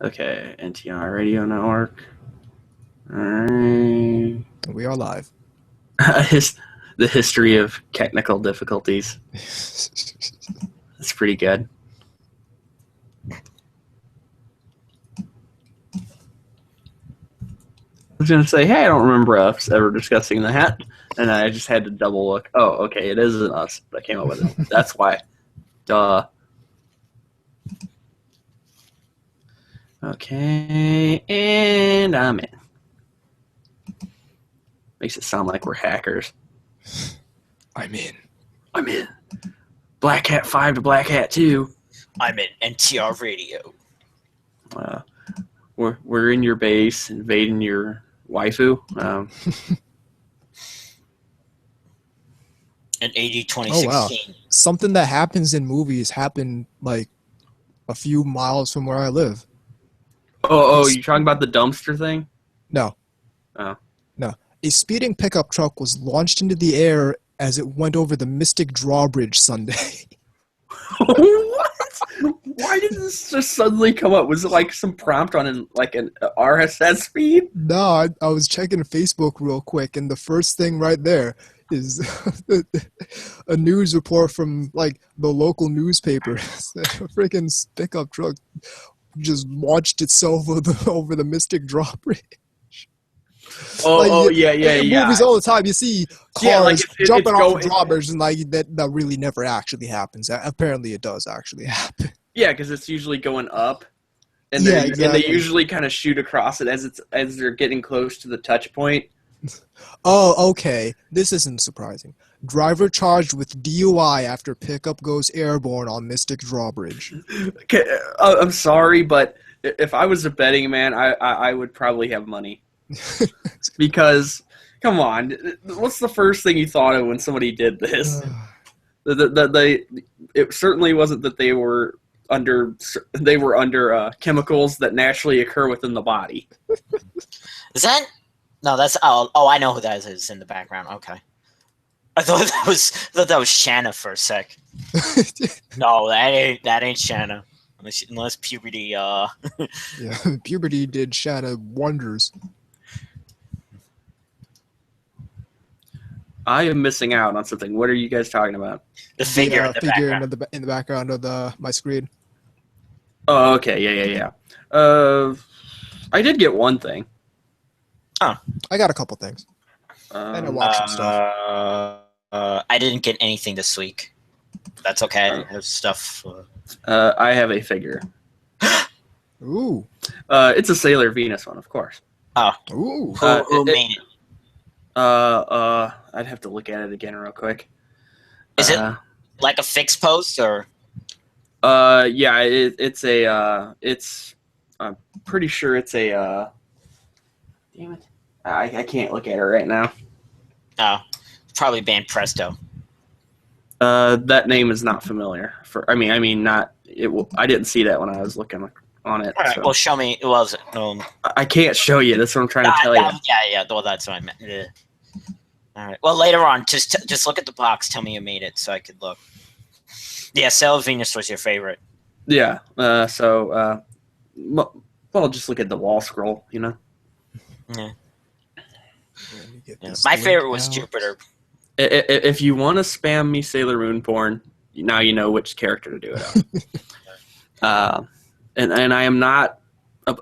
Okay, NTR Radio Network. Alright. We are live. The history of technical difficulties. That's pretty good. I was going to say, hey, I don't remember us ever discussing that. And I just had to double look. Oh, okay, it isn't us that came up with it. That's why. Duh. Okay, and I'm in. Makes it sound like we're hackers. I'm in. Black Hat 5 to Black Hat 2. I'm in NTR Radio. We're in your base, invading your waifu. In AD 2016. Oh, wow. Something that happens in movies happened like a few miles from where I live. Oh, you talking about the dumpster thing? No. Oh. No. A speeding pickup truck was launched into the air as it went over the Mystic Drawbridge Sunday. What? Why did this just suddenly come up? Was it like some prompt on an RSS feed? No, I was checking Facebook real quick, and the first thing right there is a news report from like the local newspaper. A freaking pickup truck just launched itself over the Mystic Drawbridge. Yeah. In movies all the time, you see cars jumping off the drawbridge, and like that really never actually happens. Apparently, it does actually happen. Yeah, because it's usually going up, and exactly. And they usually kind of shoot across it as they're getting close to the touch point. Oh, okay. This isn't surprising. Driver charged with DUI after pickup goes airborne on Mystic Drawbridge. Okay, I'm sorry, but if I was a betting man, I would probably have money. Because, come on, what's the first thing you thought of when somebody did this? It certainly wasn't that they were under chemicals that naturally occur within the body. Is that? No, that's I know who that is in the background. Okay, I thought that was Shanna for a sec. No, that ain't Shanna. Unless puberty. Yeah, puberty did Shanna wonders. I am missing out on something. What are you guys talking about? The figure in the background of my screen. Oh, okay. Yeah. I did get one thing. Oh. I got a couple things. And I watched some stuff. I didn't get anything this week. That's okay. I have stuff. I have a figure. Ooh. It's a Sailor Venus one, of course. Oh. Ooh. Who made it? I'd have to look at it again real quick. Is it like a fixed post or? Yeah, it's I'm pretty sure it's a, damn it. I can't look at it right now. Oh, probably band Presto. That name is not familiar. I didn't see that when I was looking on it. All right, so. well, show me. Well, I can't show you. That's what I'm trying to tell you. Yeah. Well, that's what I meant. Yeah. All right. Well, later on, just look at the box. Tell me you made it, so I could look. Yeah, Sailor Venus was your favorite. Yeah. Well, just look at the wall scroll. You know. Yeah. My favorite was Jupiter. If you want to spam me Sailor Moon porn, now you know which character to do it on. And I am not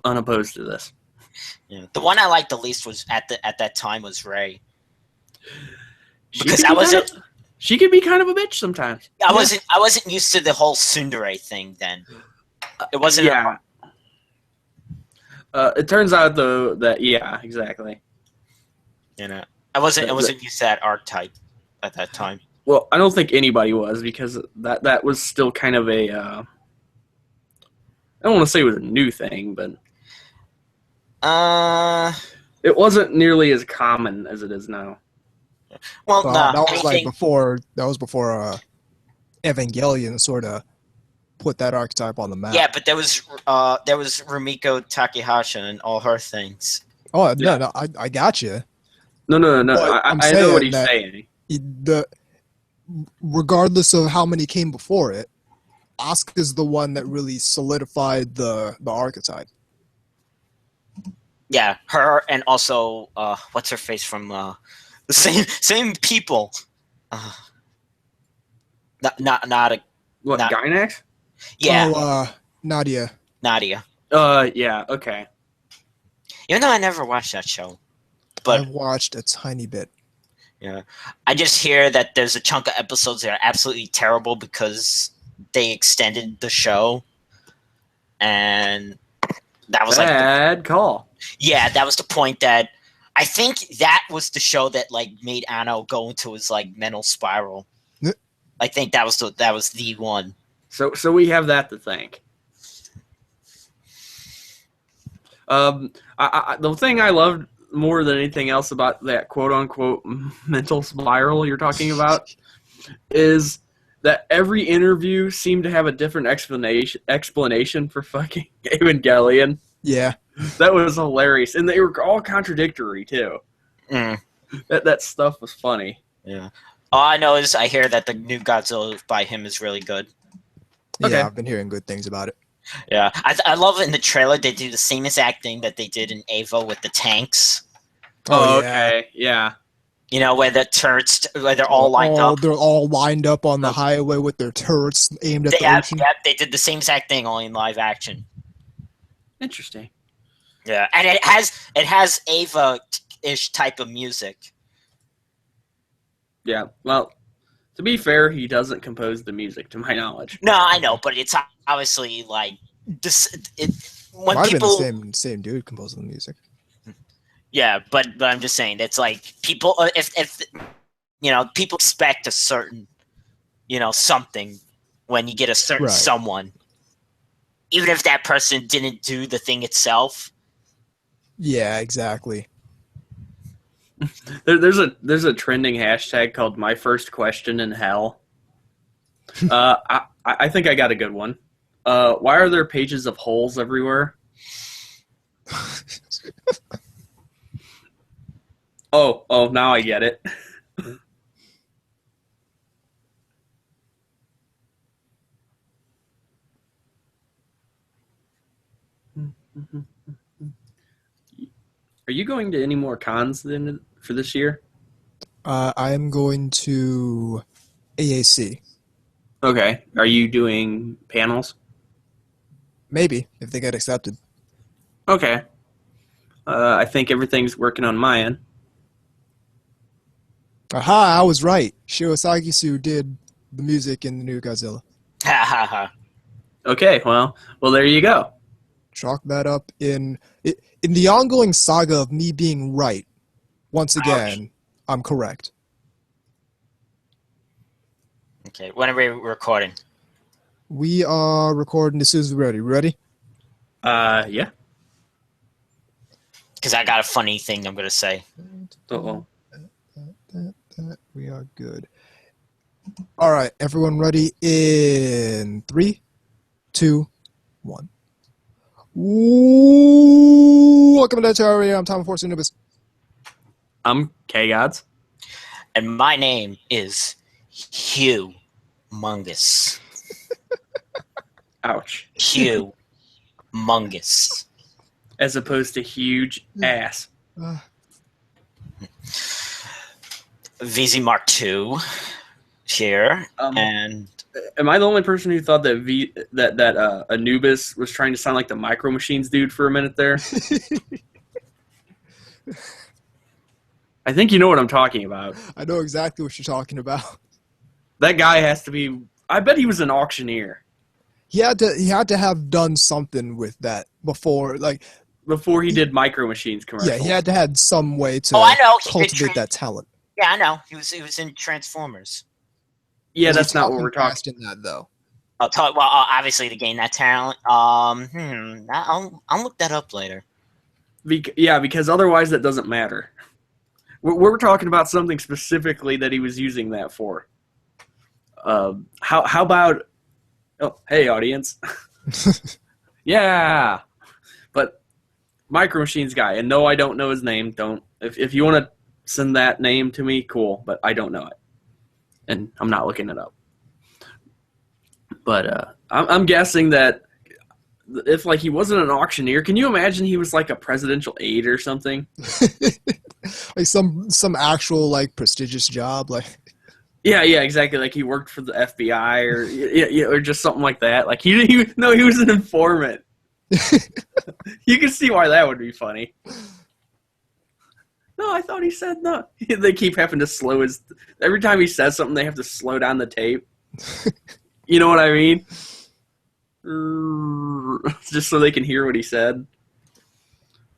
unopposed to this. Yeah. The one I liked the least was at that time was Ray. She could be kind of a bitch sometimes. I wasn't used to the whole tsundere thing then. It wasn't. Yeah. It turns out though that exactly. You know, I wasn't used to that archetype at that time. Well, I don't think anybody was, because that was still kind of a. I don't want to say it was a new thing, but. It wasn't nearly as common as it is now. Well, that was before Evangelion sort of put that archetype on the map. Yeah, but there was Rumiko Takahashi and all her things. Oh no, I got you. No. I know what he's saying. Regardless of how many came before it, Asuka's the one that really solidified the archetype. Yeah, her and also what's her face from the same people. Not a What, not, Gynax? yeah. Oh, Nadia. Nadia. Yeah, okay. Even though I never watched that show, but I've watched a tiny bit. yeah, I just hear that there's a chunk of episodes that are absolutely terrible because they extended the show, and that was Bad call. Yeah, that was the point that I think that was the show that like made Anno go into his like mental spiral. I think that was the one. So we have that to thank. The thing I loved more than anything else about that quote unquote mental spiral you're talking about is that every interview seemed to have a different explanation for fucking Evangelion. Yeah. That was hilarious, and they were all contradictory too. That stuff was funny. Yeah. All I know is I hear that the new Godzilla by him is really good. Yeah, Okay. I've been hearing good things about it. Yeah, I love it in the trailer. They do the same exact thing that they did in Ava with the tanks. Oh, okay, yeah. You know, where the turrets, where they're all lined up. They're all lined up on the highway with their turrets aimed at the ocean. Yeah, they did the same exact thing, only in live action. Interesting. Yeah, and it has Ava-ish type of music. Yeah, well, to be fair, he doesn't compose the music, to my knowledge. No, I know, but it's obviously like this. When Might people, have been the same dude composing the music. yeah, but I'm just saying it's like people. If you know, people expect a certain, you know, something when you get a certain someone, even if that person didn't do the thing itself. Yeah, exactly. There's a trending hashtag called "My First Question in Hell." I think I got a good one. Why are there pages of holes everywhere? Oh, now I get it. Are you going to any more cons for this year? I am going to AAC. Okay. Are you doing panels? Maybe, if they get accepted. Okay. I think everything's working on my end. Aha, I was right. Shiro Sagisu did the music in the new Godzilla. Ha ha ha. Okay, well, there you go. Chalk that up in the ongoing saga of me being right. Once again, I'm correct. Okay, when are we recording? We are recording as soon as we're ready. Ready? Yeah. Because I got a funny thing I'm gonna say. Uh-oh. We are good. All right, everyone ready? In 3, 2, 1. Ooh, welcome to NTR Radio. I'm Tom Force Anubis. I'm K-Gods. And my name is Hugh Mungus. Ouch. Hugh Mungus. As opposed to huge ass. VZ Mark II here, and am I the only person who thought that Anubis was trying to sound like the Micro Machines dude for a minute there? I think you know what I'm talking about. I know exactly what you're talking about. That guy has to be. I bet he was an auctioneer. He had to have done something with that before, before he did Micro Machines commercials. Yeah, he had to have some way to cultivate that talent. Yeah, I know. He was in Transformers. Yeah, that's not what we're talking. In that though. Obviously to gain that talent. I'll look that up later. Because otherwise that doesn't matter. We're talking about something specifically that he was using that for. How about? Oh, hey audience. Yeah, but Micro Machines guy, and no, I don't know his name. Don't if you want to send that name to me, cool, but I don't know it, and I'm not looking it up. But I'm guessing that if like he wasn't an auctioneer, can you imagine he was like a presidential aide or something? Like some actual like prestigious job, like. Yeah, exactly. Like he worked for the FBI or just something like that. Like he was an informant. You can see why that would be funny. No, I thought he said no. They keep having to slow his. Every time he says something, they have to slow down the tape. You know what I mean? Just so they can hear what he said.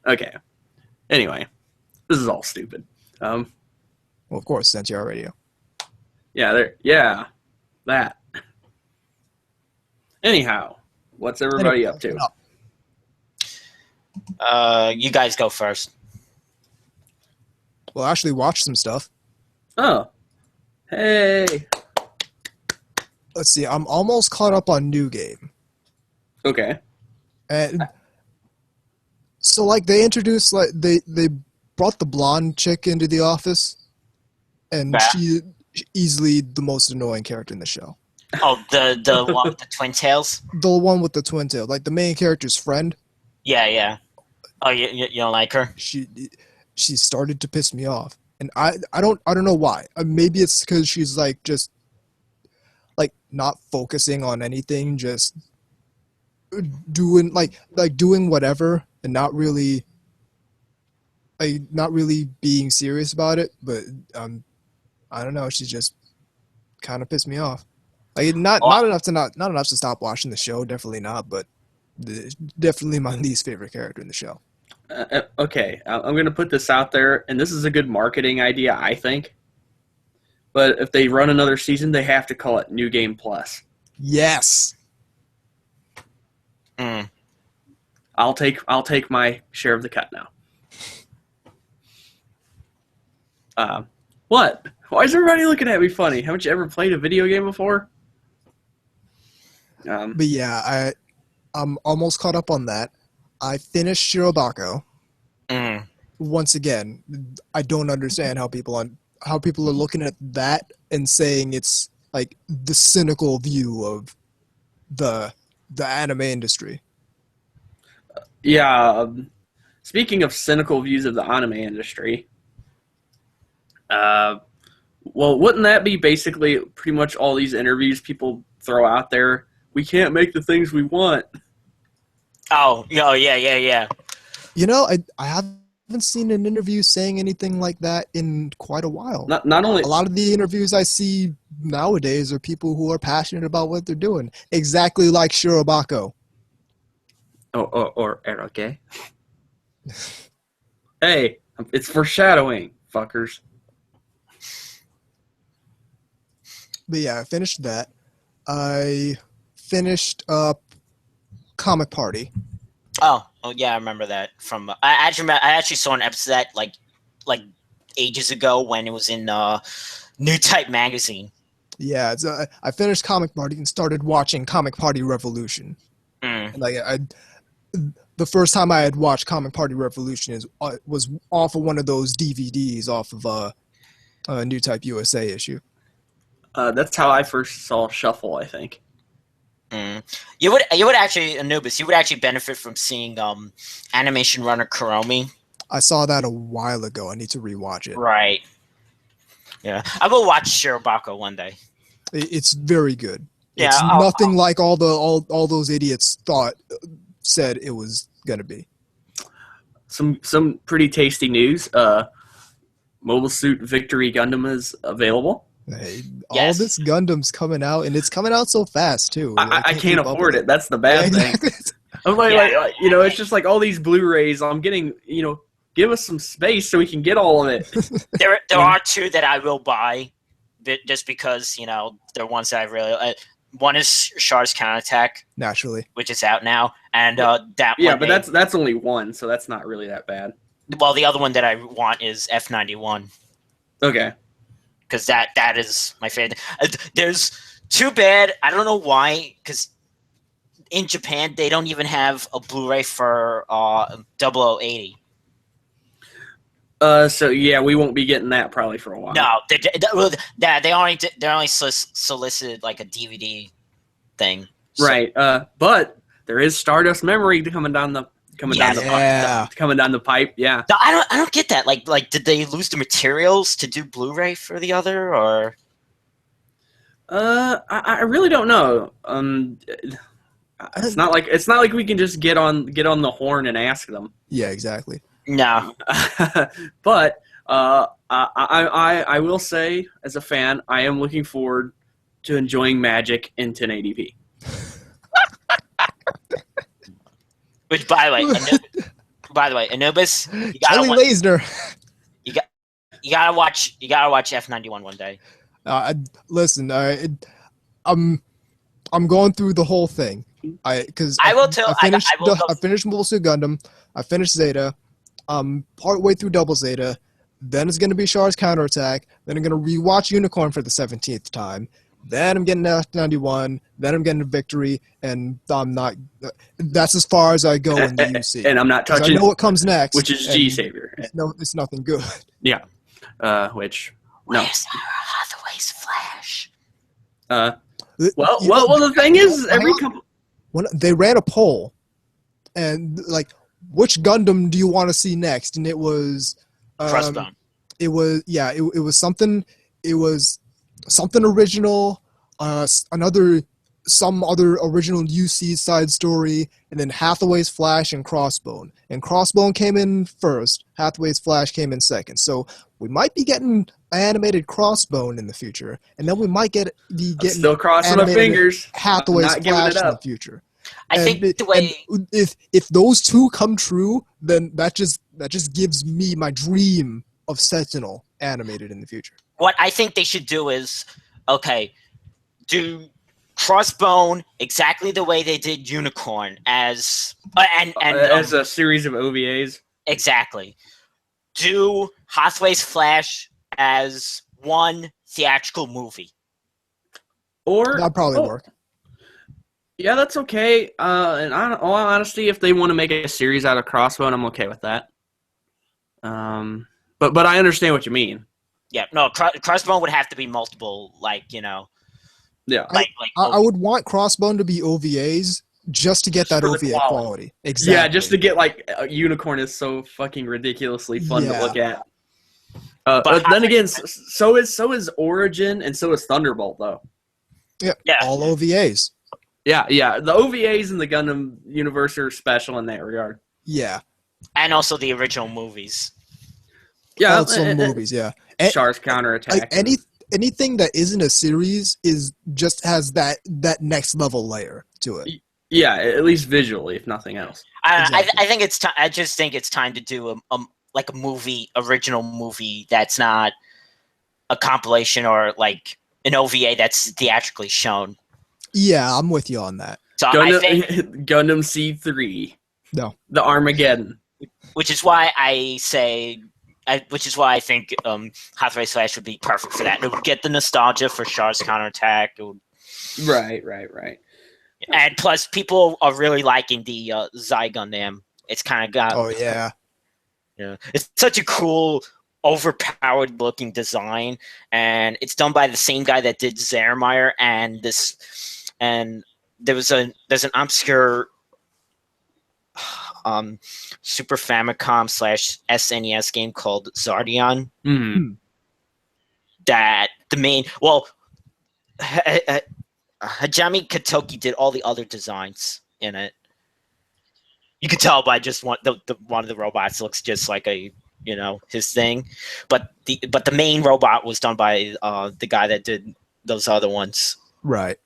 Okay. Anyway, this is all stupid. Well, of course, NTR Radio. Yeah, that. Anyhow, what's everybody up to? You guys go first. Well, actually, watch some stuff. Oh, hey. Let's see. I'm almost caught up on New Game. Okay. And so, like, they introduced they brought the blonde chick into the office, and she easily the most annoying character in the show. Oh, the one with the twin tails? The one with the twin tail, like the main character's friend. Yeah. Oh, you don't like her? She started to piss me off, and I don't know why. Maybe it's because she's like just like not focusing on anything, just doing like doing whatever, and not really being serious about it. But I don't know. She just kind of pissed me off. Like not enough to stop watching the show. Definitely not. But definitely my least favorite character in the show. Okay, I'm going to put this out there, and this is a good marketing idea, I think. But if they run another season, they have to call it New Game Plus. Yes. I'll take my share of the cut now. What? Why is everybody looking at me funny? Haven't you ever played a video game before? But yeah, I'm almost caught up on that. I finished Shirobako. Once again, I don't understand how people are looking at that and saying it's like the cynical view of the anime industry. Yeah. Speaking of cynical views of the anime industry, well, wouldn't that be basically pretty much all these interviews people throw out there? We can't make the things we want. Oh yeah. You know, I haven't seen an interview saying anything like that in quite a while. Not only a lot of the interviews I see nowadays are people who are passionate about what they're doing, exactly like Shirobako. Or Eroge. Hey, it's foreshadowing, fuckers. But yeah, I finished that. I finished up Comic Party. Oh yeah, I remember that from. I actually saw an episode of that like ages ago when it was in New Type magazine. Yeah, I finished Comic Party and started watching Comic Party Revolution. Like the first time I had watched Comic Party Revolution was off of one of those DVDs off of a New Type USA issue. That's how I first saw Shuffle, I think. You would actually, Anubis, you would actually benefit from seeing Animation Runner Kuromi. I saw that a while ago. I need to rewatch it. Right. Yeah, I will watch Shirobako one day. It's very good. Yeah, it's nothing like all those idiots said it was gonna be. Some pretty tasty news. Mobile Suit Victory Gundam is available. Hey, all this Gundam's coming out, and it's coming out so fast too. I can't afford it. That's the bad thing. I'm like, it's just like all these Blu-rays. I'm getting, give us some space so we can get all of it. There are two that I will buy, just because they're ones that I really. One is Char's Counterattack, naturally, which is out now, and that. Yeah, one but that's only one, so that's not really that bad. Well, the other one that I want is F91. Okay. Because that is my favorite. There's too bad. I don't know why. Because in Japan they don't even have a Blu-ray for 0080. So yeah, we won't be getting that probably for a while. No, they only solicited like a DVD thing. Right. But there is Stardust Memory coming down the pipe. Yeah. No, I don't get that. Like, did they lose the materials to do Blu-ray for the other, or? I really don't know. It's not like we can just get on the horn and ask them. Yeah, exactly. No. But I will say, as a fan, I am looking forward to enjoying Magic in 1080p. Which, by the way, Anubis, you gotta Kelly Lasner. You gotta watch F91 one day. Listen, I'm going through the whole thing. I finished Mobile Suit Gundam. I finished Zeta. Partway through Double Zeta. Then it's gonna be Char's Counterattack. Then I'm gonna rewatch Unicorn for the 17th time. Then I'm getting F91. Then I'm getting Victory, and I'm not. That's as far as I go in the UC. And I'm not touching. I know what comes next, which is G Savior. It's nothing good. Yeah. Which no. Where's Hathaway's Flash? Well, the thing is, every couple. When they ran a poll, and like, which Gundam do you want to see next? And it was Crossbone. It was something. It was something original. Some other original UC side story, and then Hathaway's Flash and Crossbone. And Crossbone came in first. Hathaway's Flash came in second. So we might be getting animated Crossbone in the future, and then we might be getting. I'm still crossing my fingers. Hathaway's Flash in the future. I think the way if those two come true, then that just gives me my dream of Sentinel animated in the future. What I think they should do is, do Crossbone exactly the way they did Unicorn as a series of OVAs. Exactly. Do Hathaway's Flash as one theatrical movie. Or that'd probably work. Yeah, that's okay. And all honesty, if they want to make a series out of Crossbone, I'm okay with that. But I understand what you mean. Yeah, no, Crossbone would have to be multiple, Yeah. I would want Crossbone to be OVAs just to get that OVA quality. Exactly. Yeah, just to get Unicorn is so fucking ridiculously fun to look at. But then again, so is Origin and so is Thunderbolt though. Yeah. All OVAs. Yeah. The OVAs in the Gundam universe are special in that regard. Yeah. And also the original movies. Yeah. Also movies, yeah. Char's Counterattack. Anything that isn't a series just has that next level layer to it. Yeah, at least visually, if nothing else. Exactly. I think it's time. I just think it's time to do a original movie that's not a compilation or like an OVA that's theatrically shown. Yeah, I'm with you on that. So Gundam C3. No. The Armageddon. Which is why I think Hathaway's Flash would be perfect for that. It would get the nostalgia for Char's Counterattack. Right. And plus, people are really liking the Zai Gundam. It's kind of got. Oh yeah. Yeah, it's such a cool, overpowered looking design, and it's done by the same guy that did Zermeyer and there's an obscure Super Famicom / SNES game called Zardion. Mm-hmm. That the main Hajime Katoki did all the other designs in it. You could tell by just one of the robots looks just like his thing, but the main robot was done by the guy that did those other ones. Right.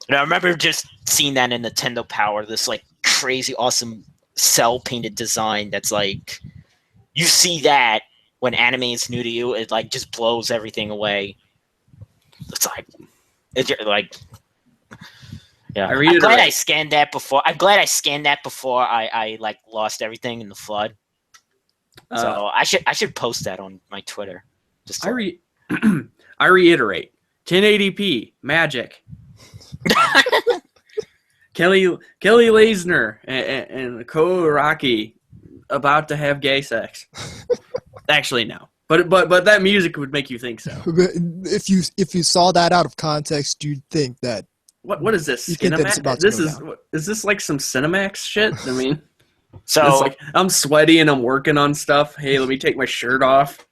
And I remember just seeing that in Nintendo Power, this like crazy awesome cell painted design that's like you see that when anime is new to you, it like just blows everything away. It's like yeah. I'm glad I scanned that before. I like lost everything in the flood. So I should post that on my Twitter. I reiterate, 1080p magic. Kelly Lasner and Ko Araki about to have gay sex. Actually, no. But that music would make you think so. If you saw that out of context, you'd think that What is this? You think that it's about to This go is down. is this like some Cinemax shit? I mean, So it's like I'm sweaty and I'm working on stuff. Hey, let me take my shirt off.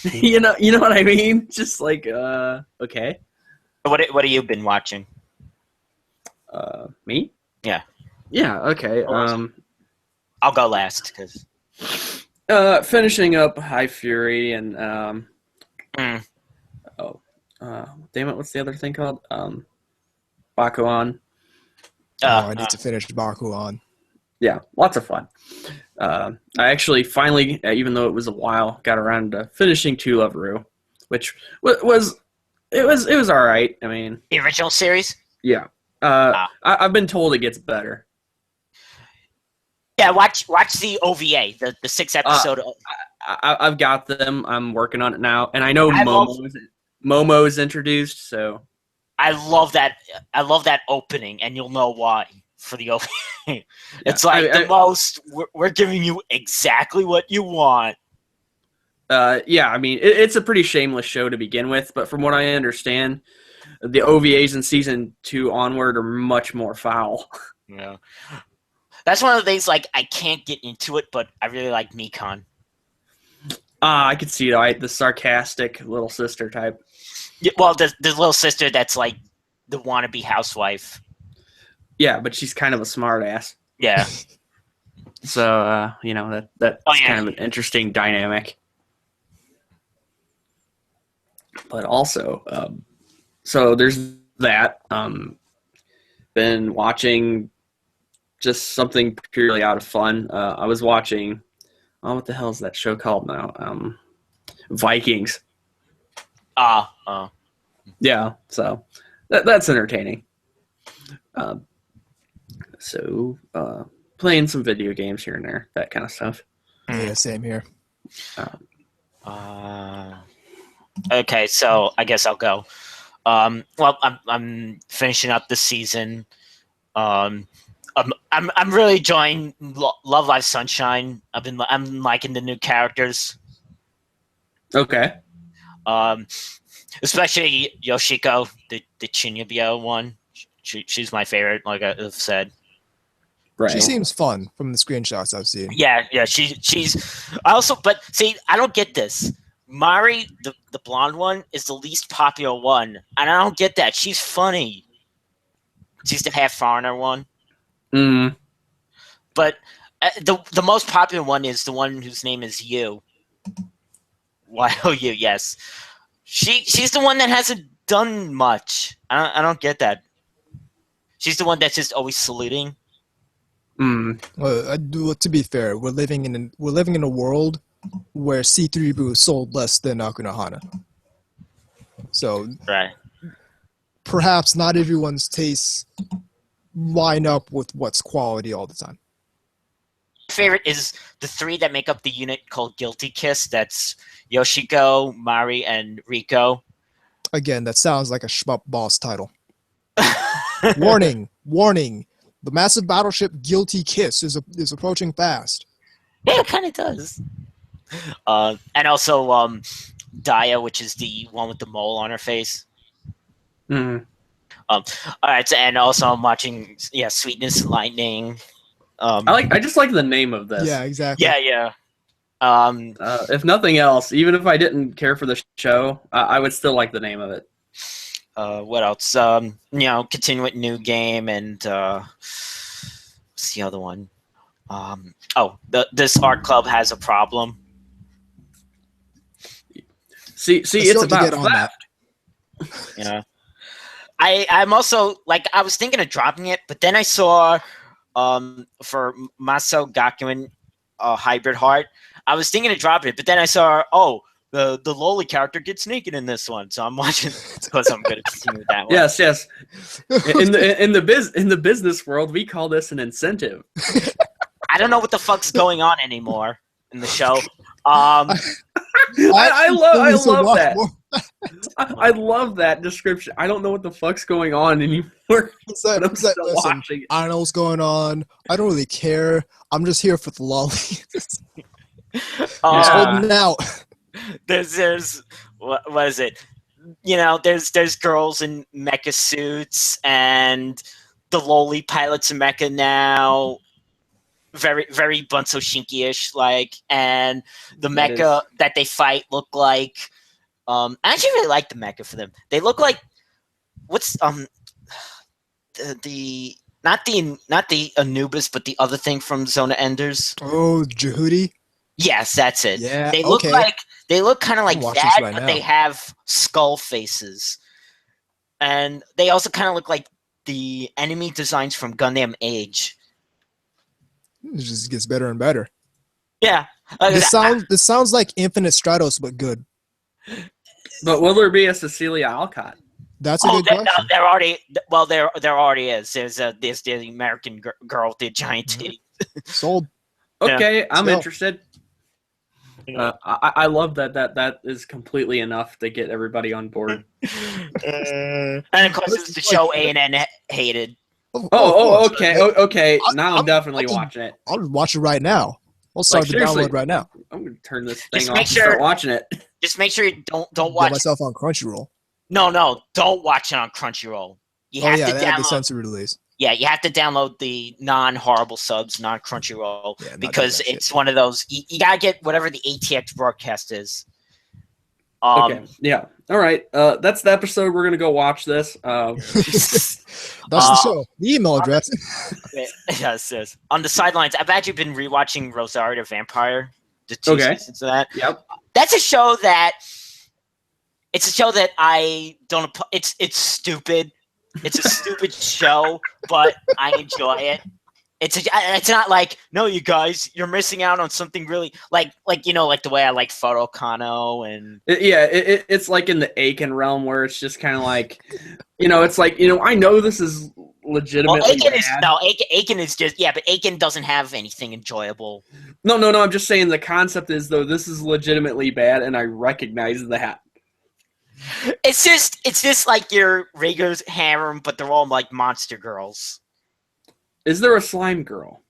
you know what I mean? Just like okay. what have you been watching? Me? Yeah. Yeah. Okay. I'll go last because. Finishing up High Fury and damn it, what's the other thing called? Bakuan. I need to finish Bakuan. Yeah, lots of fun. I actually finally, even though it was a while, got around to finishing To Love Ru, which was all right. I mean, The original series? yeah. I've been told it gets better. Yeah, watch the OVA, the 6-episode. I've got them. I'm working on it now, and I know I love- Momo's introduced, so I love that opening, and you'll know why for the OVA. It's like the most. We're giving you exactly what you want. Yeah, I mean it's a pretty shameless show to begin with, but from what I understand, the OVAs in season 2 onward are much more foul. Yeah, that's one of the things. Like I can't get into it, but I really like Mikon. I could see that, the sarcastic little sister type. Yeah, well, the little sister that's like the wannabe housewife. Yeah, but she's kind of a smart ass. Yeah. So, that's kind of an interesting dynamic. But also, so there's that. Been watching just something purely out of fun. I was watching, what the hell is that show called now? Vikings. Yeah, so that's entertaining. So playing some video games here and there, that kind of stuff. Yeah, same here. Okay, so I guess I'll go. Well, I'm finishing up the season. I'm really enjoying Love Live Sunshine. I'm liking the new characters. Okay. Especially Yoshiko, the Chinyabio one. She's my favorite, like I've said. Right. She seems fun from the screenshots I've seen. Yeah. She's. I also, but see, I don't get this. Mari, the blonde one, is the least popular one, and I don't get that. She's funny. She's the half foreigner one. Mm. But the most popular one is the one whose name is Yu. Y-O-U, yes. She's the one that hasn't done much. I don't get that. She's the one that's just always saluting. Mm. Well, to be fair, we're living in a world where C3Bu sold less than Akunohana. So Right. perhaps not everyone's tastes line up with what's quality all the time. My favorite is the three that make up the unit called Guilty Kiss. That's Yoshiko, Mari, and Riko. Again, that sounds like a shmup boss title. Warning! The massive battleship Guilty Kiss is approaching fast. Yeah, it kind of does. And also Daya, which is the one with the mole on her face. Mm. All right, and also I'm watching Sweetness and Lightning. I just like the name of this. Yeah, exactly. Yeah. If nothing else, even if I didn't care for the show, I would still like the name of it. What else? Continue with New Game and what's the other one? This art club has a problem. See, it's about theft. Yeah. I'm also like I was thinking of dropping it, but then I saw for Maso Gakuin Hybrid Heart, I was thinking of dropping it, but then I saw the lowly character gets naked in this one, so I'm watching because I'm going to continue with that one. Yes. In the business world, we call this an incentive. I don't know what the fuck's going on anymore in the show. I love that. I love that description. I don't know what the fuck's going on anymore. But I'm still watching it. I don't know what's going on. I don't really care. I'm just here for the lollies. Just holding out. There's what is it? there's girls in mecha suits, and the lowly pilots of mecha now, very very Bunso Shinki-ish, and the mecha that they fight look like. I actually really like the mecha for them. They look like what's the not the Anubis, but the other thing from Zona Enders. Oh, Jehudi. Yes, that's it. Yeah, they look kind of like that, right but now. they have skull faces, and they also kind of look like the enemy designs from Gundam Age. It just gets better and better. Yeah, This sounds like Infinite Stratos, but good. But will there be a Cecilia Alcott? That's a good question. There already is. There's the American girl with the giant titty. Sold. Okay, Yeah. I'm interested. I love that is completely enough to get everybody on board. And of course, it's the show A&N hated. Okay. Now I'm definitely watching it. I'll watch it right now. I'll start the download right now. I'm gonna turn this thing off and start watching it. Just make sure you don't watch. Get myself on Crunchyroll. No, don't watch it on Crunchyroll. You have to download the censor release. Yeah, you have to download the non-horrible subs, non-Crunchyroll, because it's one of those. You gotta get whatever the ATX broadcast is. Okay. Yeah. All right. That's the episode. We're gonna go watch this. That's the show. The email address. Yes. On the sidelines, I've actually been rewatching Rosario the Vampire. The two seasons of that. Yep. That's a show that. It's a show that I don't. It's stupid. It's a stupid show, but I enjoy it. It's not like, no, you guys, you're missing out on something really like the way I like Photo Kano and it's like in the Aiken realm where it's just kind of like, it's like, I know this is legitimately Aiken is just but Aiken doesn't have anything enjoyable. No, I'm just saying the concept is, though, this is legitimately bad, and I recognize that. It's just like your regular harem, but they're all like monster girls. Is there a slime girl?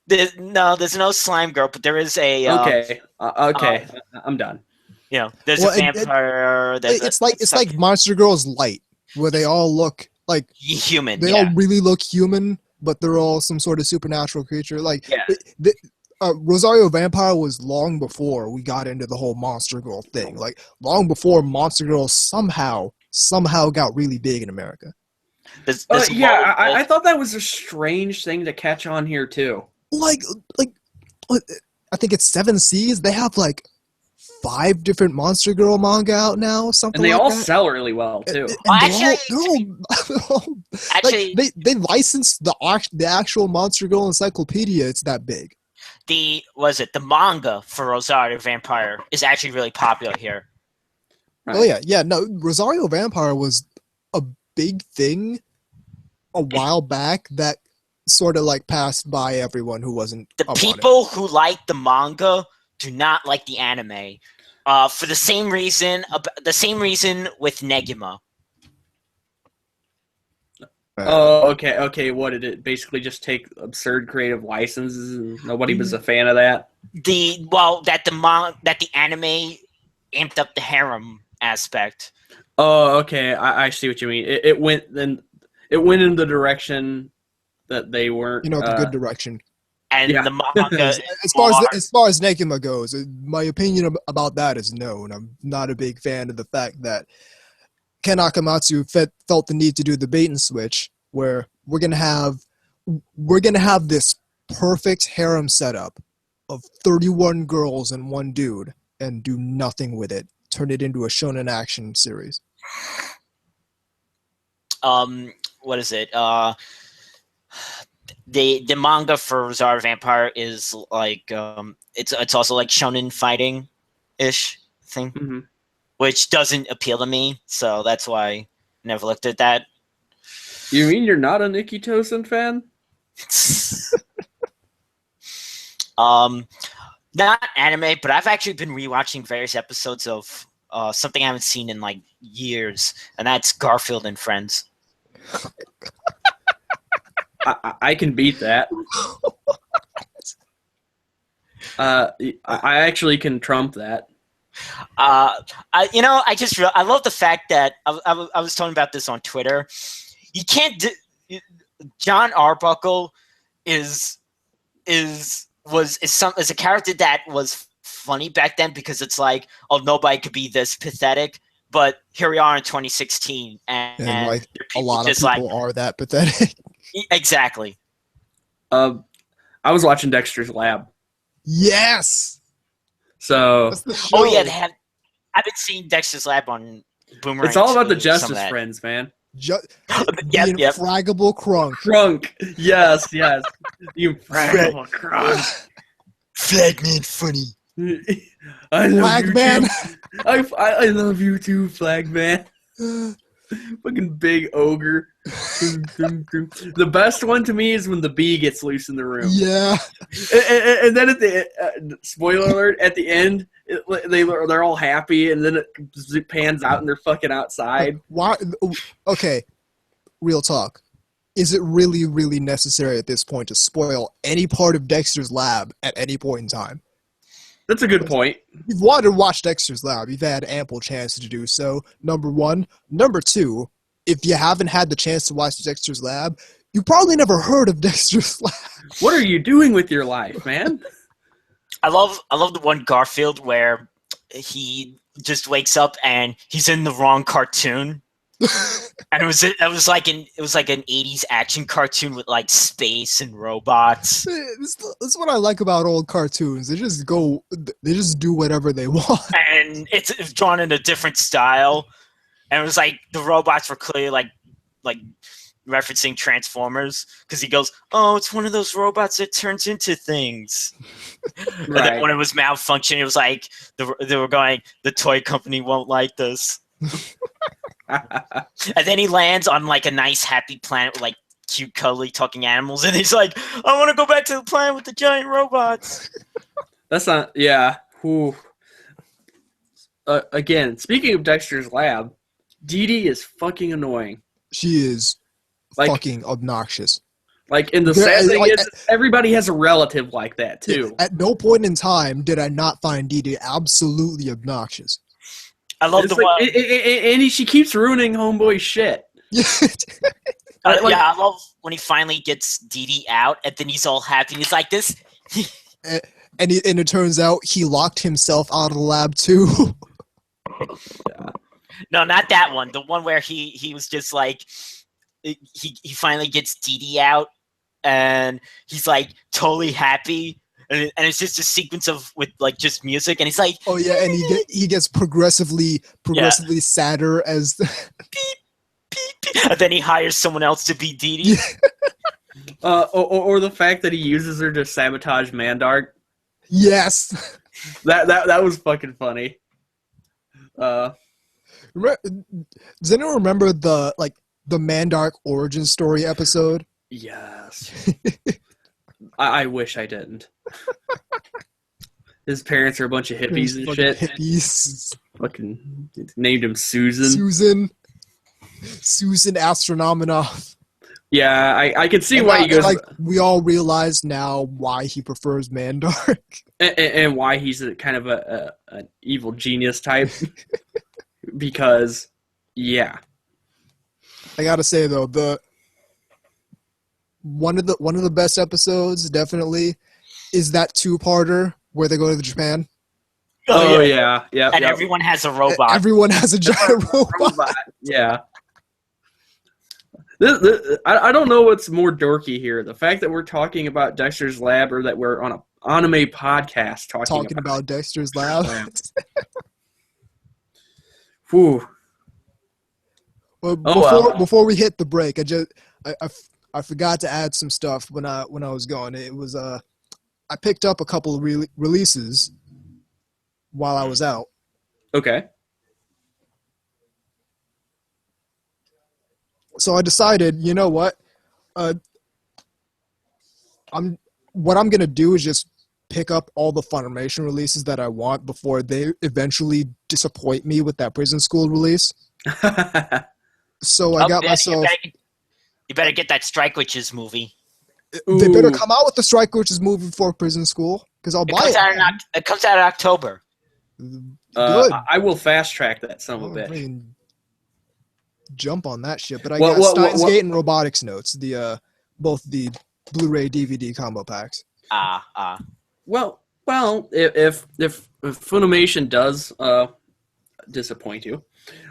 There's no slime girl, but there is a. Okay. I'm done. There's a vampire. It's like Monster Girls Light, where they all look like human. They all really look human, but they're all some sort of supernatural creature. Rosario Vampire was long before we got into the whole Monster Girl thing. Like, long before Monster Girls somehow got really big in America. I thought that was a strange thing to catch on here, too. Like, I think it's 7 Seas. They have, 5 different Monster Girl manga out now, something like that. And they all sell really well, too. They licensed the actual Monster Girl encyclopedia. It's that big. The manga for Rosario Vampire is actually really popular here. Right. Oh yeah. No, Rosario Vampire was a big thing a while back that sort of passed by everyone who wasn't. The people who like the manga do not like the anime, for the same reason with Negima. Oh, okay. What did it basically just take absurd creative licenses and nobody was a fan of that? That the anime amped up the harem aspect. Oh, okay. I see what you mean. It went in the direction that they weren't. The good direction. And the manga, as far as Negima goes, my opinion about that is no, and I'm not a big fan of the fact that Ken Akamatsu felt the need to do the bait and switch, where we're gonna have this perfect harem setup of 31 girls and 1 dude, and do nothing with it. Turn it into a shonen action series. What is it? The manga for Rosario Vampire is it's also like shonen fighting ish thing. Mm-hmm. Which doesn't appeal to me, so that's why I never looked at that. You mean you're not a Nikki Tosin fan? Not anime, but I've actually been rewatching various episodes of something I haven't seen in years, and that's Garfield and Friends. I can beat that. I actually can trump that. I love the fact that I was talking about this on Twitter. You can't do. John Arbuckle is a character that was funny back then because it's like, oh, nobody could be this pathetic. But here we are in 2016, and like a lot of people are that pathetic. Exactly. I was watching Dexter's Lab. Yes. So. Oh yeah, I've been seeing Dexter's Lab on Boomerang. It's all about the Justice Friends, man. The infraggable Crunk. Crunk. Yes. The infraggable Crunk. Flagman funny. I love Flagman. I love you too, Flagman. Fucking big ogre. The best one to me is when the bee gets loose in the room. Yeah. And then at the spoiler alert, at the end, they're all happy, and then it pans out and they're fucking outside. Why? Okay, real talk. Is it really, really necessary at this point to spoil any part of Dexter's Lab at any point in time? That's a good point. You've wanted to watch Dexter's Lab. You've had ample chance to do so, number one. Number two, if you haven't had the chance to watch Dexter's Lab, you probably never heard of Dexter's Lab. What are you doing with your life, man? I love the one Garfield where he just wakes up and he's in the wrong cartoon. And it was like an 80s action cartoon with like space and robots. That's what I like about old cartoons. They just do whatever they want. And it's drawn in a different style. And it was like the robots were clearly like referencing Transformers because he goes, "Oh, it's one of those robots that turns into things." Right. And then when it was malfunctioning, it was like they were going, "The toy company won't like this." And then he lands on like a nice happy planet with like cute cuddly talking animals, and he's like, "I want to go back to the planet with the giant robots." That's not, yeah. Whew. Again, speaking of Dexter's Lab, Dee Dee is fucking annoying. She is fucking obnoxious. And the sad thing is, everybody has a relative like that too. At no point in time did I not find Dee Dee absolutely obnoxious. I love the one. And she keeps ruining Homeboy's shit. I love when he finally gets Dee Dee out, and then he's all happy. And he's like this. And it turns out he locked himself out of the lab too. Yeah. No, not that one. The one where he was just like, he finally gets Dee Dee out, and he's like totally happy. And it's just a sequence with like just music, and he's like, "Oh yeah," and he gets progressively sadder as. Beep, beep, beep. And then he hires someone else to be Dee Dee. Or the fact that he uses her to sabotage Mandark. Yes, that was fucking funny. Does anyone remember the Mandark origin story episode? Yes. I wish I didn't. His parents are a bunch of hippies and shit. Hippies. Fucking named him Susan. Susan Astronominoff. Yeah, I can see why he goes. We all realize now why he prefers Mandark. And why he's kind of an evil genius type. Because, yeah. I gotta say though, one of the best episodes definitely is that two-parter where they go to Japan. Oh yeah. And everyone has a robot. Everyone has a giant robot. Yeah. I don't know what's more dorky here: the fact that we're talking about Dexter's Lab, or that we're on an anime podcast talking about Dexter's Lab. Whew. Well, before we hit the break, I forgot to add some stuff when I was going. It was I picked up a couple of releases while I was out. Okay. So I decided, you know what? I'm gonna do is just pick up all the Funimation releases that I want before they eventually disappoint me with that Prison School release. So I got myself. You better get that Strike Witches movie. They better come out with the Strike Witches movie before Prison School, because I'll buy it. It comes out in October. Good. I will fast track that son of a bitch. Freaking jump on that shit. But I got Steins Gate and Robotics Notes, both the Blu-ray DVD combo packs. Well, if Funimation does disappoint you,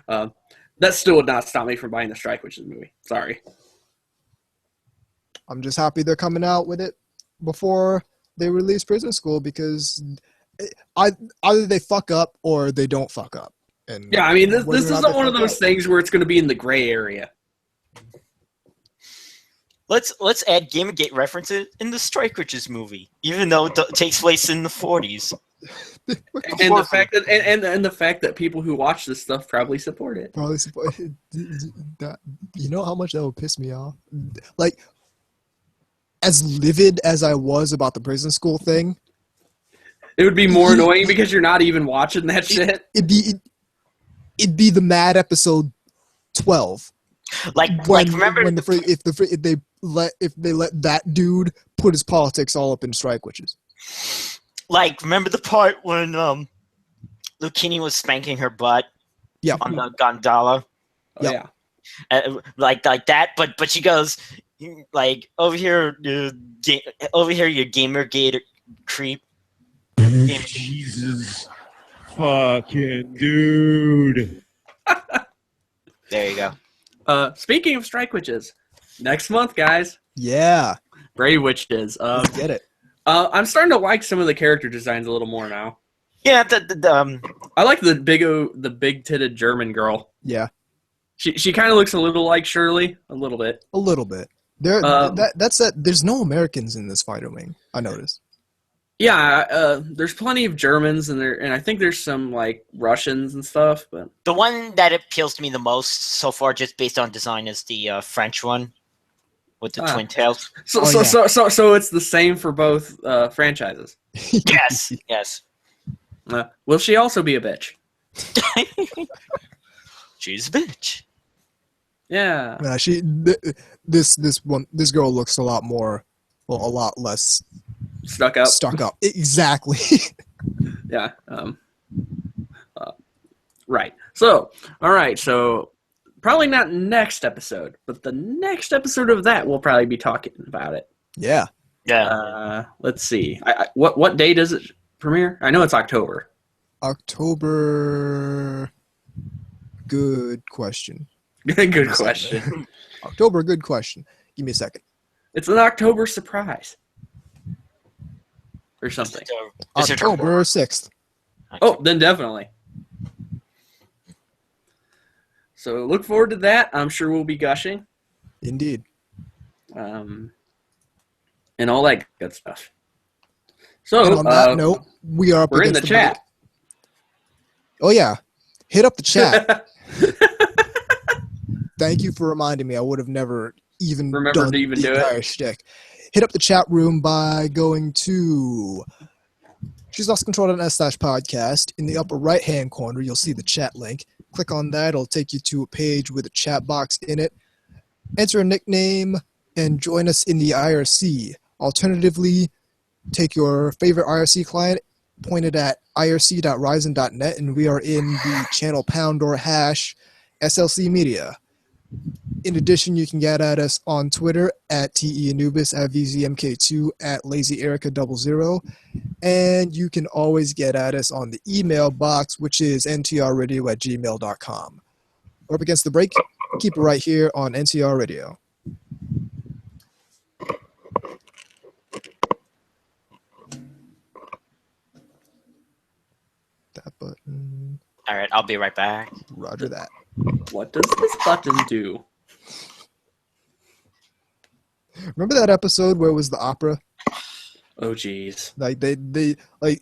that still would not stop me from buying the Strike Witches movie. Sorry. I'm just happy they're coming out with it before they release Prison School, because either they fuck up or they don't fuck up. And yeah, I mean, this isn't one of those things where it's going to be in the gray area. Let's add Gamergate references in the Strike Witches movie, even though it takes place in the 40s. And the fact that and the fact that people who watch this stuff probably support it. That, you know how much that would piss me off? Like, as livid as I was about the Prison School thing, it would be more annoying because you're not even watching that shit. It'd be the Mad episode 12. Remember if they let that dude put his politics all up in Strike Witches. Like, remember the part when Lucchini was spanking her butt on the gondola? Oh, yeah. Like that, but she goes, like, over here, you Gamergate creep. Jesus fucking dude. There you go. Speaking of Strike Witches, next month, guys. Yeah. Brave Witches. Let's get it. I'm starting to like some of the character designs a little more now. Yeah, I like the big-titted German girl. Yeah. She kind of looks a little like Shirley, a little bit. A little bit. There's no Americans in this fighter wing, I noticed. Yeah, there's plenty of Germans and I think there's some like Russians and stuff. But the one that appeals to me the most so far, just based on design, is the French one with the twin tails. So it's the same for both franchises. Yes. Will she also be a bitch? She's a bitch. Yeah. This girl looks a lot less stuck up. Exactly. Yeah. Right. So, all right. So, probably not next episode, but the next episode of that, we'll probably be talking about it. Yeah. Yeah. Let's see. What day does it premiere? I know it's October. October. Good question. Good question. October, good question. Give me a second. It's an October surprise. Or something. October 6th. Oh, then definitely. So look forward to that. I'm sure we'll be gushing. Indeed. And all that good stuff. So and on that note, we're in the chat. Break. Oh yeah. Hit up the chat. Thank you for reminding me. I would have never even done the entire shtick. Hit up the chat room by going to She's Lost Control.net/podcast. In the upper right-hand corner, you'll see the chat link. Click on that. It'll take you to a page with a chat box in it. Enter a nickname and join us in the IRC. Alternatively, take your favorite IRC client, point it at irc.ryzen.net, and we are in the channel # SLC Media. In addition, you can get at us on Twitter at TEAnubis, at VZMK2, at LazyErica00, and you can always get at us on the email box, which is ntrradio@gmail.com. We're up against the break. Keep it right here on NTR Radio. That button. All right, I'll be right back. Roger that. What does this button do? Remember that episode where it was the opera? Oh, jeez. Like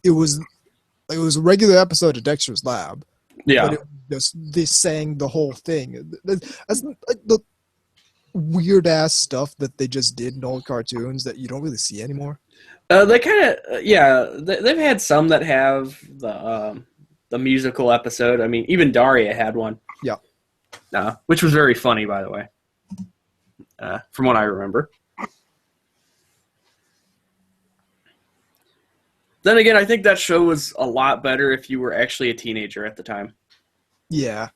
it was a regular episode of Dexter's Lab. Yeah. But they sang the whole thing. That's like the weird ass stuff that they just did in old cartoons that you don't really see anymore. They kind of they've had some that have the musical episode. I mean, even Daria had one. Yeah. Which was very funny, by the way. From what I remember. Then again, I think that show was a lot better if you were actually a teenager at the time. Yeah.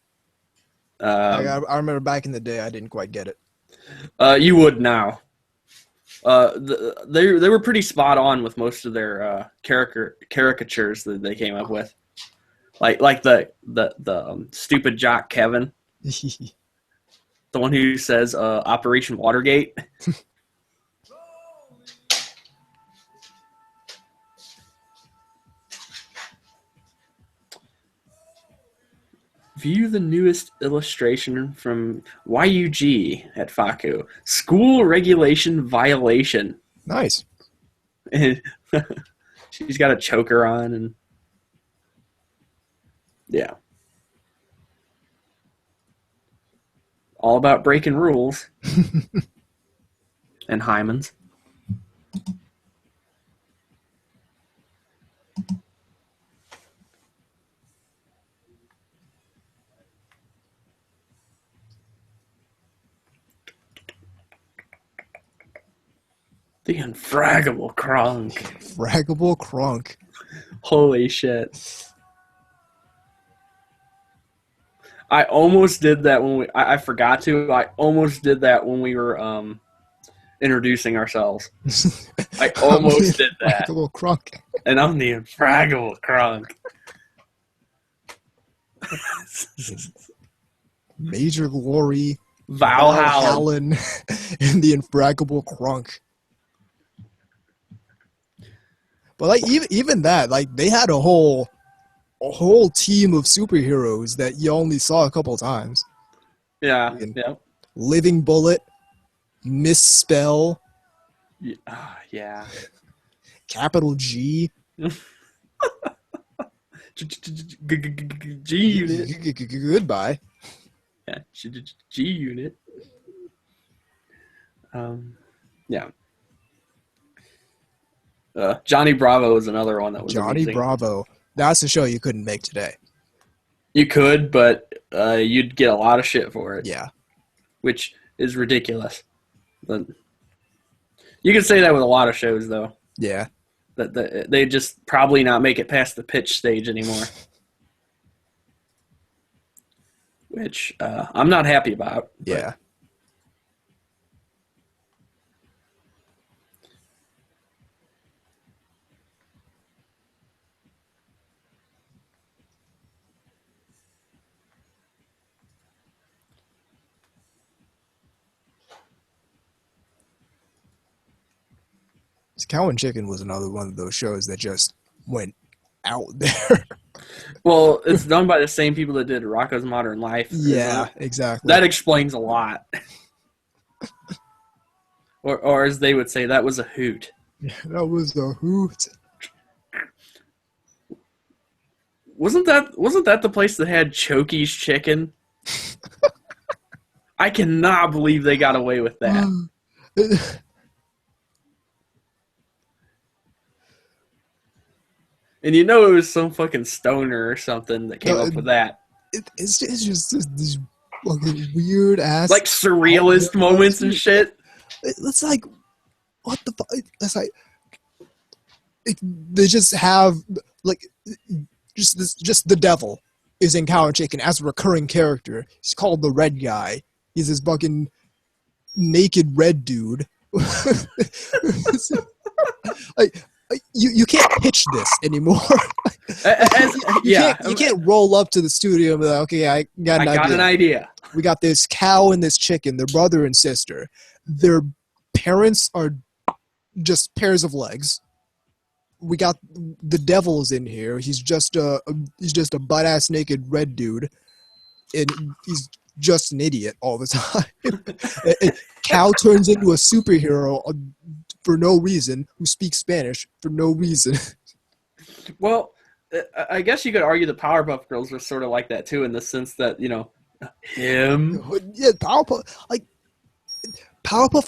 I remember back in the day, I didn't quite get it. You would now. They were pretty spot on with most of their caricatures that they came up with, like the stupid jock Kevin, the one who says Operation Watergate. View the newest illustration from YUG at Faku. School regulation violation. Nice. And she's got a choker on, and yeah. All about breaking rules. And hymens. The Unfraggable Kronk. Fraggable Kronk. Holy shit. I almost did that when I forgot to. I almost did that when we were introducing ourselves. I almost did that. Fraggable Kronk. And I'm the Unfraggable Kronk. Major Glory. Valhalla. And the Unfraggable Kronk. But like even that, like they had a whole team of superheroes that you only saw a couple times. Yeah. Yeah. Living Bullet, Misspell. Yeah. Capital G. G Unit. Goodbye. Yeah. G Unit. Yeah. Johnny Bravo is another one that was Johnny amazing. Bravo. That's a show you couldn't make today. You could, but you'd get a lot of shit for it. Yeah. Which is ridiculous. But you can say that with a lot of shows, though. Yeah. That they just probably not make it past the pitch stage anymore. Which I'm not happy about. Yeah. Cow and Chicken was another one of those shows that just went out there. Well, it's done by the same people that did Rocko's Modern Life. Yeah, exactly. That explains a lot. or as they would say, that was a hoot. Yeah, that was a hoot. Wasn't that the place that had Chokey's Chicken? I cannot believe they got away with that. And you know it was some fucking stoner or something that came up with that. It's just these fucking weird ass, like surrealist moments and shit. It's like, what the fuck? It's like they just have like just the devil is in Cow and Chicken as a recurring character. He's called the Red Guy. He's this fucking naked red dude. Like. You can't pitch this anymore. You can't roll up to the studio and be like, okay, I got an idea. We got this cow and this chicken. They're brother and sister. Their parents are just pairs of legs. We got the devil's in here. He's just a butt ass naked red dude, and he's just an idiot all the time. And cow turns into a superhero for no reason, who speaks Spanish for no reason. Well, I guess you could argue the Powerpuff Girls were sort of like that too, in the sense that, you know, him. Yeah, Powerpuff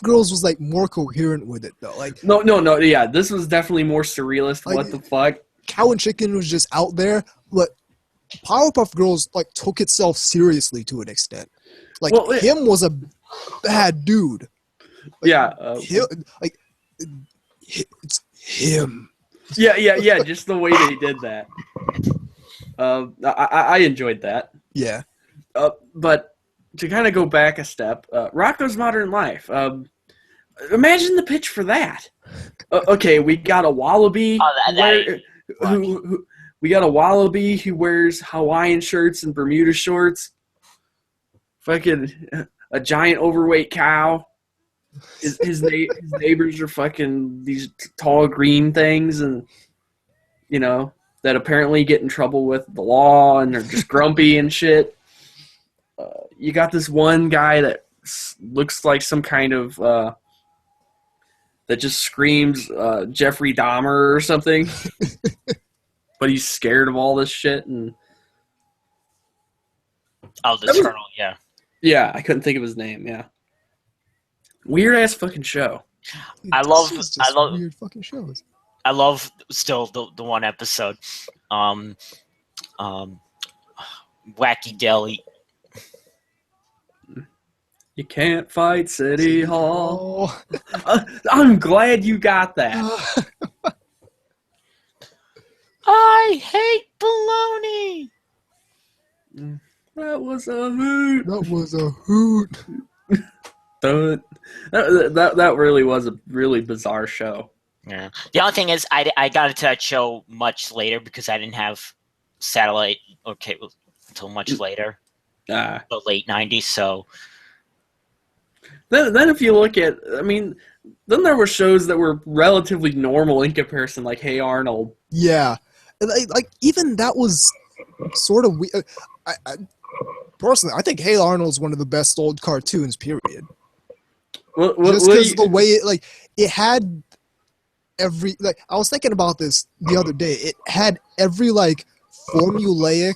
Girls was like more coherent with it though. Like no, yeah, this was definitely more surrealist. Like, what the fuck? Cow and Chicken was just out there, but Powerpuff Girls like took itself seriously to an extent. Like him was a bad dude. Like, yeah, it's him. Yeah. Just the way they did that. I enjoyed that. Yeah. But to kind of go back a step, Rocko's Modern Life. Imagine the pitch for that. Okay, we got a wallaby. We got a wallaby who wears Hawaiian shirts and Bermuda shorts. Fucking a giant overweight cow. His neighbors are fucking these tall green things, and that apparently get in trouble with the law, and they're just grumpy and shit. You got this one guy that looks like some kind of that just screams Jeffrey Dahmer or something, but he's scared of all this shit. And the Eternal, yeah. Yeah, I couldn't think of his name. Yeah, weird ass fucking show. I love weird fucking shows. I love still the one episode, Wacky Deli. You can't fight City Hall. I'm glad you got that. I hate baloney. That was a hoot. That was a hoot. That really was a really bizarre show. Yeah. The only thing is, I got into that show much later because I didn't have satellite or cable until much later, the late 90s. So then if you look at, then there were shows that were relatively normal in comparison, like Hey Arnold. Yeah, like even that was sort of weird. Personally, I think Hey Arnold's one of the best old cartoons. Period. Just because the way it had every I was thinking about this the other day. It had every formulaic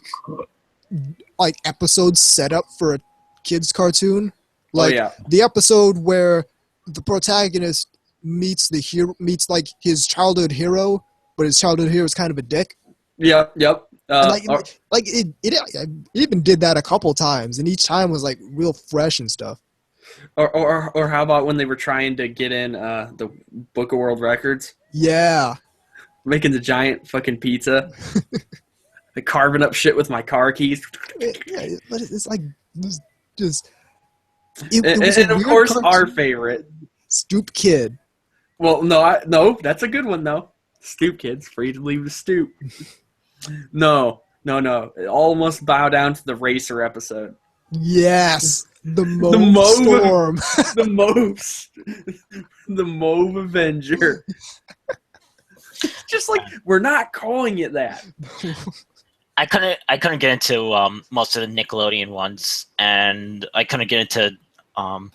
episode set up for a kids cartoon. The episode where the protagonist meets his childhood hero, but his childhood hero is kind of a dick. Yep. It even did that a couple times, and each time was real fresh and stuff. Or how about when they were trying to get in the Book of World Records? Yeah. Making the giant fucking pizza. Carving up shit with my car keys. Yeah, but it's just... And of course, our favorite. Stoop Kid. Well, no, that's a good one, though. Stoop Kid's free to leave the stoop. No. It all must bow down to the Racer episode. Yes. The Mauve Storm. The Mauve Avenger. Just we're not calling it that. I couldn't get into most of the Nickelodeon ones, and I couldn't get into I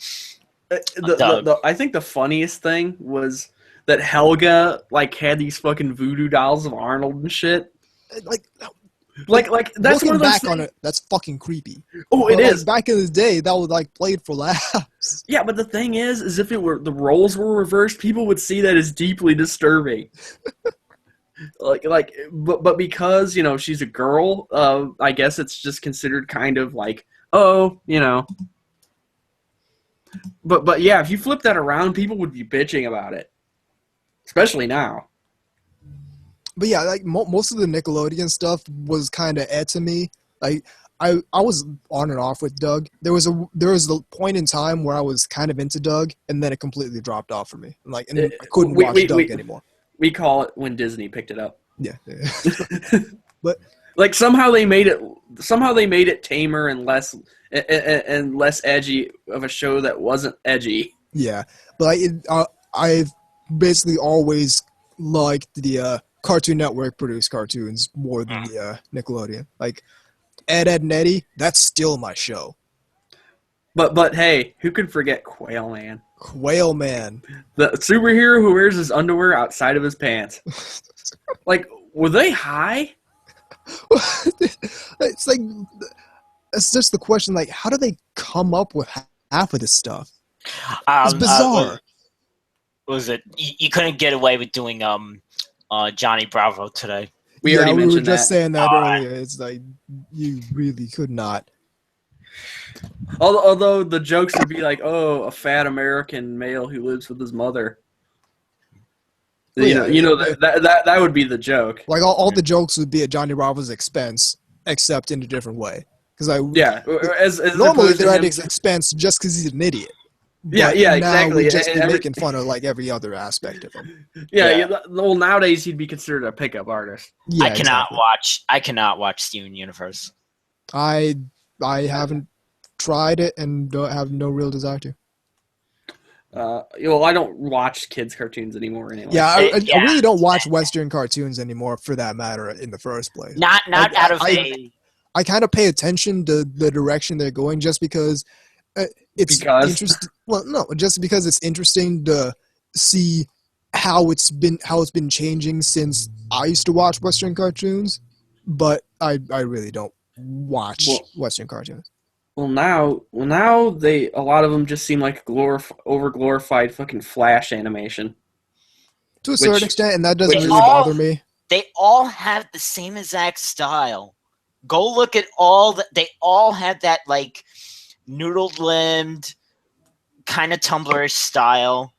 think the funniest thing was that Helga had these fucking voodoo dolls of Arnold and shit. That's one of those back on it. That's fucking creepy. Oh, it is. Back in the day, that was played for laughs. Yeah, but the thing is if it were the roles were reversed, people would see that as deeply disturbing. But because she's a girl, I guess it's just considered kind of But yeah, if you flip that around, people would be bitching about it, especially now. But yeah, most of the Nickelodeon stuff was kind of to me. I was on and off with Doug. There was a point in time where I was kind of into Doug, and then it completely dropped off for me. I couldn't watch Doug anymore. We call it when Disney picked it up. Yeah. But somehow they made it tamer and less edgy of a show that wasn't edgy. Yeah, but I've basically always liked the Cartoon Network produced cartoons more than the Nickelodeon. Ed, Edd and Eddy, that's still my show. But hey, who could forget Quail Man? Quail Man, the superhero who wears his underwear outside of his pants. Were they high? It's just the question. How do they come up with half of this stuff? It's bizarre. Was it you couldn't get away with doing Johnny Bravo today? We were just saying that earlier. It's you really could not. Although the jokes would be a fat American male who lives with his mother. That would be the joke. Like all the jokes would be at Johnny Bravo's expense, except in a different way. Because normally they're at his expense just because he's an idiot. But yeah, now exactly. We'd just be making fun of like every other aspect of him. Well, nowadays he'd be considered a pickup artist. Yeah, I cannot watch Steven Universe. I haven't tried it and have no real desire to. I don't watch kids' cartoons anymore anyway. Yeah, I really don't watch Western cartoons anymore, for that matter, in the first place. I kind of pay attention to the direction they're going, just because it's interesting. Well, no, just because it's interesting to see how it's been changing since I used to watch Western cartoons, but I really don't watch Western cartoons. Well, now a lot of them just seem like over glorified fucking Flash animation. To a certain extent, and that doesn't really bother me. They all have the same exact style. Go look at they all have that like noodle-limbed kind of Tumblr style.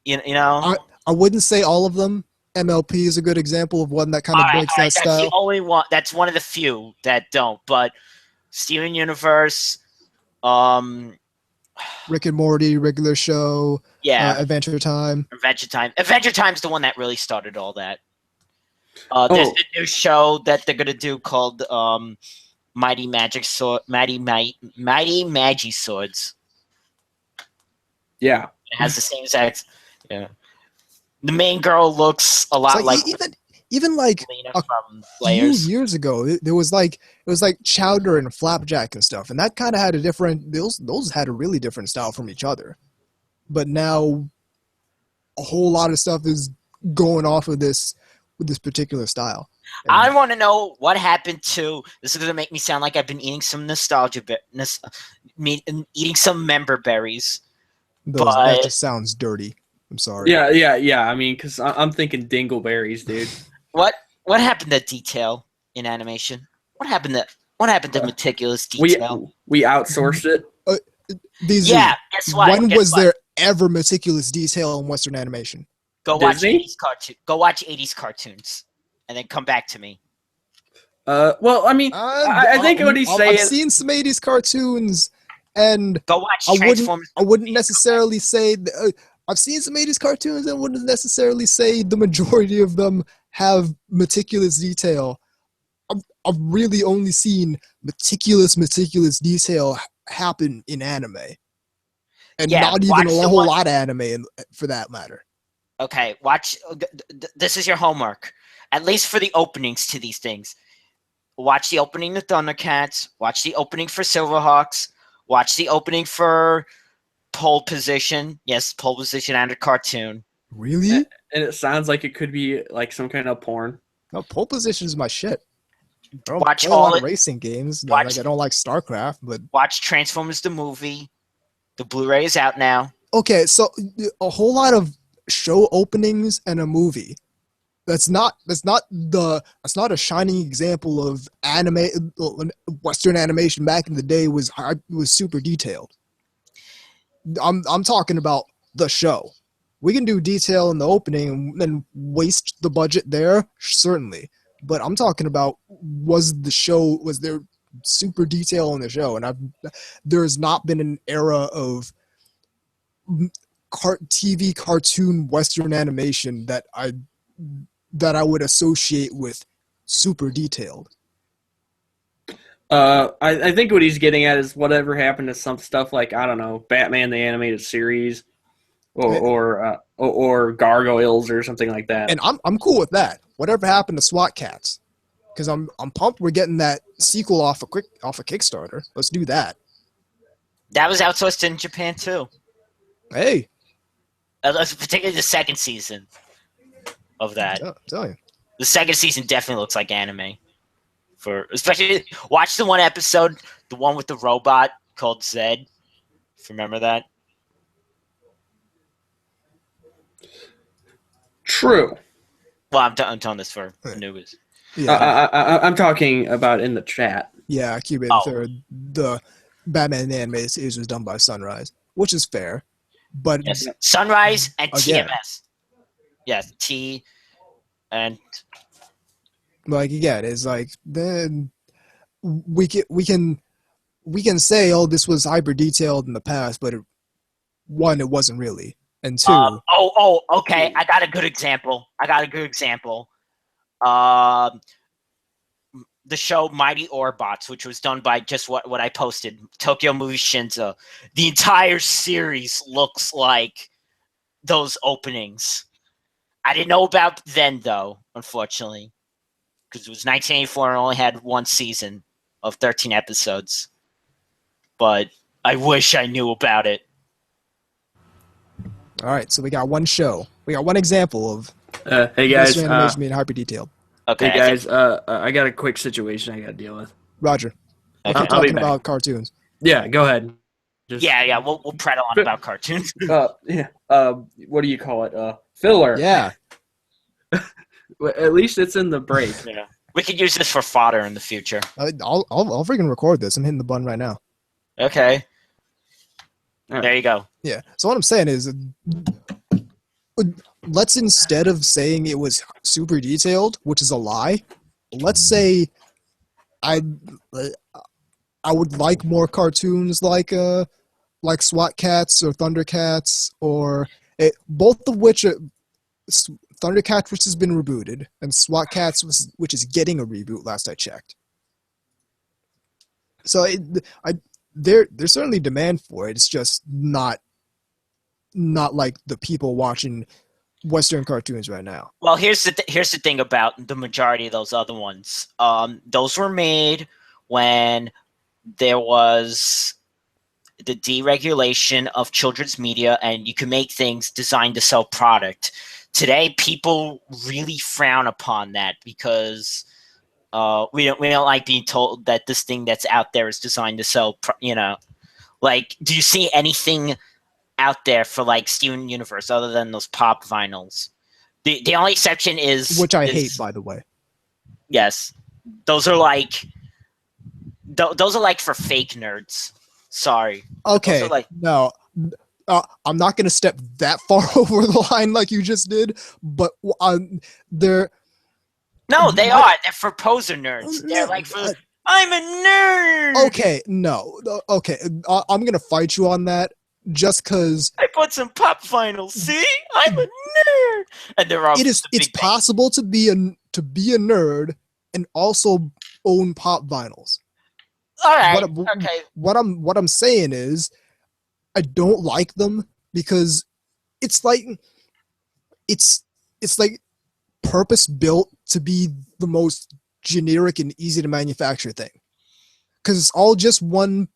You know? I wouldn't say all of them. MLP is a good example of one that kind of breaks that style. That's the only one. That's one of the few that don't. But Steven Universe, Rick and Morty, regular show, Adventure Time. Adventure Time's the one that really started all that. There's a new show that they're gonna do called Mighty Magi Swords. Yeah, it has the same exact. Yeah, the main girl looks a lot like even like a few years ago. It was like Chowder and Flapjack and stuff, and that kind of had a different. Those had a really different style from each other, but now a whole lot of stuff is going off of this particular style. And I want to know what happened to. This is going to make me sound like I've been eating some nostalgia, eating some member berries. That just sounds dirty. I'm sorry. Yeah. I mean, because I'm thinking dingleberries, dude. What happened to detail in animation? What happened to meticulous detail? We outsourced it. Guess what? When was there ever meticulous detail in Western animation? Go watch 80s cartoons, and then come back to me. Well, I mean, I think what he's saying. I've seen some 80s cartoons, and go watch Transformers. I wouldn't necessarily say. I've seen some 80s cartoons, and wouldn't necessarily say the majority of them have meticulous detail. I've really only seen meticulous detail happen in anime, and not even a whole lot of anime, for that matter. Okay, watch. This is your homework, at least for the openings to these things. Watch the opening to Thundercats. Watch the opening for Silverhawks. Watch the opening for Pole Position. Yes, Pole Position and a cartoon. Really? And it sounds like it could be like some kind of porn. No, Pole Position is my shit. Watch all a lot of racing games. I don't like StarCraft, but watch Transformers the movie. The Blu-ray is out now. Okay, so a whole lot of show openings and a movie. That's not a shining example of anime. Western animation back in the day was super detailed. I'm talking about the show. We can do detail in the opening and waste the budget there, certainly. But I'm talking about was there super detail in the show? And there's not been an era of TV cartoon Western animation that I would associate with super detailed. I think what he's getting at is whatever happened to some stuff like, I don't know, Batman the Animated Series, or Gargoyles or something like that. And I'm cool with that. Whatever happened to SWAT Cats? Because I'm pumped we're getting that sequel off a Kickstarter. Let's do that. That was outsourced in Japan too. Hey. Particularly the second season of that. I'm telling you. The second season definitely looks like anime. Especially watch the one episode, the one with the robot called Zed. If you remember that. True. Well, I'm telling this for the newbies. Yeah. I'm talking about in the chat. Yeah, the Batman the Animated Series was done by Sunrise, which is fair. But yes. Sunrise and TMS. Yes, T, and Like again, it's like then we can say, oh, this was hyper detailed in the past, but one, it wasn't really, and two, okay. I got a good example. The show Mighty Orbots, which was done by just what I posted, Tokyo Movie Shinzo. The entire series looks like those openings. I didn't know about then, though, unfortunately, because it was 1984 and only had one season of 13 episodes. But I wish I knew about it. all right. So we got one show. We got one example of Hey guys, Western animation being hyper detailed. Okay, hey guys, I got a quick situation I got to deal with. Roger. We're Okay. talking about cartoons. Yeah, go ahead. Just, Yeah, we'll prattle on about cartoons. yeah. What do you call it? Filler. Yeah. At least it's in the break. Yeah, we could use this for fodder in the future. I'll freaking record this. I'm hitting the button right now. Okay. Right. There you go. Yeah. So what I'm saying is, let's, instead of saying it was super detailed, which is a lie, let's say I would like more cartoons like SWAT Cats or Thundercats, or both of which Thundercats, which has been rebooted, and SWAT Cats, which is getting a reboot last I checked. So there's certainly demand for it. It's just not like the people watching Western cartoons right now. Well, here's the thing about the majority of those other ones. Those were made when there was the deregulation of children's media, and you can make things designed to sell product. Today, people really frown upon that because we don't like being told that this thing that's out there is designed to sell. Like, do you see anything out there for like Steven Universe other than those pop vinyls? The only exception is, which I hate, by the way. Yes, those are like for fake nerds. Sorry. Okay. No. I'm not going to step that far over the line like you just did, but they're... No, they are. They're for poser nerds. They're like for, I'm a nerd! Okay, no. Okay, I'm going to fight you on that just because... I put some pop vinyls, see? I'm a nerd! And they're all... It's possible to be a nerd and also own pop vinyls. All right, okay. What I'm saying is, I don't like them because it's like purpose built to be the most generic and easy to manufacture thing. Because it's all just one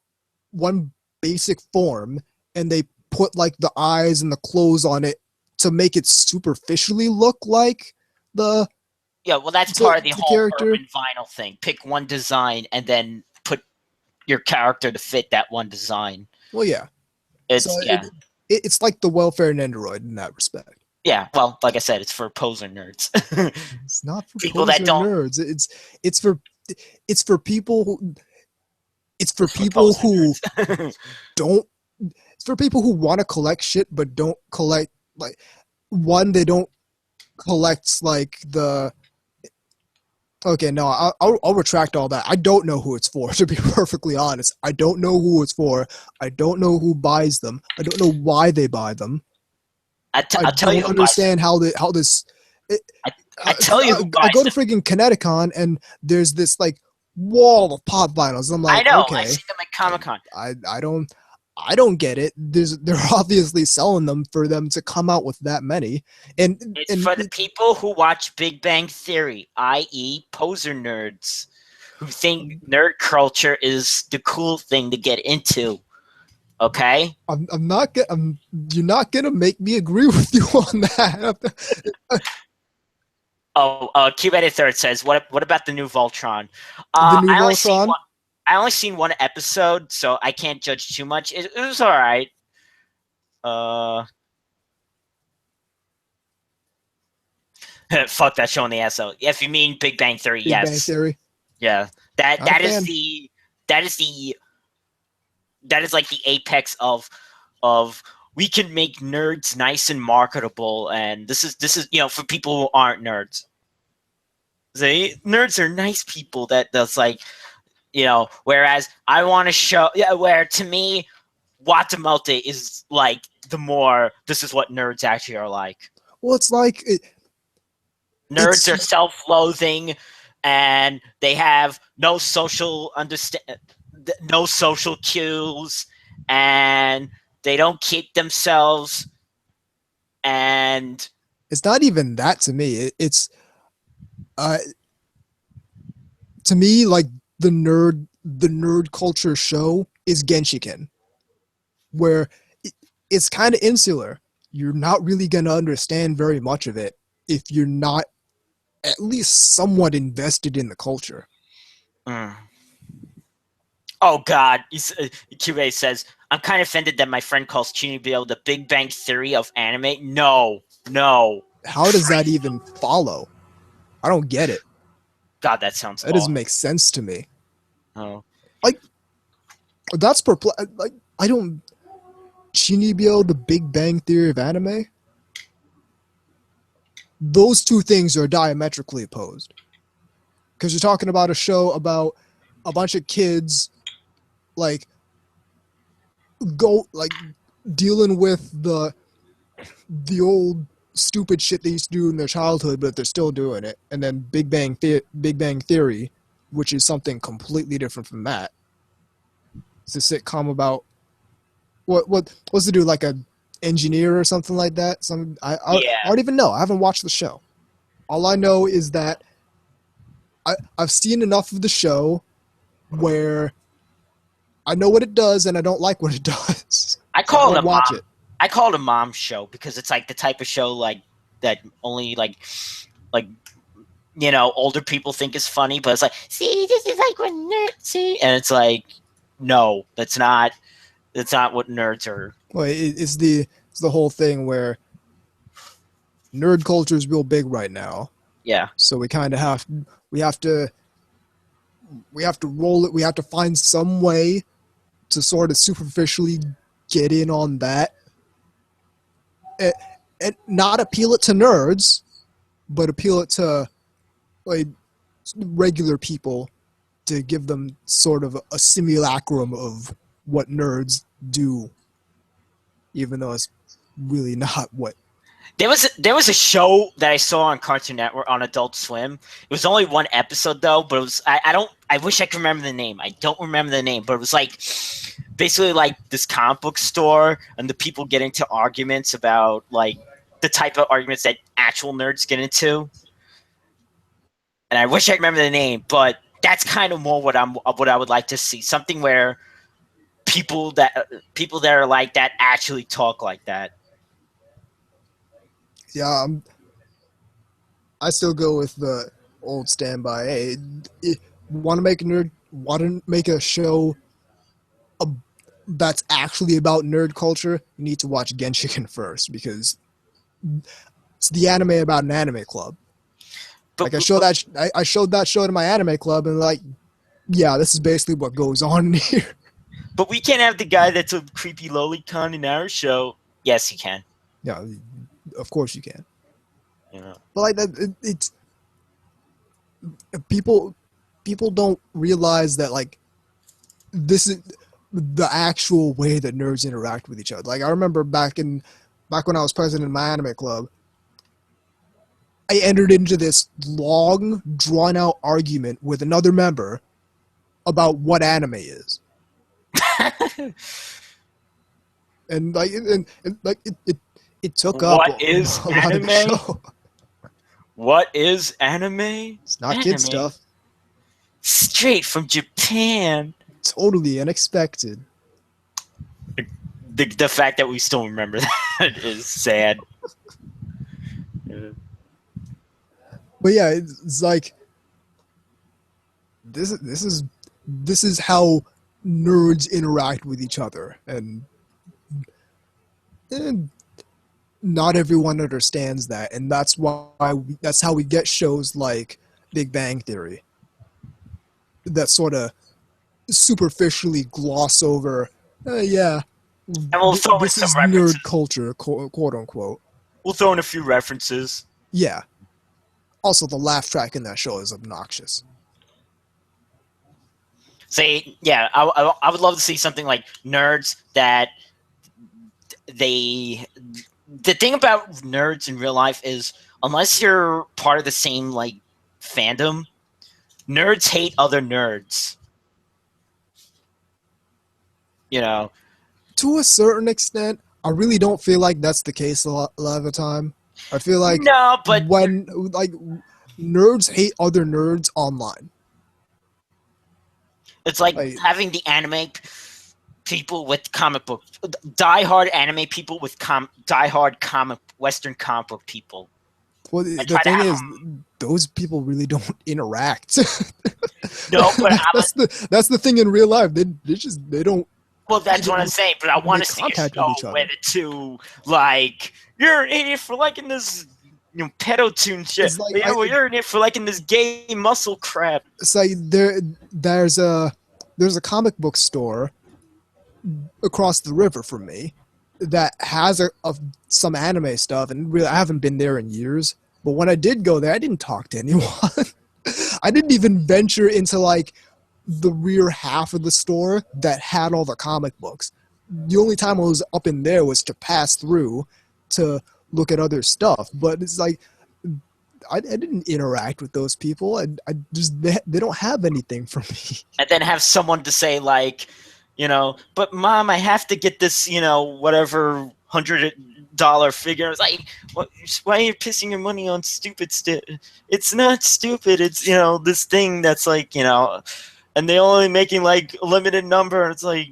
basic form, and they put like the eyes and the clothes on it to make it superficially look like the... Yeah, well, that's part of the whole character. urban vinyl thing. Pick one design and then put your character to fit that one design. Well, yeah. It's like the welfare Nendoroid in that respect. Yeah, well, like I said, it's for poser nerds. It's not for people poser that don't nerds. It's for people who don't. It's for people who want to collect shit but don't collect, like, one, they don't collect like the... Okay, no, I'll retract all that. I don't know who it's for, to be perfectly honest. I don't know who it's for. I don't know who buys them. I don't know why they buy them. I'll tell you. I don't understand how this... I tell you who buys I go to them. freaking Kineticon, and there's this, like, wall of pop vinyls. I'm like, I know. okay. I see them at Comic-Con. I don't get it. They're obviously selling them for them to come out with that many. And it's for the people who watch Big Bang Theory, i.e. poser nerds, who think nerd culture is the cool thing to get into. Okay? you're not gonna make me agree with you on that. Cube Third says, what about the new Voltron? The new Voltron? I only seen one episode, so I can't judge too much. It was all right. Fuck that show in the ass. So if you mean Big Bang Theory, yes. Big Bang Theory. Yeah, that is like the apex of we can make nerds nice and marketable, and this is for people who aren't nerds. Nerds are nice people that's like, whereas I want to show, where to me, Watamote is like this is what nerds actually are like. Well, it's like nerds are self-loathing, and they have no social cues, and they don't keep themselves, and it's not even that to me. It's to me, like the nerd culture show is Genshiken, where it's kind of insular. You're not really gonna understand very much of it if you're not at least somewhat invested in the culture. Oh God, QA says, I'm kind of offended that my friend calls Chunibyo the Big Bang Theory of anime. No. How does that even follow? I don't get it. God, that sounds That doesn't make sense to me. Oh. Like, that's like, I don't... Chunibyo, the Big Bang Theory of anime? Those two things are diametrically opposed. Because you're talking about a show about a bunch of kids, like, dealing with the old stupid shit they used to do in their childhood, but they're still doing it. And then Big Bang Theory, which is something completely different from that. It's a sitcom about what's to do, like a engineer or something like that. I don't even know. I haven't watched the show. All I know is that I've seen enough of the show where I know what it does and I don't like what it does. I call it a mom show because it's like the type of show like that only like older people think is funny, but it's like, see, this is like what nerds see, and it's like, no, that's not what nerds are. Well, it's the whole thing where nerd culture is real big right now. Yeah. So we kind of have to roll it. We have to find some way to sort of superficially get in on that, and not appeal it to nerds, but appeal it to like regular people to give them sort of a simulacrum of what nerds do, even though it's really not what. There was a show that I saw on Cartoon Network on Adult Swim. It was only one episode though, but it was I wish I could remember the name. I don't remember the name, but it was like basically like this comic book store, and the people get into arguments about like the type of arguments that actual nerds get into. And I wish I remember the name, but that's kind of more what I would like to see. Something where people that are like that actually talk like that. Yeah, I still go with the old standby. Hey, want to make a show that's actually about nerd culture? You need to watch Genshiken first, because it's the anime about an anime club. But, like I showed that show to my anime club, and like, yeah, this is basically what goes on in here. But we can't have the guy that's a creepy lolicon in our show. Yes, he can. Yeah, of course you can. Yeah. But like that, it's people don't realize that like this is the actual way that nerds interact with each other. Like I remember back when I was president of my anime club, I entered into this long, drawn-out argument with another member about what anime is. And it took up what is a lot of the anime? show. What is anime? It's not kid stuff. Straight from Japan. Totally unexpected. The fact that we still remember that is sad. Yeah. But yeah, it's like this is how nerds interact with each other, and not everyone understands that, and that's how we get shows like Big Bang Theory that sort of superficially gloss over, yeah, And we'll throw in this some is references. nerd culture, quote unquote. We'll throw in a few references. Yeah. Also, the laugh track in that show is obnoxious. Say, yeah, I would love to see something like nerds that they. The thing about nerds in real life is, unless you're part of the same like fandom, nerds hate other nerds. You know, To a certain extent, I really don't feel like that's the case a lot of the time. I feel like no, but when like nerds hate other nerds online. it's like Like- having the anime people with comic book, diehard anime people with diehard Western comic book people. Well, I the try to thing have is, those people really don't interact. No, but that's the thing in real life. They don't. well, that's what I'm saying. But I want to see a contact show with each other. where the two, like, you're an idiot for liking this, pedo tune shit. It's like, Well, you're an idiot for liking this gay muscle crap. It's like there's a comic book store across the river from me that has some anime stuff, and really I haven't been there in years. But when I did go there, I didn't talk to anyone. I didn't even venture into like the rear half of the store that had all the comic books. The only time I was up in there was to pass through to look at other stuff. But it's like I didn't interact with those people. I just they don't have anything for me. And then have someone to say, like, but Mom, I have to get this, whatever $100 figure. It's like, why are you pissing your money on stupid stuff? It's not stupid. It's, this thing that's like, and they only making like a limited number. It's like,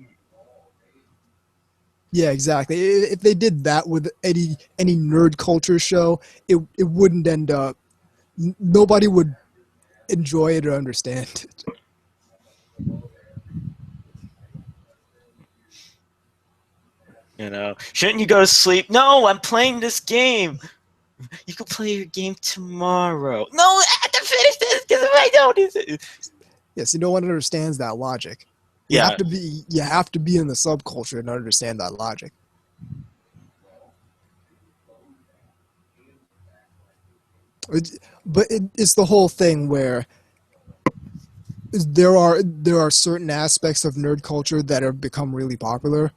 yeah, exactly. If they did that with any nerd culture show, it wouldn't end up. Nobody would enjoy it or understand it. Shouldn't you go to sleep? No, I'm playing this game. You can play your game tomorrow. No, I have to finish this because if I don't, Yes, no one understands that logic. You have to be in the subculture to understand that logic. But it's the whole thing where there are certain aspects of nerd culture that have become really popular.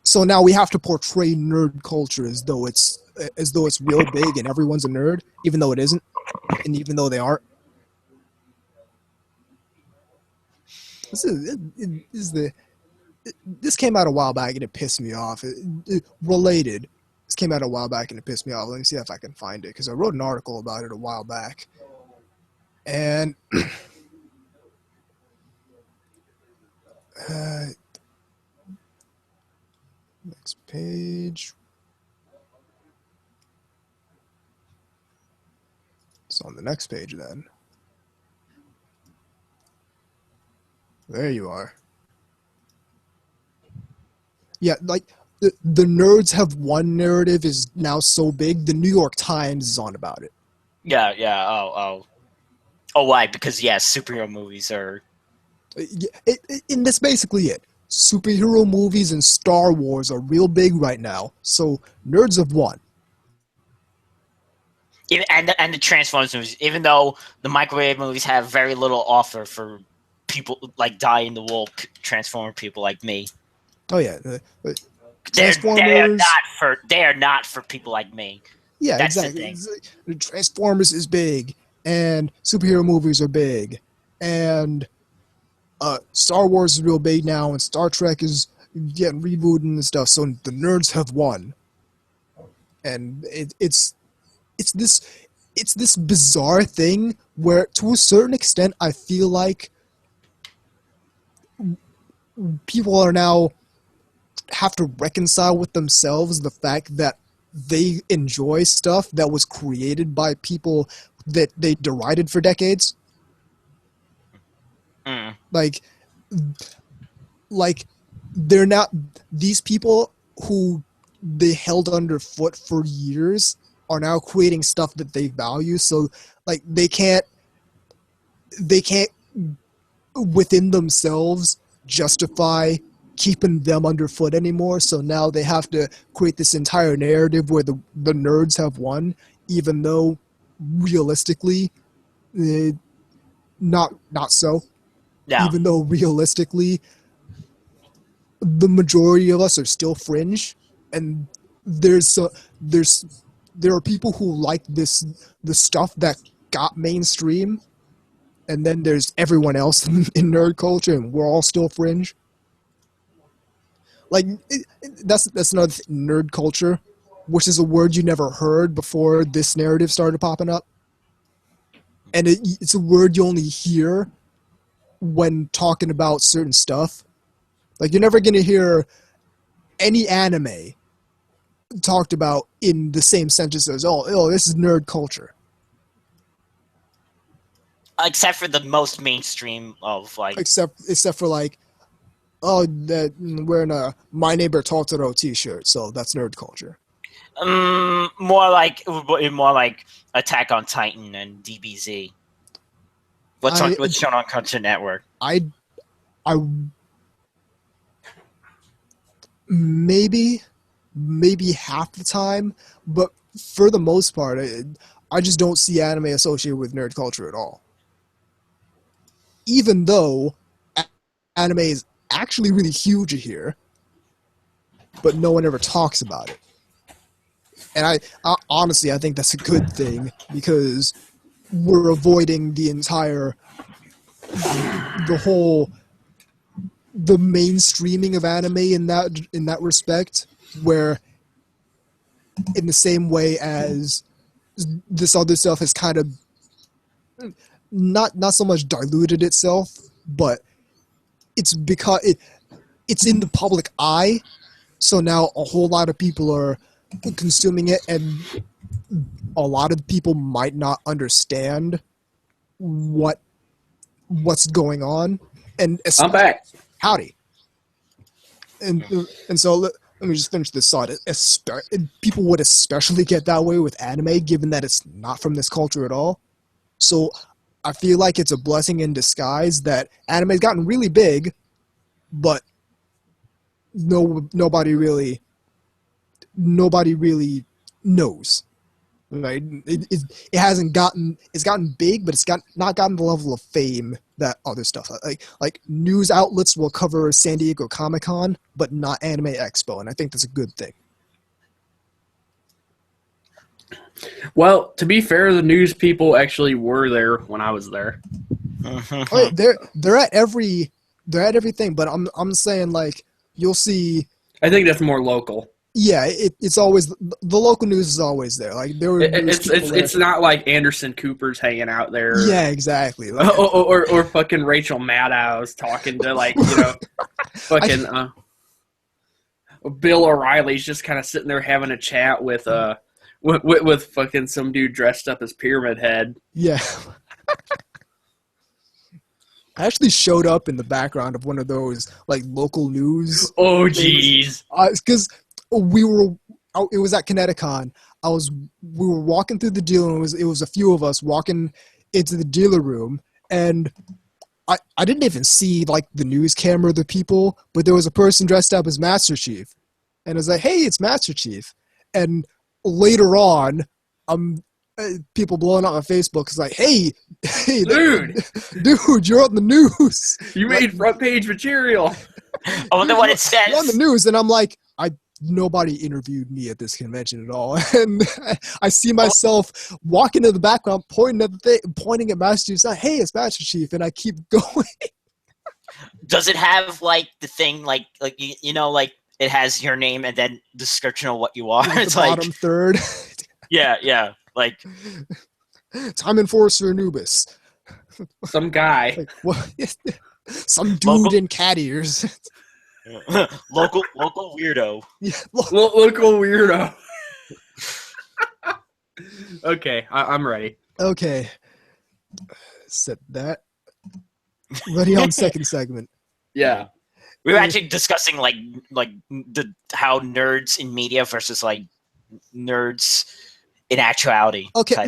So now we have to portray nerd culture as though it's real big and everyone's a nerd, even though it isn't, and even though they aren't. This came out a while back and it pissed me off. Related. This came out a while back and it pissed me off. Let me see if I can find it, because I wrote an article about it a while back. And next page. It's on the next page then. There you are. Yeah, like the nerds have one narrative is now so big, the New York Times is on about it. Yeah. Oh, why? Because superhero movies are. And that's basically it. Superhero movies and Star Wars are real big right now, so nerds have won. And the Transformers movies, even though the microwave movies have very little offer for people like die-in-the-wool Transformer people like me. Oh yeah, They are not for people like me. Yeah, That's exactly. the thing. Transformers is big, and superhero movies are big, and Star Wars is real big now, and Star Trek is getting rebooted and stuff. So the nerds have won, and it's this bizarre thing where, to a certain extent, I feel like people are now have to reconcile with themselves the fact that they enjoy stuff that was created by people that they derided for decades. Like they're not, these people who they held underfoot for years are now creating stuff that they value. So like they can't within themselves justify keeping them underfoot anymore. So now they have to create this entire narrative where the nerds have won, even though realistically, not so. Yeah. Even though realistically, the majority of us are still fringe, and there are people who like the stuff that got mainstream, and then there's everyone else in nerd culture, and we're all still fringe. Like that's another nerd culture, which is a word you never heard before this narrative started popping up, and it's a word you only hear when talking about certain stuff. Like, you're never gonna hear any anime talked about in the same sentence as, oh, this is nerd culture. Except for the most mainstream of, like... Except for, like, oh, that wearing a My Neighbor Totoro t-shirt, so that's nerd culture. More like Attack on Titan and DBZ. What's shown on Cartoon Network? I maybe half the time, but for the most part, I just don't see anime associated with nerd culture at all. Even though anime is actually really huge here, but no one ever talks about it. And I honestly, I think that's a good thing, because we're avoiding the mainstreaming of anime in that respect, where in the same way as this other stuff has kind of not so much diluted itself, but it's because it's in the public eye, so now a whole lot of people are consuming it, and a lot of people might not understand what's going on. And I'm back. Howdy. And so let me just finish this thought. People would especially get that way with anime, given that it's not from this culture at all. So I feel like it's a blessing in disguise that anime's gotten really big, but nobody really knows. Right? It's gotten big, but it's not gotten the level of fame that other stuff like news outlets will cover San Diego Comic-Con, but not Anime Expo, and I think that's a good thing. Well, to be fair, the news people actually were there when I was there. Oh, they're at everything, but I'm saying, like, you'll see. I think that's more local. Yeah, it's always the local news is always there. Like there were it's not like Anderson Cooper's hanging out there. Yeah, exactly. Like, or fucking Rachel Maddow's talking to, like, you know, fucking Bill O'Reilly's just kind of sitting there having a chat with fucking some dude dressed up as Pyramid Head. Yeah. I actually showed up in the background of one of those, like, local news. Oh, jeez. Because it was at Kineticon. We were walking through the dealer room. It was a few of us walking into the dealer room, and I didn't even see, like, the news camera of the people, but there was a person dressed up as Master Chief, and I was like, "Hey, it's Master Chief." And later on, people blowing up on Facebook is like, "Hey, dude, you're on the news. You made front page material." I wonder what it says. You're on the news, and I'm like, nobody interviewed me at this convention at all, and I see myself walking in the background, pointing at Master Chief, saying, "Hey, it's Master Chief," and I keep going. Does it have, like, the thing, like you know, like, it has your name and then description of what you are? It's the bottom third. Yeah, like Time Enforcer Anubis. Some guy. Like, what? Some dude in cat ears. local weirdo. Yeah, local weirdo. Okay, I'm ready. Okay. Set that. Ready on second segment. Yeah. We were actually discussing like how nerds in media versus, like, nerds in actuality. Okay,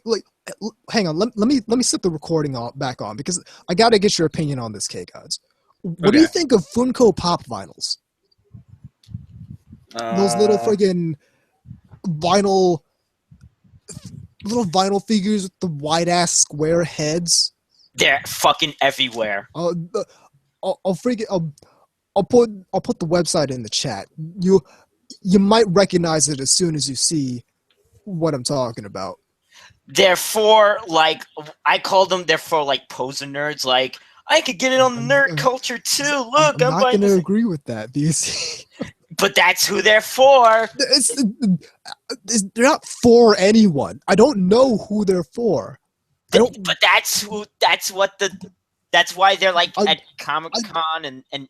like hang on. Let me set the recording back on, because I gotta get your opinion on this, K-Gods. What do you think of Funko Pop vinyls? Those little friggin' vinyl figures with the wide ass square heads. They're fucking everywhere. I'll put the website in the chat. You might recognize it as soon as you see what I'm talking about. They're for I call them. They're for poser nerds. Like I could get it on the nerd culture too. Look, I'm not going to agree with that. But that's who they're for. They're not for anyone. I don't know who they're for. But that's why they're at Comic-Con and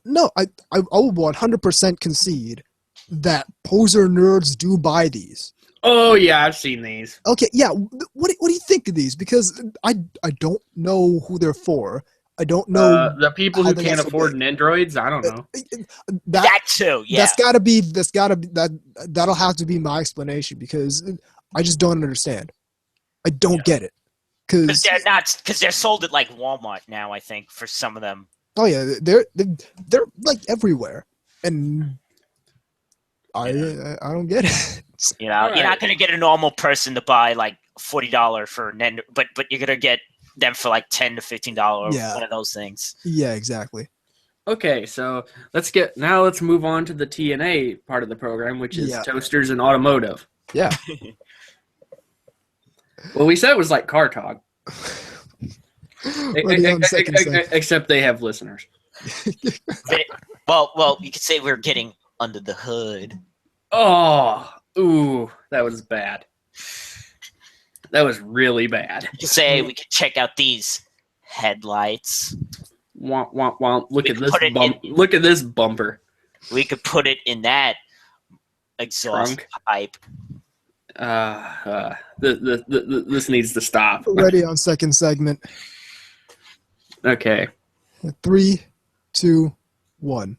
no, I will 100% concede that poser nerds do buy these. Oh yeah, I've seen these. Okay, yeah. What do you think of these? Because I don't know who they're for. I don't know the people who can't afford Nendroids. I don't know. That too. Yeah, that'll have to be my explanation because I just don't understand. I don't get it because they're sold at Walmart now. I think for some of them. Oh yeah, they're everywhere, and I don't get it. You're not gonna get a normal person to buy $40 for Nendo, but you're gonna get them for $10 to $15. Yeah. One of those things. Yeah, exactly. Okay, so let's move on to the TNA part of the program, which is toasters and automotive. Yeah. Well, we said it was like car talk. Except they have listeners. Well, you could say we're getting under the hood. Oh, ooh, that was bad. That was really bad. You could say we could check out these headlights. Womp, womp, womp. Look at this bumper. We could put it in that exhaust pipe. This needs to stop. Ready on second segment. Okay. 3, 2, 1.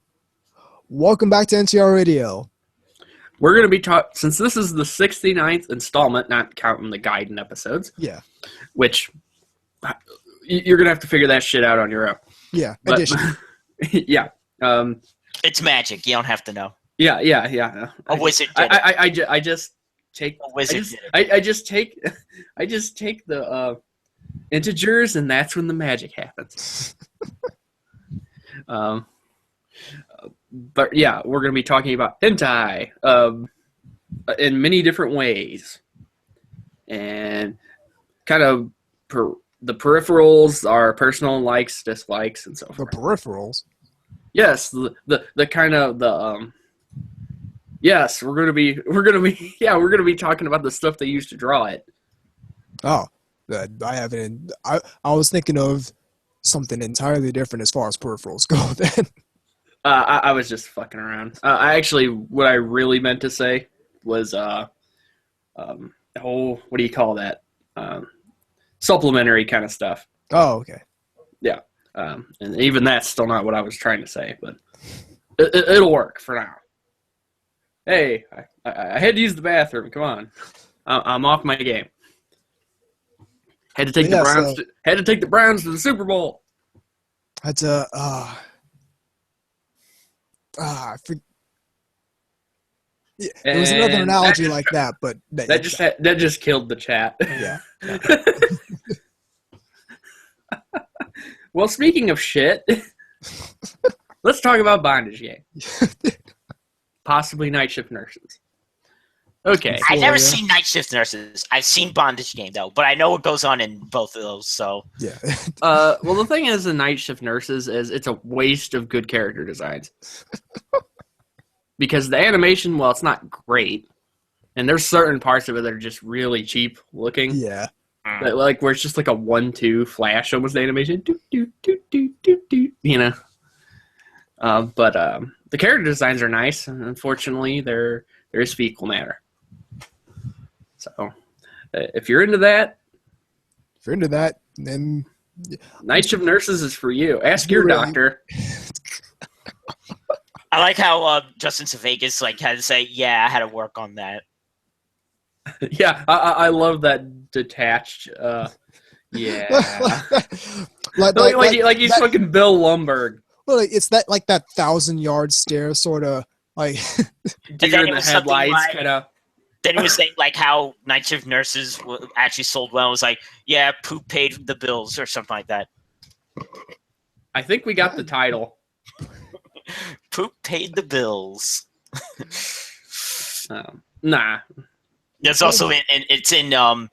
Welcome back to NTR Radio. We're going to be since this is the 69th installment, not counting the Gaiden episodes. Yeah. Which you're going to have to figure that shit out on your own. Yeah. But, addition. Yeah. It's magic. You don't have to know. Yeah. A wizard did it. I just take the integers, and that's when the magic happens. But yeah, we're going to be talking about hentai in many different ways, and kind of the peripherals, our personal likes, dislikes, and so forth. The peripherals. Yes, the kind of the Yes, we're gonna be talking about the stuff they used to draw it. Oh, I haven't. I was thinking of something entirely different as far as peripherals go. Then I was just fucking around. What I really meant to say was what do you call that? Supplementary kind of stuff. Oh, okay. Yeah, and even that's still not what I was trying to say, but it'll work for now. Hey, I had to use the bathroom. Come on, I'm off my game. Had to take the Browns. Had to take the Browns to the Super Bowl. That's I forget. Yeah, there was another analogy like that, but that just killed the chat. Yeah. Well, speaking of shit, let's talk about bondage game. Possibly night shift nurses. Okay. I've never seen night shift nurses. I've seen bondage game though, but I know what goes on in both of those. So yeah. Well, the thing is, the night shift nurses is it's a waste of good character designs. Because the animation, well, it's not great, and there's certain parts of it that are just really cheap looking. Yeah. Like where it's just like a 1-2 flash almost animation. You know. But the character designs are nice, and unfortunately, there is fecal matter. So, if you're into that, then Night Shift Nurses is for you. Ask your doctor. I like how Justin Vegas had to say, "Yeah, I had to work on that." Yeah, I love that detached Yeah. like he's fucking Bill Lumberg. Well, it's that 1,000-yard stare sort of like Deer in the headlights kind of. Then he was saying like how night shift nurses actually sold well. It was like, yeah, poop paid the bills or something like that. I think we got the title. Poop paid the bills. Nah. That's also it's in Yes.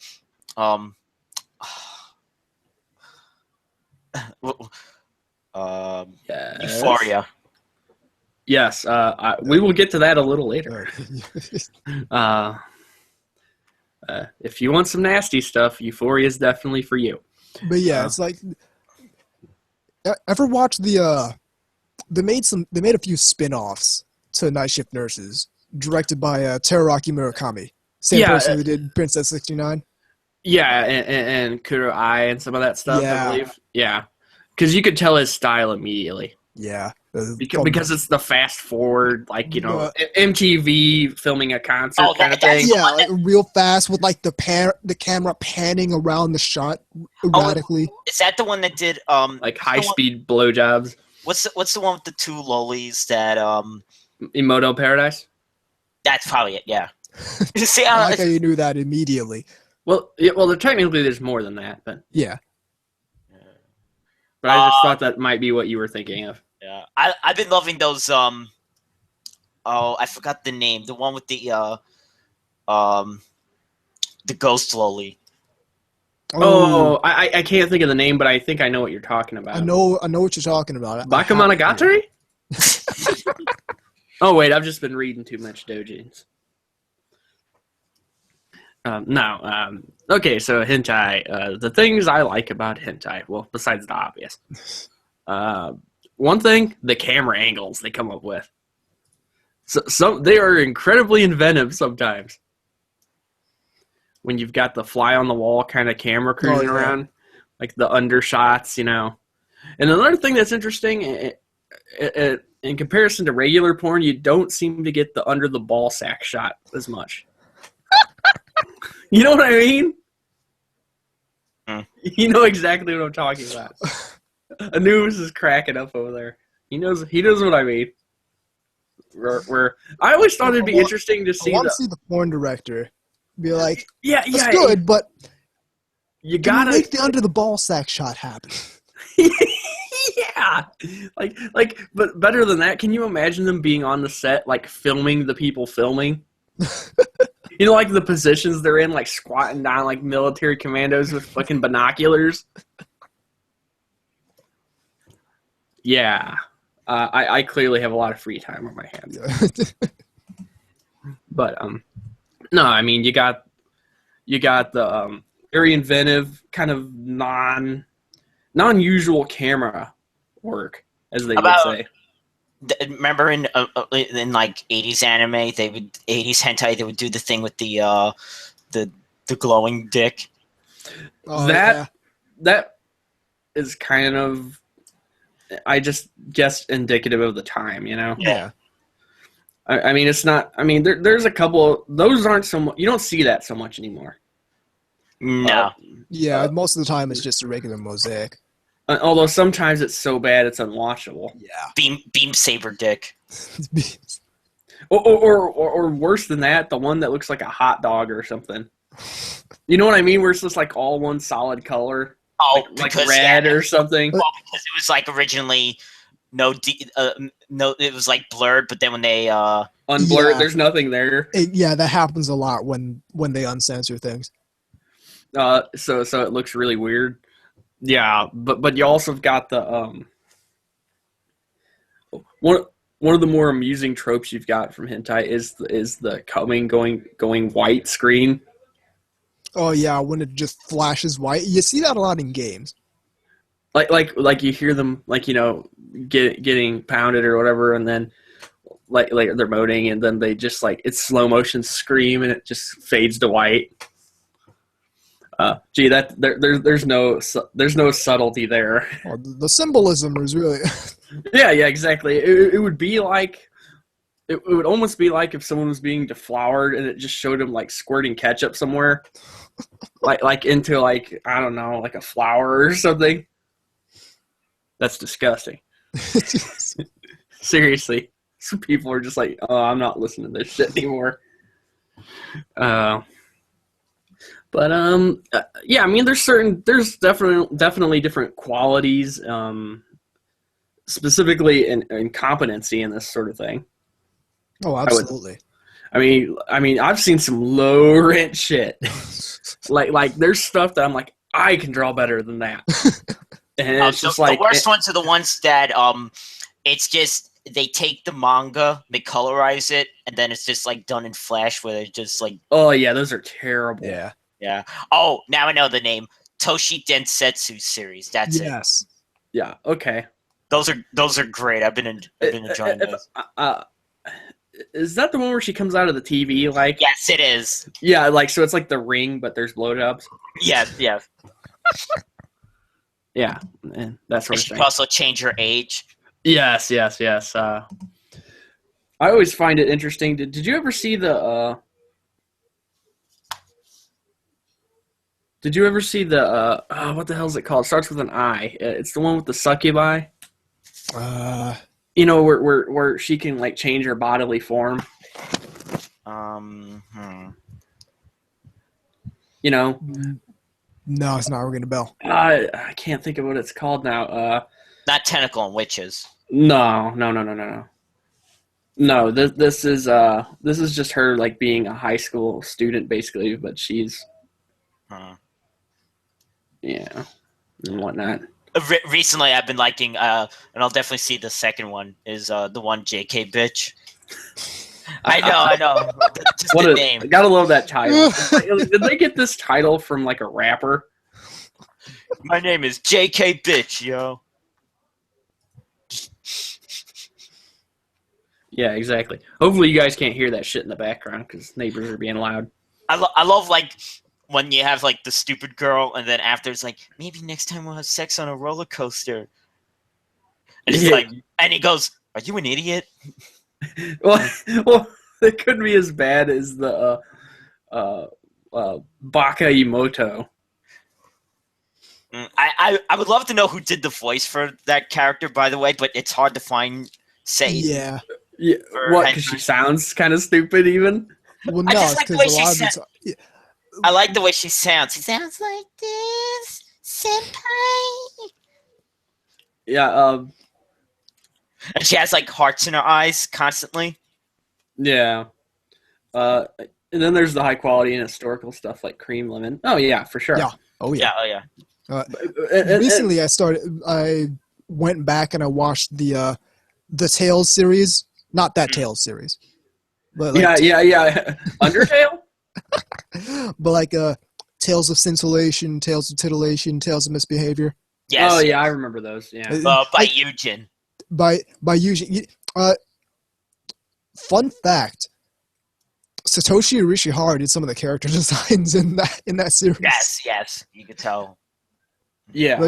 Euphoria. Yes, we will get to that a little later. If you want some nasty stuff, Euphoria is definitely for you. But yeah, it's like, ever watched the they made a few spin-offs to Night Shift Nurses, directed by Teraraki Murakami, same person who did Princess 69. Yeah, and Kuro Ai and some of that stuff, I believe. Yeah, because you could tell his style immediately. Yeah. Because it's the fast forward, like, you know, MTV filming a concert kind of thing. Yeah, like real fast with like the camera panning around the shot erratically. Is that the one that did like high speed blowjobs? What's the one with the two lolis that Emoto Paradise? That's probably it. Yeah. See, I like how you knew that immediately. Well, technically there's more than that, but yeah. But I just thought that might be what you were thinking of. Yeah, I've been loving those. Oh, I forgot the name. The one with the ghost loli. Oh, I can't think of the name, but I think I know what you're talking about. I know what you're talking about. Bakemonogatari? Oh wait, I've just been reading too much doujins. Okay, so hentai. The things I like about hentai, well, besides the obvious. One thing, the camera angles they come up with. So they are incredibly inventive sometimes. When you've got the fly on the wall kind of camera cruising around, like the undershots, you know. And another thing that's interesting, in comparison to regular porn, you don't seem to get the under the ball sack shot as much. You know what I mean? You know exactly what I'm talking about. Anubis is cracking up over there. He knows what I mean. Where I always thought it'd be interesting to see. I want to see the porn director be like, yeah, it's good, but you gotta make the under the ball sack shot happen. Yeah, but better than that, can you imagine them being on the set, like filming the people filming? You know, like the positions they're in, like squatting down like military commandos with fucking binoculars. Yeah, I clearly have a lot of free time on my hands. But no, I mean you got the very inventive kind of non-usual camera work, as they would say. Remember in like 80s anime, 80s hentai, they would do the thing with the glowing dick. That is kind of, I just guess, indicative of the time, you know? Yeah. I mean, it's not. I mean, there's a couple. Those aren't so much. You don't see that so much anymore. No. Yeah, most of the time it's just a regular mosaic. Although sometimes it's so bad it's unwatchable. Yeah. Beam saber dick. or worse than that, the one that looks like a hot dog or something. You know what I mean? Where it's just like all one solid color. Oh, like red or something. Well, because it was like originally no, it was like blurred, but then when they unblurred, there's nothing there. That happens a lot when they uncensor things. So it looks really weird. Yeah, but you also got the one of the more amusing tropes you've got from hentai is the going white screen. Oh yeah, when it just flashes white. You see that a lot in games. Like you hear them, like, you know, getting pounded or whatever, and then like they're moaning, and then they just like it's slow motion scream, and it just fades to white. There's no subtlety there. Oh, the symbolism is really. Yeah, exactly. It would be like, it would almost be like if someone was being deflowered and it just showed him like squirting ketchup somewhere. like into like I don't know, like a flower or something. That's disgusting. Seriously, some people are just like, oh, I'm not listening to this shit anymore. But yeah, I mean, there's definitely different qualities, specifically in competency in this sort of thing. Oh, absolutely. I mean, I've seen some low rent shit. like there's stuff that I'm like, I can draw better than that. And it's just like the worst ones are the ones that it's just they take the manga, they colorize it, and then it's just like done in Flash, where it's just like. Oh yeah, those are terrible. Yeah. Yeah. Oh, now I know the name. Toshi Densetsu series. That's it. Yes. Yeah. Okay. Those are great. I've been enjoying those. Is that the one where she comes out of the TV? Like. Yes, it is. Yeah, like so it's like The Ring, but there's blowjobs. Yes. Yes. Yeah, and that sort of She thing. can also change her age. Yes. I always find it interesting. Did you ever see the? Did you ever see the? What the hell is it called? It starts with an I. It's the one with the succubi. You know where she can like change her bodily form. You know. No, it's not ringing a bell. I can't think of what it's called now. Not Tentacle and Witches. No. No, this is just her like being a high school student basically, but she's yeah and whatnot. Recently, I've been liking, and I'll definitely see the second one is the one JK bitch. I know. Just the name. I gotta love that title. Did they get this title from like a rapper? My name is JK bitch, yo. Yeah, exactly. Hopefully you guys can't hear that shit in the background because neighbors are being loud. I love like when you have like the stupid girl, and then after it's like, maybe next time we'll have sex on a roller coaster. And it's like, and he goes, "Are you an idiot?" well, it could be as bad as the Baka Imoto. I would love to know who did the voice for that character, by the way, but it's hard to find. Yeah. What? Because she sounds kind of stupid, even. Well, no, it's because a lot of it's. Yeah. I like the way she sounds. She sounds like this, senpai. Yeah. And she has like hearts in her eyes constantly. Yeah. And then there's the high quality and historical stuff like Cream Lemon. Oh yeah, for sure. Yeah. Oh yeah. Recently, I went back and I watched the Tales series. Not that Tales series. But like, yeah. Undertale? But like Tales of Scintillation, Tales of Titillation, Tales of Misbehavior. Yes. Oh yeah, I remember those. Yeah. By Eugen. By Eugen. Fun fact: Satoshi Arishihara did some of the character designs in that series. Yes, you could tell. Yeah.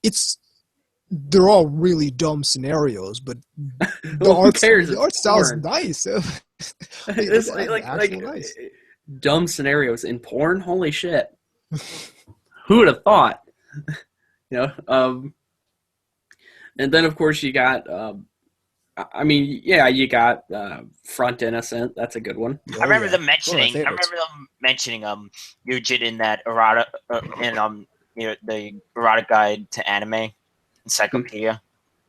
It's they're all really dumb scenarios, but the art style is nice. It's like nice. Dumb scenarios in porn. Holy shit! Who would have thought? You know. And then of course you got. You got Front Innocent. That's a good one. I remember them mentioning. Eugen in that errata the erotic guide to anime encyclopedia.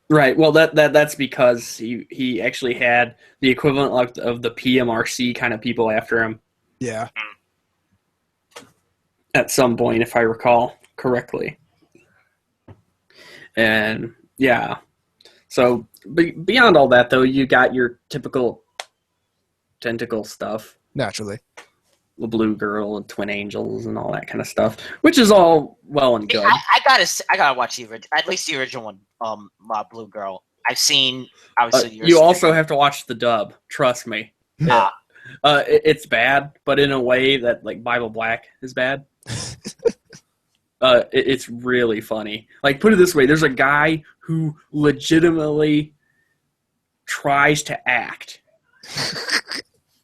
Right. Well, that's because he actually had the equivalent of the PMRC kind of people after him. Yeah. At some point, if I recall correctly. And yeah. So beyond all that, though, you got your typical tentacle stuff. Naturally. The Blue Girl and Twin Angels and all that kind of stuff, which is all well and good. I gotta watch the original, at least the original one. Blue Girl. I've seen. Obviously, you also have to watch the dub. Trust me. It's bad, but in a way that like Bible Black is bad. It's really funny. Like, put it this way: there's a guy who legitimately tries to act.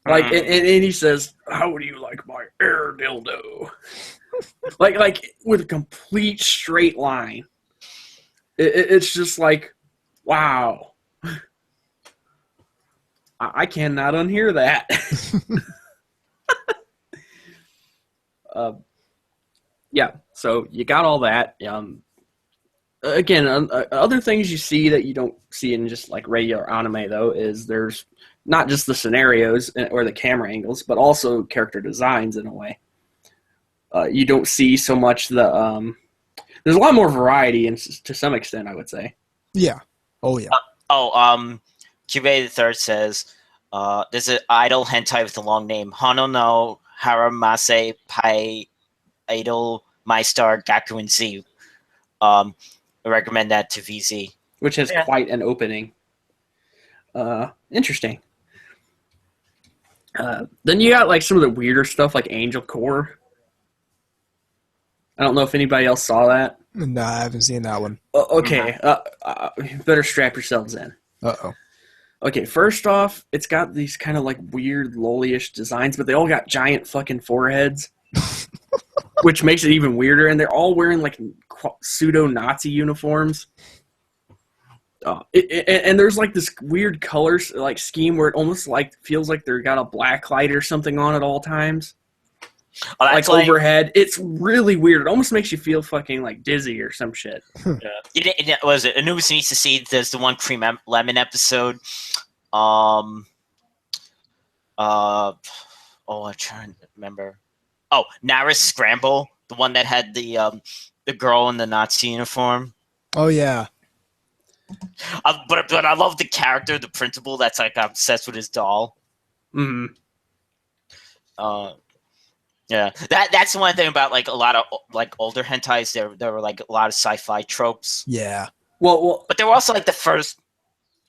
Like, and he says, "How do you like my air dildo. like with a complete straight line. It's just like, wow. I cannot unhear that. Yeah, so you got all that. Again, other things you see that you don't see in just like regular anime, though, is there's not just the scenarios or the camera angles, but also character designs in a way. You don't see so much the... there's a lot more variety to some extent, I would say. Yeah. Oh, yeah. Cube the Third says, there's an idol hentai with a long name. Hano no Haramase Pai Idol My Star Gakuin Z. I recommend that to VZ. Which has quite an opening. Interesting. Then you got like some of the weirder stuff like Angel Core. I don't know if anybody else saw that. No, I haven't seen that one. Okay, better strap yourselves in. Uh-oh. Okay, first off, it's got these kind of like weird lolly-ish designs, but they all got giant fucking foreheads, which makes it even weirder, and they're all wearing like pseudo-Nazi uniforms. And there's like this weird color like scheme where it almost like feels like they've got a black light or something on at all times. Like overhead. It's really weird. It almost makes you feel fucking like dizzy or some shit. Yeah. Was it Anubis Needs to See? There's the one Cream Lemon episode. I'm trying to remember. Oh, Naris Scramble, the one that had the girl in the Nazi uniform. Oh yeah. But I love the character, the principal that's like obsessed with his doll. Mm-hmm. Yeah, that's the one thing about like a lot of like older hentais. There were like a lot of sci-fi tropes. Yeah. Well, but they were also like the first.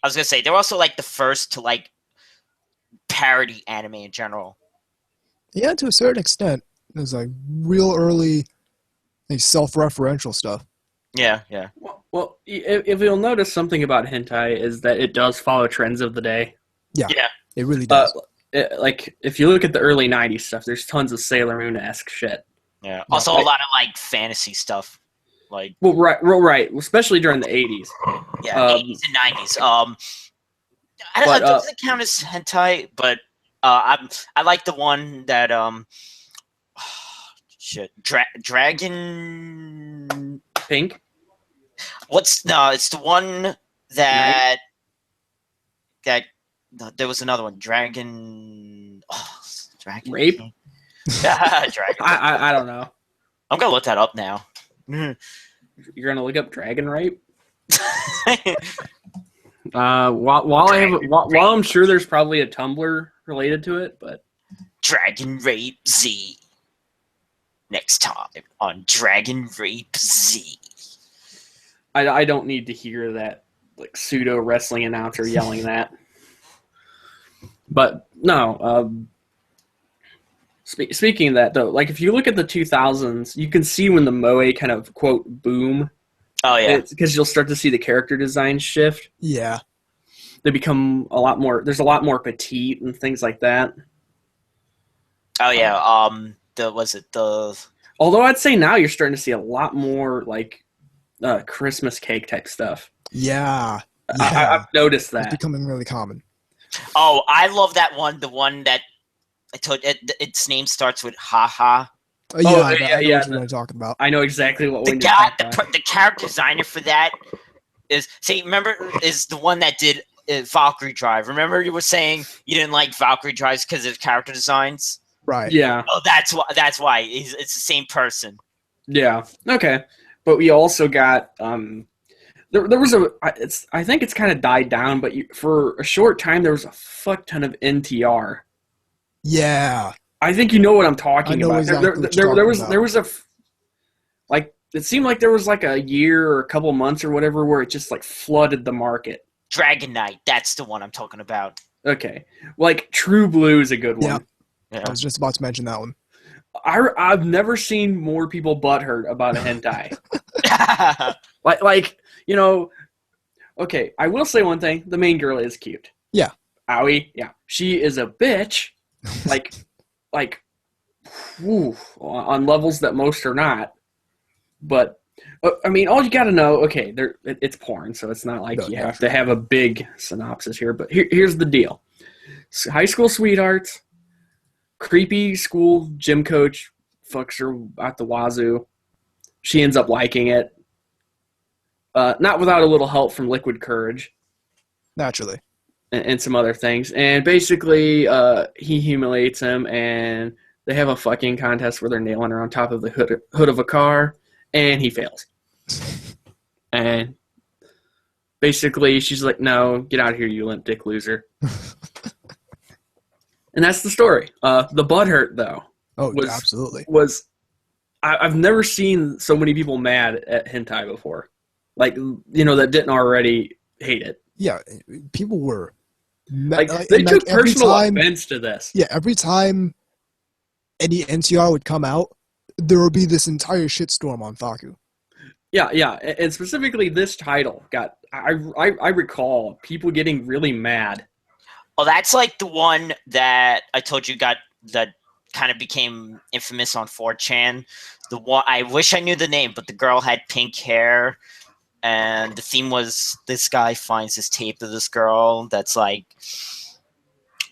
I was gonna say they were also like the first to like parody anime in general. Yeah, to a certain extent, there's like real early, like self-referential stuff. Yeah. Well, if you'll notice something about hentai is that it does follow trends of the day. Yeah. It really does. Like if you look at the early '90s stuff, there's tons of Sailor Moon-esque shit. Yeah. Also, a lot of like fantasy stuff. Like right, especially during the '80s. Yeah, '80s and '90s. I don't think it count as hentai, but I like the one that Dragon Pink. It's the one that there was another one. Dragon Rape? Dragon. I don't know. I'm gonna look that up now. You're gonna look up Dragon Rape? While I'm sure there's probably a Tumblr related to it, but Dragon Rape Z. Next time on Dragon Rape Z. I don't need to hear that like pseudo wrestling announcer yelling that. But no, speaking of that though, like if you look at the 2000s, you can see when the moe kind of quote boom. Oh yeah, because you'll start to see the character design shift. Yeah, they become a lot more. There's a lot more petite and things like that. Oh yeah, Although I'd say now you're starting to see a lot more like Christmas cake type stuff. Yeah. I've noticed that. It's becoming really common. Oh, I love that one. The one that I told its name starts with ha ha. I know what you're talking about. I know exactly what the character designer for that is the one that did Valkyrie Drive. Remember you were saying you didn't like Valkyrie Drives because of character designs? Right. Yeah. Oh, that's why. It's the same person. Yeah. Okay. But we also got there was I think it's kind of died down, but for a short time there was a fuck ton of NTR. Yeah. I think you know what I'm talking about. Exactly there was like it seemed like there was like a year or a couple months or whatever where it just like flooded the market. Dragon Knight, that's the one I'm talking about. Okay. Like True Blue is a good one. Yeah. I was just about to mention that one. I've never seen more people butthurt about a hentai. like okay, I will say one thing. The main girl is cute. Yeah. Owie, yeah. She is a bitch. like on levels that most are not. But I mean, all you got to know, okay, it's porn, so it's not like you have to have a big synopsis here. But here's the deal: high school sweethearts, creepy school gym coach fucks her at the wazoo. She ends up liking it, not without a little help from Liquid Courage, Naturally, and some other things. And basically, he humiliates him, and they have a fucking contest where they're nailing her on top of the hood of a car, and he fails. And basically, she's like, "No, get out of here, you limp dick loser." And that's the story. The butthurt, though, absolutely was. I've never seen so many people mad at hentai before, like that didn't already hate it. Yeah, people were they took personal offense to this. Yeah, every time any NTR would come out, there would be this entire shitstorm on Faku. Yeah, and specifically this title got. I recall people getting really mad. Oh, that's like the one that I told you got that kind of became infamous on 4chan. The one I wish I knew the name, but the girl had pink hair, and the theme was this guy finds this tape of this girl that's like,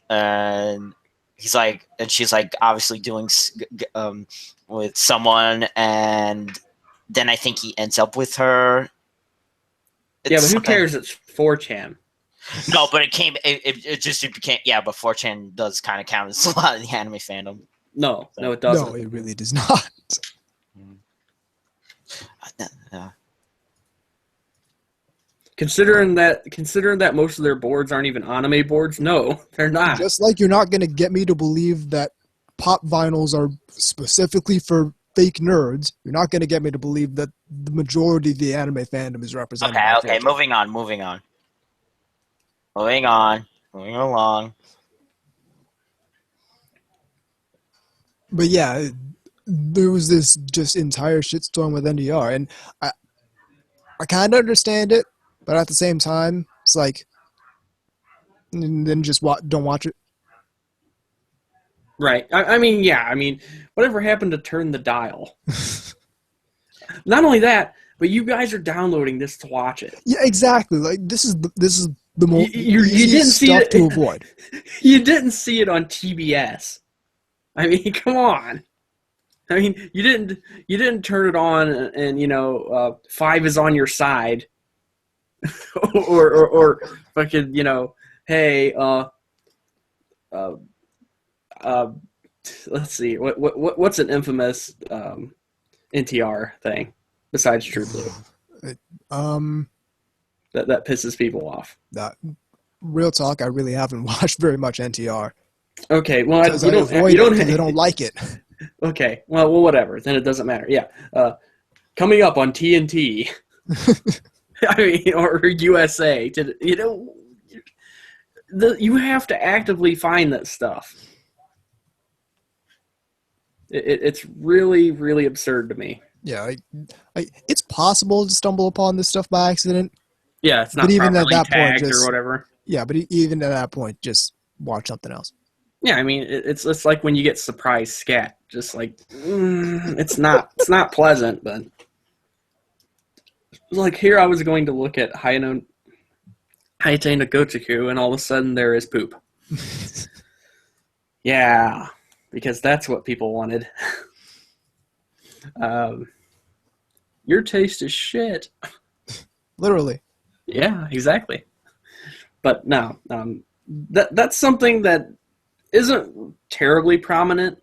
and he's like, and she's like obviously doing with someone, and then I think he ends up with her. Yeah, but who cares? It's 4chan. No, but it became, yeah, but 4chan does kind of count as a lot of the anime fandom. No, it doesn't. No, it really does not. Considering that most of their boards aren't even anime boards, no, they're not. Just like you're not going to get me to believe that pop vinyls are specifically for fake nerds, you're not going to get me to believe that the majority of the anime fandom is represented. Okay, moving on. Moving along. But yeah, there was this just entire shitstorm with NDR, and I kind of understand it, but at the same time, it's like, and then just don't watch it. Right. I mean, whatever happened to turn the dial? Not only that, but you guys are downloading this to watch it. Yeah, exactly. Like this is the most you didn't see stuff it to avoid. You didn't see it on TBS. I mean, come on. I mean, you didn't turn it on and 5 is on your side, or fucking hey let's see what's an infamous NTR thing besides True Blue that pisses people off. Real talk, I really haven't watched very much NTR. Okay, well, you don't like it. Okay, well, whatever. Then it doesn't matter. Yeah, coming up on TNT, I mean, or USA. You have to actively find that stuff. It's really, really absurd to me. Yeah, it's possible to stumble upon this stuff by accident. Yeah, it's not even at that tagged point, or whatever. Yeah, but even at that point, just watch something else. Yeah, I mean, it's like when you get surprise scat. Just like, it's not pleasant, but like here I was going to look at Hayatai no Gotoku, and all of a sudden there is poop. Yeah, because that's what people wanted. Your taste is shit. Literally. Yeah, exactly. But no, that's something that isn't terribly prominent.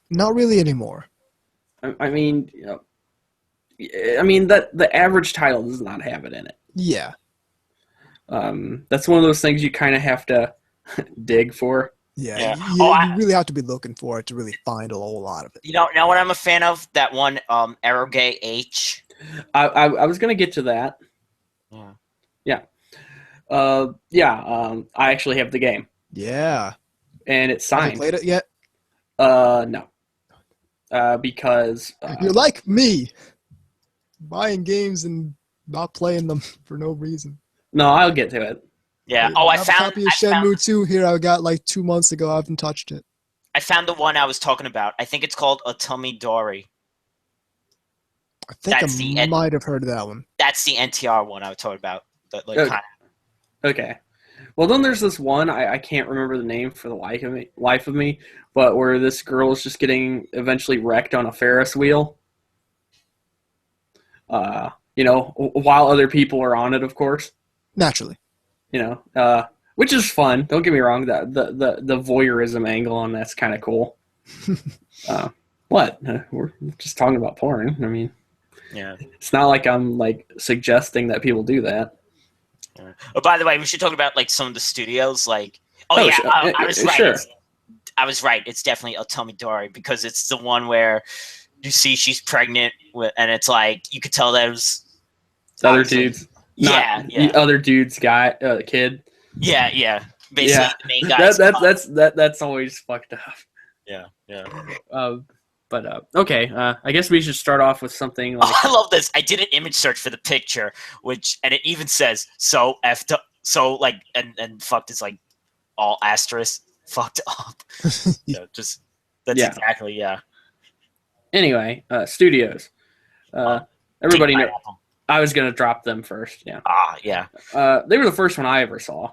Not really anymore. I mean, that the average title does not have it in it. Yeah. That's one of those things you kind of have to dig for. Yeah. You really have to be looking for it to really find a whole lot of it. You know what I'm a fan of? That one, Eroge H. I was gonna get to that. Yeah. I actually have the game. Yeah. And it's signed. Have you played it yet? No. Because you're like me, buying games and not playing them for no reason. No, I'll get to it. Yeah. I found a copy of Shenmue 2 here. I got like 2 months ago. I haven't touched it. I found the one I was talking about. I think it's called Otomi Dori. I think I might have heard of that one. That's the NTR one I was talking about. That, like, Okay. Well, then there's this one, I can't remember the name for the life of me, but where this girl is just getting eventually wrecked on a Ferris wheel. While other people are on it, of course. Naturally. Which is fun. Don't get me wrong. The voyeurism angle on that's kind of cool. What? We're just talking about porn. I mean, yeah. It's not like I'm like suggesting that people do that. Oh, by the way, we should talk about like some of the studios. Like, I was right. Sure. I was right. It's definitely Otomi Dori because it's the one where you see she's pregnant and it's like you could tell that it was other dudes. Yeah. The other dude's kid. Yeah. Basically, the main guy. That's always fucked up. Yeah. Okay. I guess we should start off with something like. Oh, I love this. I did an image search for the picture, and it even says so effed up, so like and fucked is like all asterisk fucked up. That's exactly Anyway, studios. Everybody knows. I was gonna drop them first. Yeah. Yeah. They were the first one I ever saw.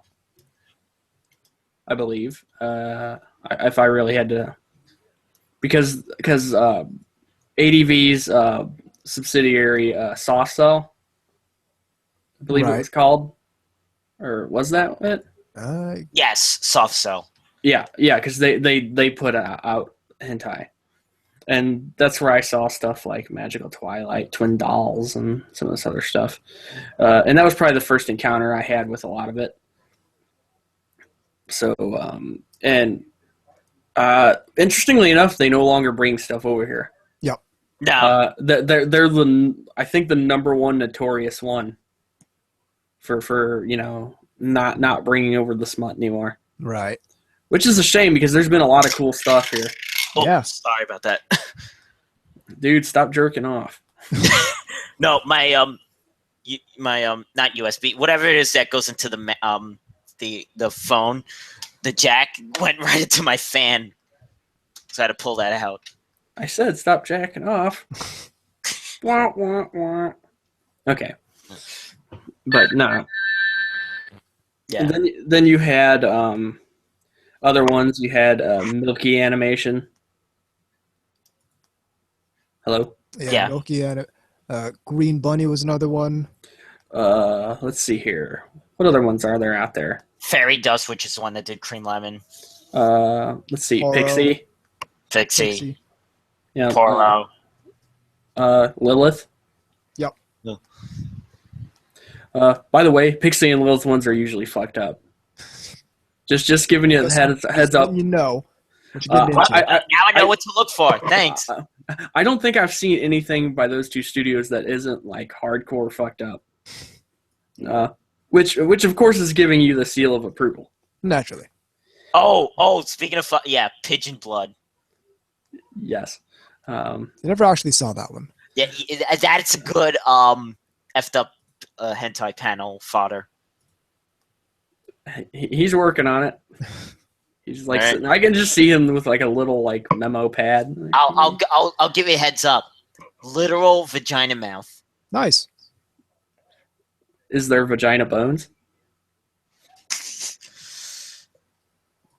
I believe. If I really had to, because ADV's subsidiary Soft Cell, I believe it was called, or was that it? Yes, Soft Cell. Yeah, because they put out hentai. And that's where I saw stuff like Magical Twilight, Twin Dolls, and some of this other stuff. And that was probably the first encounter I had with a lot of it. So, interestingly enough, they no longer bring stuff over here. Yep. No. They're I think the number one notorious one for not bringing over the smut anymore. Right. Which is a shame because there's been a lot of cool stuff here. Oh, yeah. Sorry about that. Dude, stop jerking off. No, my not USB, whatever it is that goes into the phone, the jack went right into my fan. So I had to pull that out. I said stop jacking off. Wah, wah, wah. Okay. But no. Yeah. And then you had other ones. You had Milky Animation. Hello? Yeah. Milky had it. Green Bunny was another one. Let's see here. What other ones are there out there? Fairy Dust, which is the one that did Cream Lemon. Let's see. Poro. Pixie. Yeah. Poro. Lilith. Yep. By the way, Pixie and Lilith ones are usually fucked up. Just giving you a heads up. You know. Now I know what to look for. Thanks. I don't think I've seen anything by those two studios that isn't like hardcore fucked up. Which of course is giving you the seal of approval. Naturally. Oh, speaking of Pigeon Blood. Yes. I never actually saw that one. Yeah, that's a good effed up hentai panel fodder. He's working on it. He's like, right. I can just see him with like a little like memo pad. I'll give you a heads up. Literal vagina mouth. Nice. Is there vagina bones?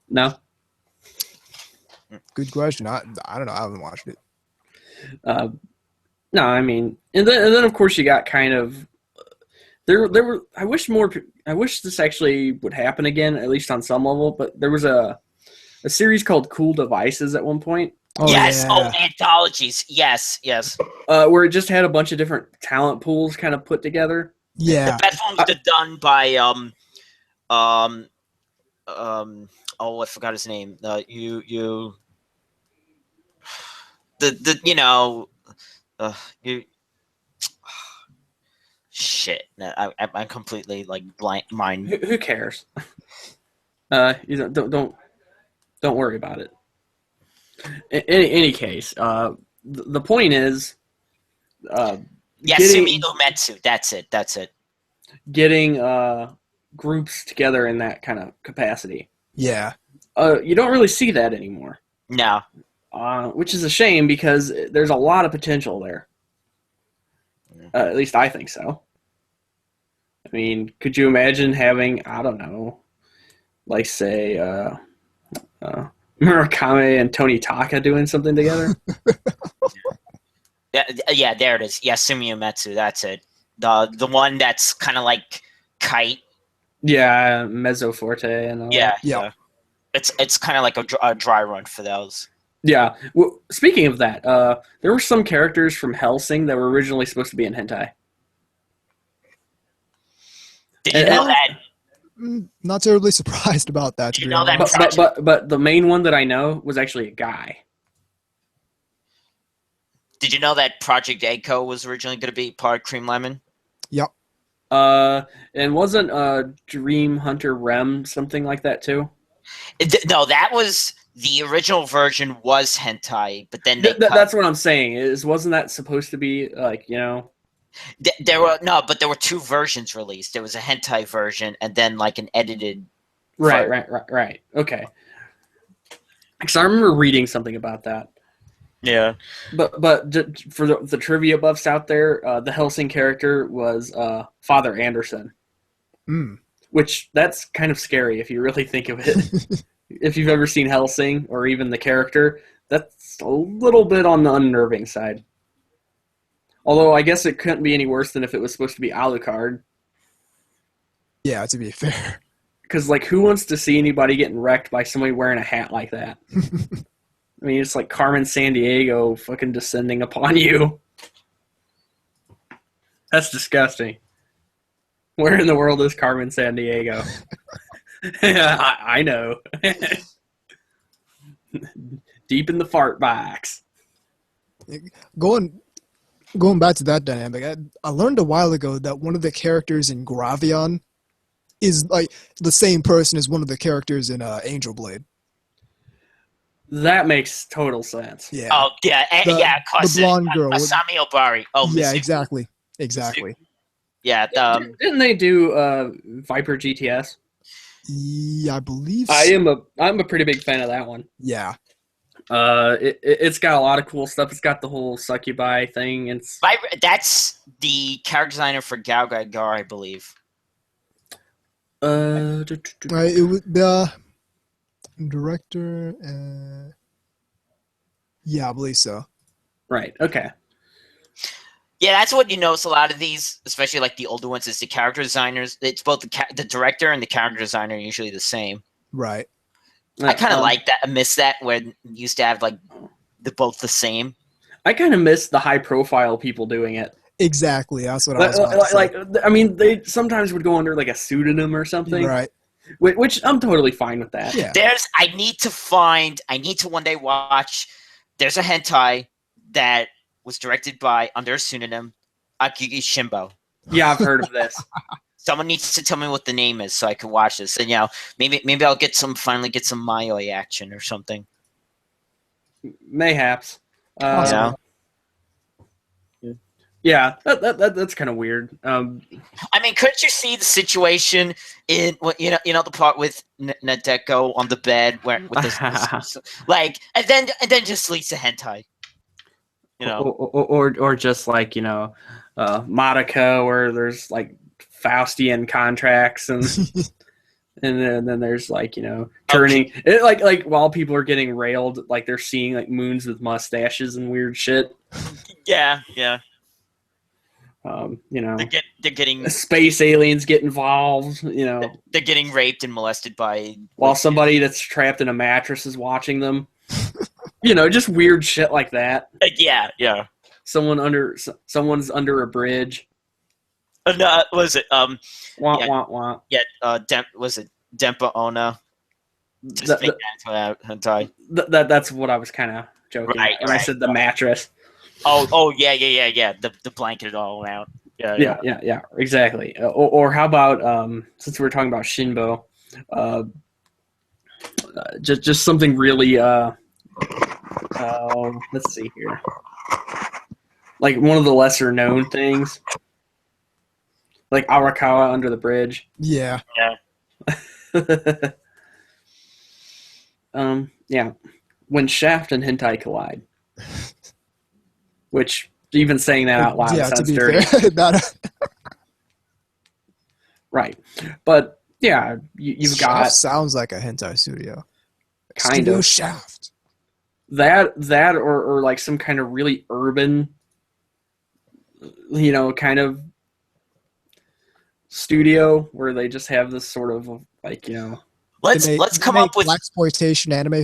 No. Good question. I don't know. I haven't watched it. No, I mean, and then of course you got kind of there were. I wish this actually would happen again, at least on some level. But there was a series called Cool Devices at one point. Oh, yes. Yeah. Oh, anthologies. Yes. Where it just had a bunch of different talent pools kind of put together. Yeah. The best ones are done by oh, I forgot his name. Shit. No, I'm completely like blind mind. Who cares? Don't worry about it. In any case, the point is, Yasumi no Metsu. That's it. Getting groups together in that kind of capacity. Yeah. You don't really see that anymore. No. Which is a shame because there's a lot of potential there. At least I think so. I mean, could you imagine having, I don't know, like say Murakami and Tony Taka doing something together? Yeah, there it is. Yeah, Sumiya Metsu, that's it. The one that's kind of like Kite. Yeah, Mezzo Forte and all that. Yeah. It's kind of like a dry run for those. Yeah. Well, speaking of that, there were some characters from Hellsing that were originally supposed to be in hentai. Did you know that? Not terribly surprised about that. Did you know that? But the main one that I know was actually a guy. Did you know that Project Echo was originally going to be part of Cream Lemon? Yep. And wasn't Dream Hunter Rem something like that too? No, that was the original version was hentai, but then that's what I'm saying. Wasn't that supposed to be like, you know? There were two versions released. There was a hentai version and then like an edited. Right. Okay. Because I remember reading something about that. Yeah. But for the trivia buffs out there, the Hellsing character was Father Anderson. Which, that's kind of scary if you really think of it. If you've ever seen Hellsing, or even the character, that's a little bit on the unnerving side. Although, I guess it couldn't be any worse than if it was supposed to be Alucard. Yeah, to be fair. Because, like, who wants to see anybody getting wrecked by somebody wearing a hat like that? I mean, it's like Carmen Sandiego fucking descending upon you. That's disgusting. Where in the world is Carmen Sandiego? I know. Deep in the fart box. Going back to that dynamic, I learned a while ago that one of the characters in Gravion is like the same person as one of the characters in Angel Blade. That makes total sense. Yeah. Oh yeah, the blonde girl. Masami Obari. Oh yeah, Mizuki. exactly. Yeah. Didn't they do Viper GTS? Yeah, I believe. So. I'm a pretty big fan of that one. Yeah. It's got a lot of cool stuff. It's got the whole succubi thing. That's the character designer for Gal Gar, I believe. It was the director. Yeah, I believe so. Right. Okay. Yeah, that's what you notice a lot of these, especially like the older ones, is the character designers. It's both the director and the character designer are usually the same. Right. I kind of like that. I miss that when you used to have like both the same. I kind of miss the high profile people doing it. Exactly. That's what I was about to say. Like, I mean, they sometimes would go under like a pseudonym or something. Right. Which I'm totally fine with that. Yeah. I need to one day watch. There's a hentai that was directed by, under a pseudonym, Akigi Shimbo. Yeah, I've heard of this. Someone needs to tell me what the name is so I can watch this. And maybe I'll finally get some Mayoi action or something. Mayhaps. Yeah, that's kind of weird. I mean, couldn't you see the situation in the part with Nadeko on the bed where with this like, and then just leads to hentai. Or just like Madoka, where there's like Faustian contracts and and then there's like turning it like while people are getting railed, like they're seeing like moons with mustaches and weird shit. Yeah. They're getting space aliens get involved. They're getting raped and molested while somebody that's trapped in a mattress is watching them. Just weird shit like that. Yeah. Someone's under a bridge. No, was it Wah. Yeah, was it Dempa Ona? Just think that's hentai. That's what I was kind of joking when I said the mattress. Oh yeah. The blanket all around. Yeah, exactly. Or how about since we're talking about Shinbo, just something really let's see here, like one of the lesser known things, like Arakawa Under the Bridge. Yeah. Yeah. When Shaft and Hentai collide. Which, even saying that out loud sounds dirty. Fair, Right. But, yeah, you've Shaft got... sounds like a hentai studio. Kind Studio of. Shaft. That or like some kind of really urban, kind of studio where they just have this sort of like, Let's come up with blaxploitation anime.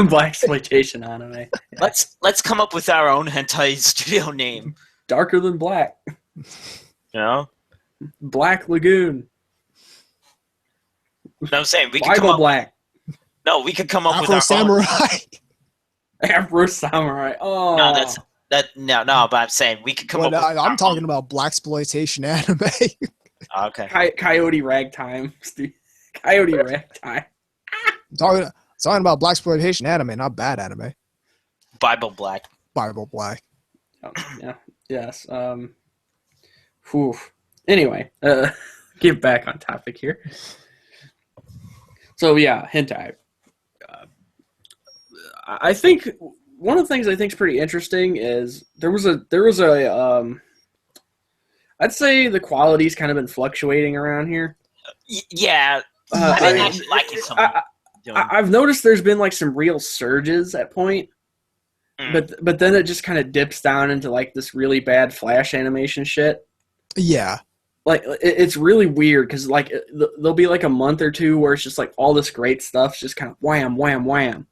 blaxploitation anime. Yeah. Let's come up with our own hentai studio name. Darker Than Black. Black Lagoon. No, I'm saying we could Bible come up. Black. No, we could come up Afro with our Samurai. Afro Samurai. Oh no. But I'm saying we could come up. With I'm talking about blaxploitation anime. Okay. Coyote Ragtime. Coyote Ragtime. I'm talking about blaxploitation anime, not bad anime. Bible Black. Bible Black. Oh, yeah. Yes. Whew. Anyway, get back on topic here. So yeah, hentai. I think one of the things I think is pretty interesting is there was a I'd say the quality's kind of been fluctuating around here. Yeah, I actually like it. I've noticed there's been like some real surges at point, but then it just kind of dips down into like this really bad flash animation shit. Yeah. Like, it's really weird because, like, there'll be, like, a month or two where it's just, like, all this great stuff's just kind of wham, wham, wham.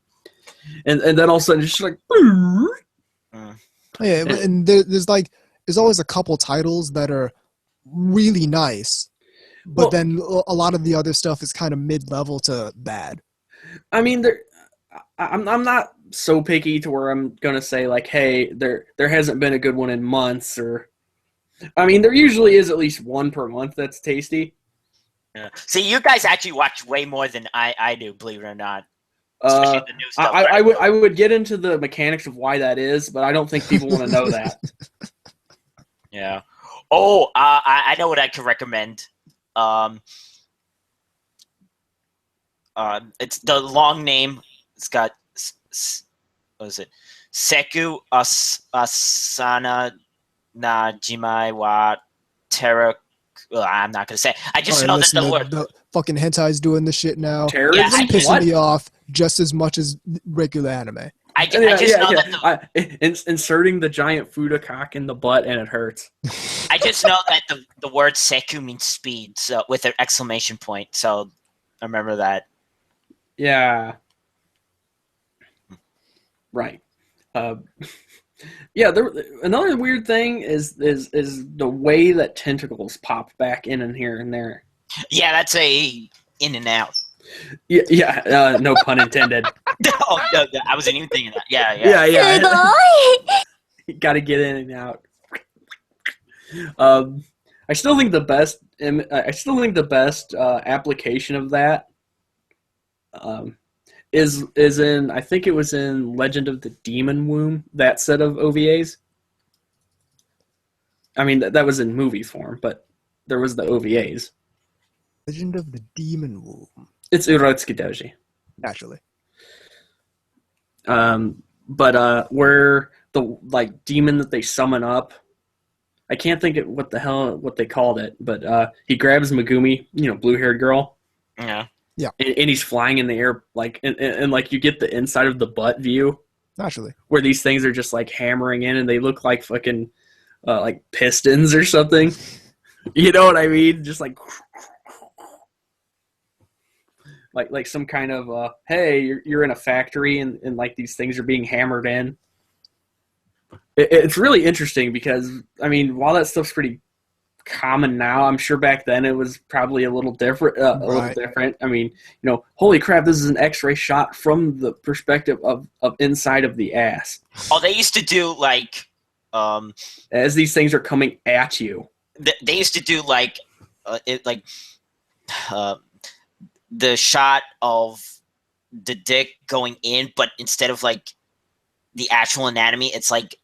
And then all of a sudden it's just like... Yeah, and there's always a couple titles that are really nice, but then a lot of the other stuff is kind of mid-level to bad. I mean, I'm not so picky to where I'm going to say, like, hey, there hasn't been a good one in months, or... I mean, there usually is at least one per month that's tasty. Yeah. See, you guys actually watch way more than I do, believe it or not. Especially the new stuff. I would get into the mechanics of why that is, but I don't think people want to know that. Yeah. Oh, I know what I could recommend. It's the long name. It's got what is it? Seku Asana Najimai wa Terra. Well, I'm not gonna say. I just know that the word. The fucking hentai's doing this shit now. Terrorism? It's pissing me off just as much as regular anime. I just know that inserting the giant Fuda cock in the butt and it hurts. I just know that the word Seku means speed, so with an exclamation point. So I remember that. Yeah. Right. Yeah. Another weird thing is the way that tentacles pop back in here and there. Yeah, that's a in and out. Yeah. No pun intended. No, I wasn't even thinking that. Yeah. You got to get in and out. I still think the best application of that is in, I think it was in Legend of the Demon Womb, that set of OVAs. I mean, that was in movie form, but there was the OVAs. Legend of the Demon Womb. It's Urotsuki Doji. Naturally. But where the like demon that they summon up, I can't think of what they called it, but he grabs Megumi, blue-haired girl. Yeah. Yeah. And he's flying in the air, like, and like you get the inside of the butt view. Naturally. Where these things are just like hammering in, and they look like fucking like pistons or something. You know what I mean? Just like some kind of hey, you're in a factory and like these things are being hammered in. It's really interesting because, I mean, while that stuff's pretty common now, I'm sure back then it was probably a little different. I mean, holy crap, this is an X-ray shot from the perspective of inside of the ass. Oh, they used to do like as these things are coming at you. They used to do the shot of the dick going in, but instead of like the actual anatomy, it's like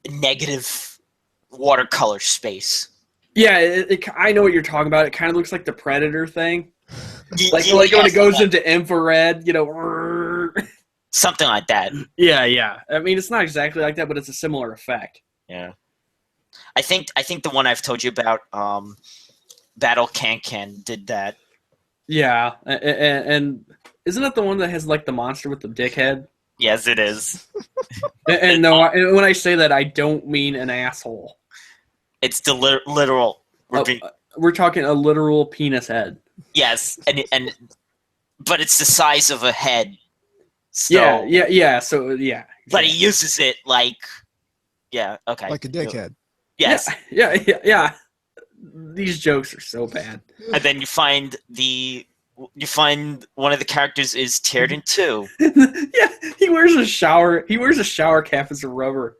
negative watercolor space. Yeah, I know what you're talking about. It kind of looks like the Predator thing. Like when it goes into infrared, Something like that. Yeah. I mean, it's not exactly like that, but it's a similar effect. Yeah. I think the one I've told you about, Battle Can did that. Yeah, and isn't that the one that has like the monster with the dick head? Yes, it is. And no, when I say that, I don't mean an asshole. It's the literal. We're talking a literal penis head. Yes, and but it's the size of a head. So, Yeah. So yeah. But he uses it like, yeah, okay, like a dickhead. Yes. Yeah. These jokes are so bad. And then you find one of the characters is teared in two. Yeah, he wears a shower cap as a rubber.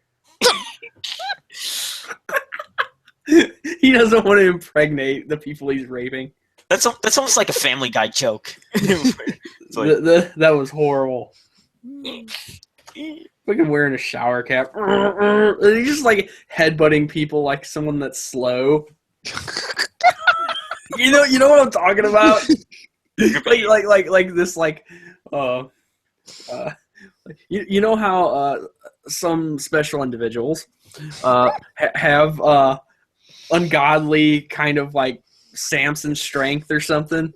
He doesn't want to impregnate the people he's raping. That's almost like a Family Guy joke. That was horrible. Fucking wearing a shower cap. He's just like headbutting people like someone that's slow. You know what I'm talking about? like this you know how some special individuals have ungodly kind of like Samson strength or something.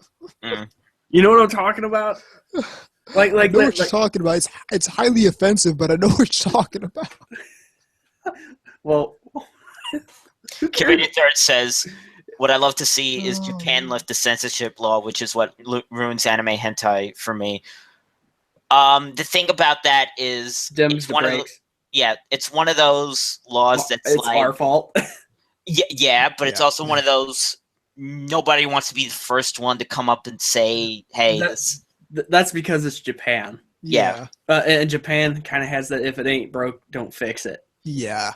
You know what I'm talking about? I know what you're talking about. It's highly offensive, but I know what you're talking about. Well, Community Third says, what I love to see is Japan lift the censorship law, which is what ruins anime hentai for me. The thing about that is, it's one of those laws that's it's like our fault. but it's also one of those nobody wants to be the first one to come up and say, "Hey, that's because it's Japan." Yeah. And Japan kind of has that: if it ain't broke, don't fix it. Yeah.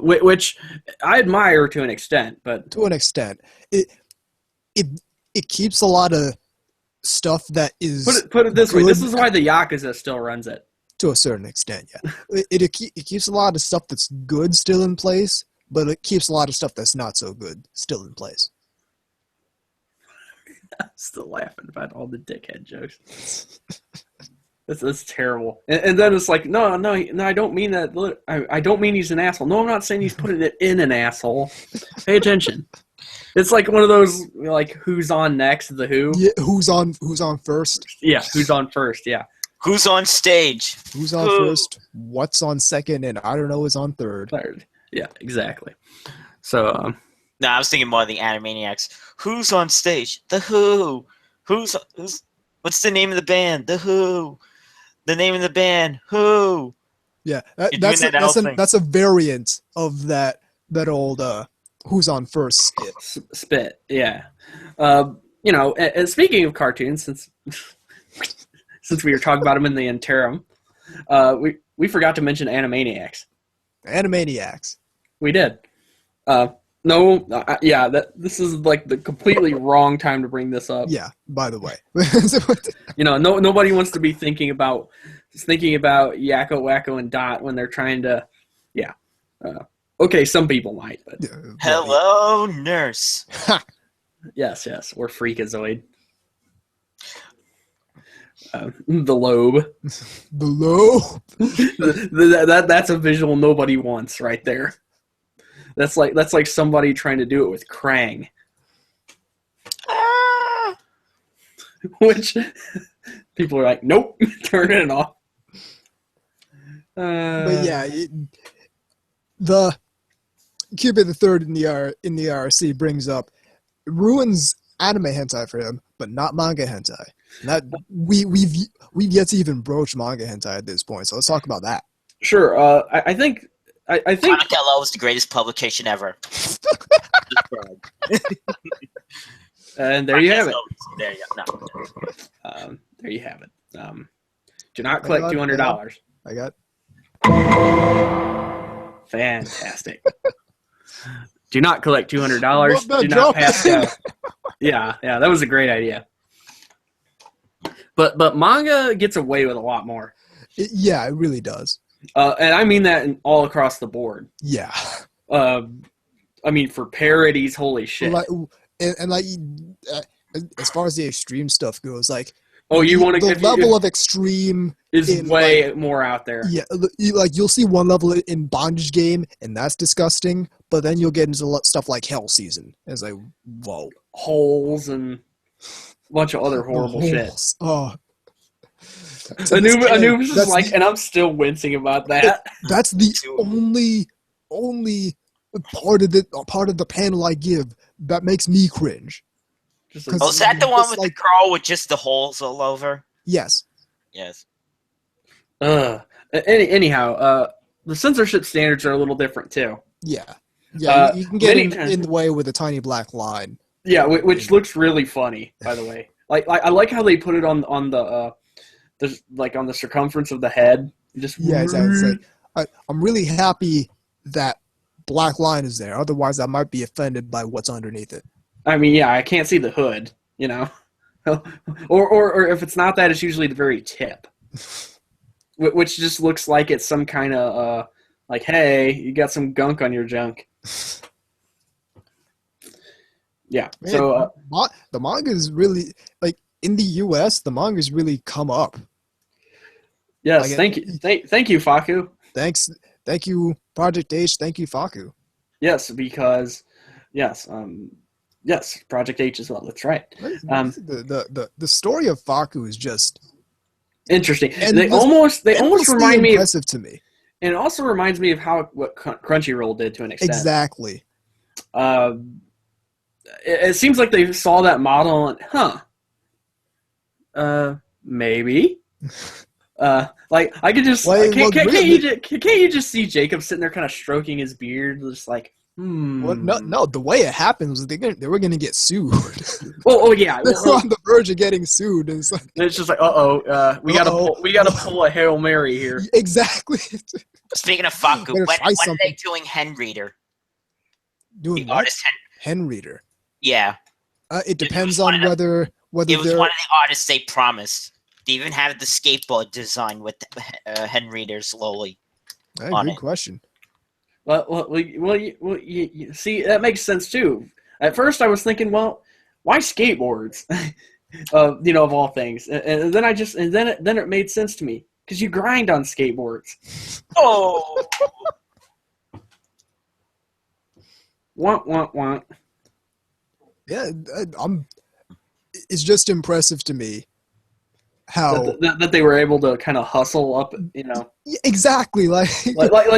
Which I admire to an extent, but to an extent, it keeps a lot of stuff that is. Put it this way: this is why the Yakuza still runs it. To a certain extent, yeah. It keeps a lot of stuff that's good still in place, but it keeps a lot of stuff that's not so good still in place. I'm still laughing about all the dickhead jokes. That's terrible. And then it's like, no, I don't mean that. I don't mean he's an asshole. No, I'm not saying he's putting it in an asshole. Pay attention. It's like one of those, like, who's on next, the Who. Yeah, who's on first? Yeah, who's on first, yeah. Who's on stage? Who's on first? What's on second? And I don't know is on third. Yeah, exactly. So, no, I was thinking more of the Animaniacs. Who's on stage? The Who. What's the name of the band? The Who. The name of the band, Who? Yeah, that's a variant of that old who's on first spit. Yeah, and speaking of cartoons, since we were talking about them in the interim, we forgot to mention Animaniacs. Animaniacs. We did. This is like the completely wrong time to bring this up. Yeah, by the way. Nobody wants to be thinking about Yakko, Wacko, and Dot when they're trying to, okay, some people might, but. Hello, nurse. Yes, or Freakazoid. The lobe. The lobe? That's a visual nobody wants right there. That's like somebody trying to do it with Krang. Which people are like, nope, turn it off. But yeah, the Cupid the Third in the RC brings up, it ruins anime hentai for him, but not manga hentai. That we've yet to even broach manga hentai at this point, so let's talk about that. Sure. I think Donatello was the greatest publication ever. And there you have it. There you go. No. There you have it. Do not collect $200. I got. Fantastic. Do not collect $200. Do not pass go. Yeah, that was a great idea. But manga gets away with a lot more. It really does. And I mean that all across the board. Yeah. I mean, for parodies, holy shit. As far as the extreme stuff goes, like Oh, you want to the level of extreme is way more out there. Yeah, you'll see one level in Bondage Game, and that's disgusting. But then you'll get into stuff like Hell Season. It's like, whoa, holes and a bunch of other horrible shit. Oh, Anubis is like, and I'm still wincing about that. That's the only part of the panel I give that makes me cringe. Is that the one with the girl with just the holes all over? Yes. Yes. Anyhow, the censorship standards are a little different too. Yeah. Yeah, you can get in the way with a tiny black line. Yeah, which looks really funny, by the way. I like how they put it on the on the circumference of the head. Exactly. I'm really happy that black line is there. Otherwise, I might be offended by what's underneath it. I mean, yeah, I can't see the hood, or if it's not that, it's usually the very tip, which just looks like it's some kind of like, hey, you got some gunk on your junk. Yeah. Man, so the manga is really in the U.S. The manga's really come up. Yes, thank you, Faku. Thank you, Project H. Thank you, Faku. Yes, because yes, Project H as well. That's right. The story of Faku is just interesting. They almost remind me impressive to me. And it also reminds me of what Crunchyroll did to an extent. Exactly. It seems like they saw that model and maybe. Like I could just can't you just see Jacob sitting there kind of stroking his beard, just like Well, no. The way it happens, they were gonna get sued. Oh yeah, they're on the verge of getting sued, and it's just like, we gotta pull a Hail Mary here. Exactly. Speaking of Faku, when are they doing Hen Reader? Doing the what? artist Hen Reader. Yeah. It depends on whether it was one of the artists they promised. They even have the skateboard design with Hen Reader's Loli. Good question. Well, you see, that makes sense too. At first, I was thinking, well, why skateboards? Of all things, and then it made sense to me because you grind on skateboards. Oh. Want. Yeah, it's just impressive to me how that they were able to kind of hustle up, Yeah, exactly, like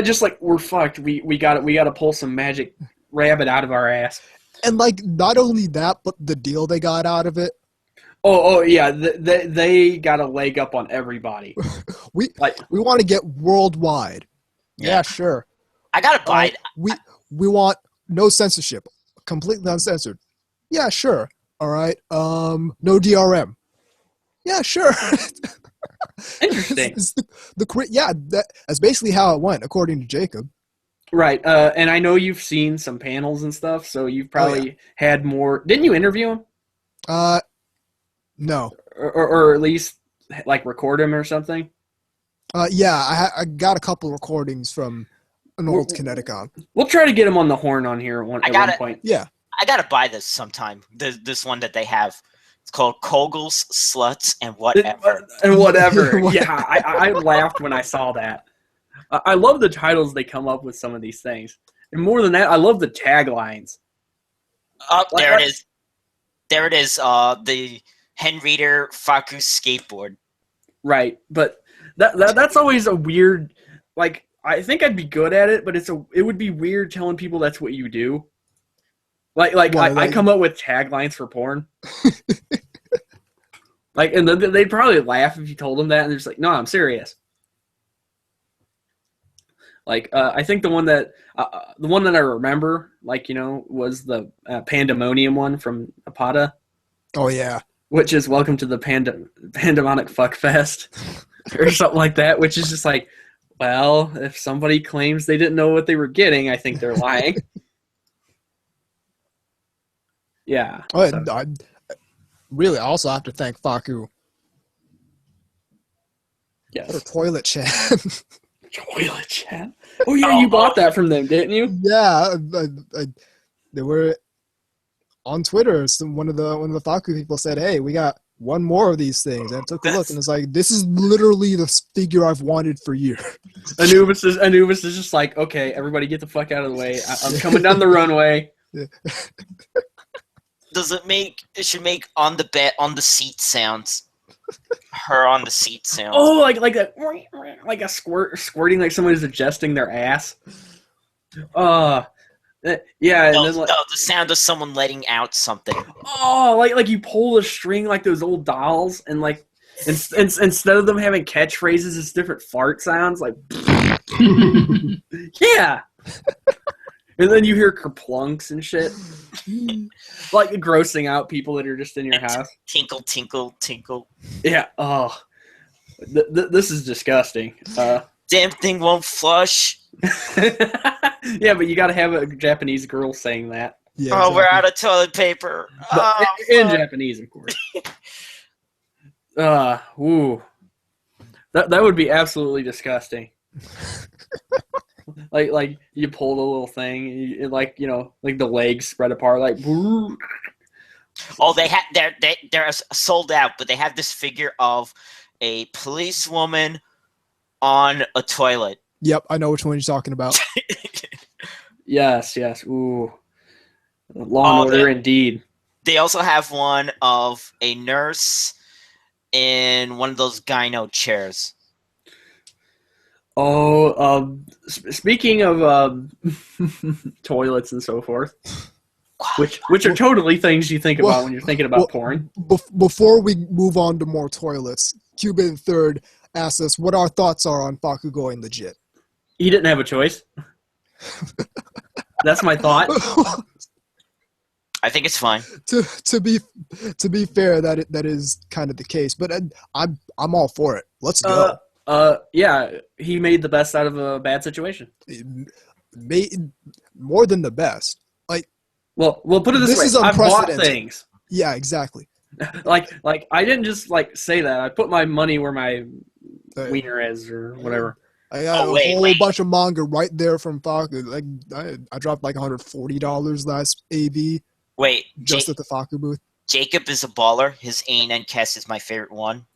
just like we're fucked. We got to pull some magic rabbit out of our ass. And not only that, but the deal they got out of it. Oh yeah, they got a leg up on everybody. we want to get worldwide. Yeah, sure. I gotta buy it. We want no censorship, completely uncensored. Yeah, sure. All right. No DRM. Yeah, sure. Interesting. That's basically how it went, according to Jacob. Right. And I know you've seen some panels and stuff, so you've probably had more. Didn't you interview him? No. Or at least record him or something. Yeah, I got a couple recordings from an old Kineticon. We'll try to get him on the horn on here at one point. Yeah. I gotta buy this sometime. This one that they have. It's called Kogels, Sluts, and Whatever. Yeah, I laughed when I saw that. I love the titles they come up with some of these things. And more than that, I love the taglines. Oh, there it is. There it is. The Hen Reader Faku skateboard. Right, but that's always a weird. I think I'd be good at it, but it would be weird telling people that's what you do. I come up with taglines for porn. And then they'd probably laugh if you told them that, and they're just like, "No, I'm serious." I think the one that I remember, was the Pandemonium one from Apata. Oh yeah, which is Welcome to the Pandemonic Fuckfest or something like that. Which is just like, well, if somebody claims they didn't know what they were getting, I think they're lying. Yeah. I really also have to thank Faku. Yes. For Toilet Chat. Toilet Chat? Oh yeah, you bought that from them, didn't you? Yeah. They were on Twitter. One of the Faku people said, "Hey, we got one more of these things. And I took a look, and it's like, this is literally the figure I've wanted for years. Anubis is just like, okay, everybody get the fuck out of the way. I'm coming down the runway. Yeah. It should make on the seat sounds. Her on the seat sounds. Oh, like a squirting, like someone is adjusting their ass. Yeah, and then the sound of someone letting out something. Oh, like you pull the string like those old dolls, and like instead of them having catchphrases, it's different fart sounds. Like, yeah. And then you hear kerplunks and shit, like grossing out people that are just in your house. Tinkle, tinkle, tinkle. Yeah. Oh, this is disgusting. Damn thing won't flush. Yeah, but you got to have a Japanese girl saying that. Yeah, exactly. We're out of toilet paper. In Japanese, of course. Woo. That would be absolutely disgusting. like you pull the little thing, like the legs spread apart, like. Oh, they're sold out, but they have this figure of a policewoman on a toilet. Yep, I know which one you're talking about. Yes. Ooh. Law and Order indeed. They also have one of a nurse in one of those gyno chairs. Oh, speaking of toilets and so forth, which are totally things you think about when you're thinking about porn. Before we move on to more toilets, Cuban Third asks us what our thoughts are on Faku going legit. He didn't have a choice. That's my thought. I think it's fine. To be fair, that is kind of the case, but I'm all for it. Let's go. Yeah, he made the best out of a bad situation. Made more than the best. Like, well, put it this way: I bought things. Yeah, exactly. like I didn't just say that. I put my money where my wiener is, or whatever. I got a whole bunch of manga right there from Faku. Like I dropped like $140 last AV. Wait, just at the Faku booth. Jacob is a baller. His ANN cast is my favorite one.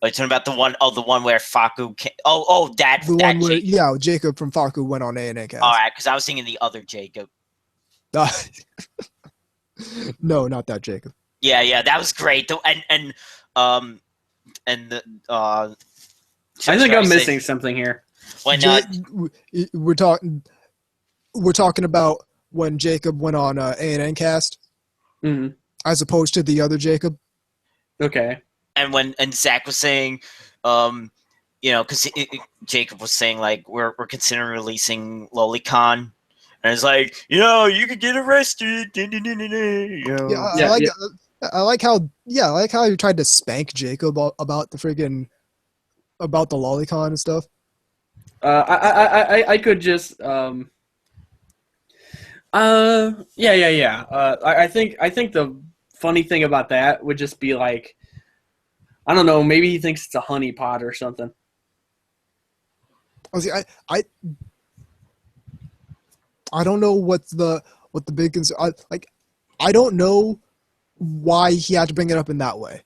Are you talking about the one where Faku? Jacob from Faku went on ANN cast. All right, because I was thinking the other Jacob. No, not that Jacob. Yeah, that was great. I think I'm missing something here. We're talking about when Jacob went on ANN cast, as opposed to the other Jacob. Okay. And Zach was saying, because Jacob was saying like we're considering releasing Lolicon, and it's like you could get arrested. I like how you tried to spank Jacob about the friggin' about the Lolicon and stuff. I could just yeah. I think the funny thing about that would just be like, I don't know, maybe he thinks it's a honey pot or something. I don't know what the big concern. I don't know why he had to bring it up in that way.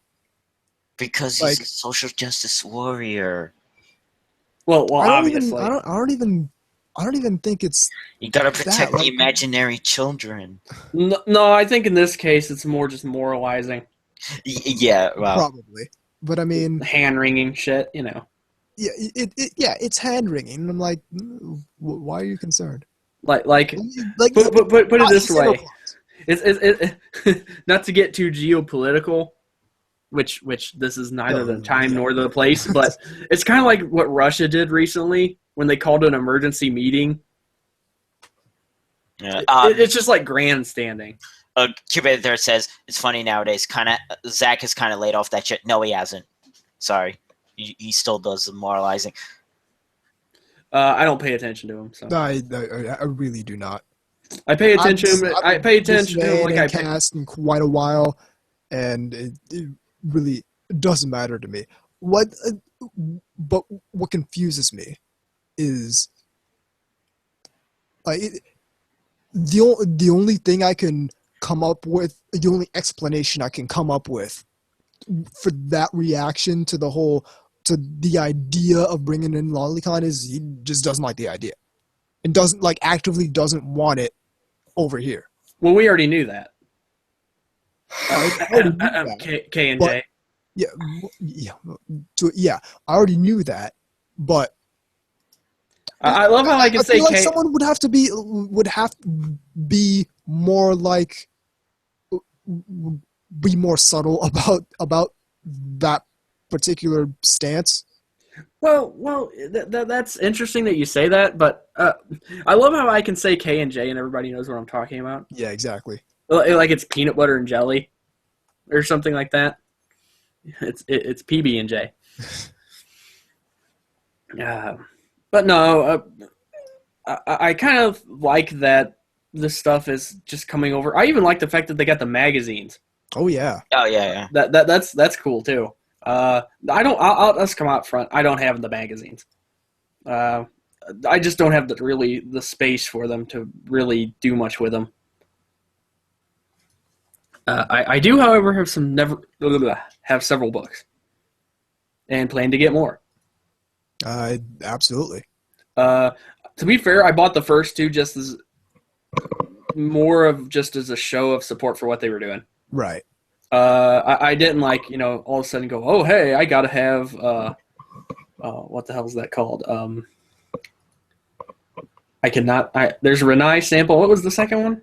Because he's a social justice warrior. Well, obviously. I don't even think it's. You gotta protect the imaginary children. No, I think in this case it's more just moralizing. Yeah, well, probably. But I mean, hand wringing shit, Yeah, it's hand wringing. I'm like, why are you concerned? Put it this way. It's not to get too geopolitical, which this is neither the time nor the place, but it's kind of like what Russia did recently when they called an emergency meeting. Yeah, it's just like grandstanding. Cuba there says it's funny nowadays. Zach has kind of laid off that shit. No, he hasn't. Sorry, he still does the moralizing. I don't pay attention to him. So. I really do not. I pay attention. I pay attention to him like I cast in quite a while, and it really doesn't matter to me. But what confuses me is the only thing I can come up with, the only explanation I can come up with for that reaction to the idea of bringing in lolicon is he just doesn't like the idea and actively doesn't want it over here. Well, we already knew that. I already knew that. K and J. Yeah, I already knew that, but I love how I can say feel like someone would have to be more like be more subtle about that particular stance. Well, that's interesting that you say that, but I love how I can say K and J and everybody knows what I'm talking about. Yeah, exactly. Like it's peanut butter and jelly, or something like that. It's PB and J. But no, I kind of like that this stuff is just coming over. I even like the fact that they got the magazines. Oh yeah. Oh yeah. That's cool too. Let's come out front. I don't have the magazines. I just don't have the space for them to really do much with them. I do, however, have several books, and plan to get more. Absolutely. To be fair, I bought the first two just as as a show of support for what they were doing. Right. I didn't all of a sudden go, oh hey, I gotta have what the hell is that called? There's a Renai sample. What was the second one?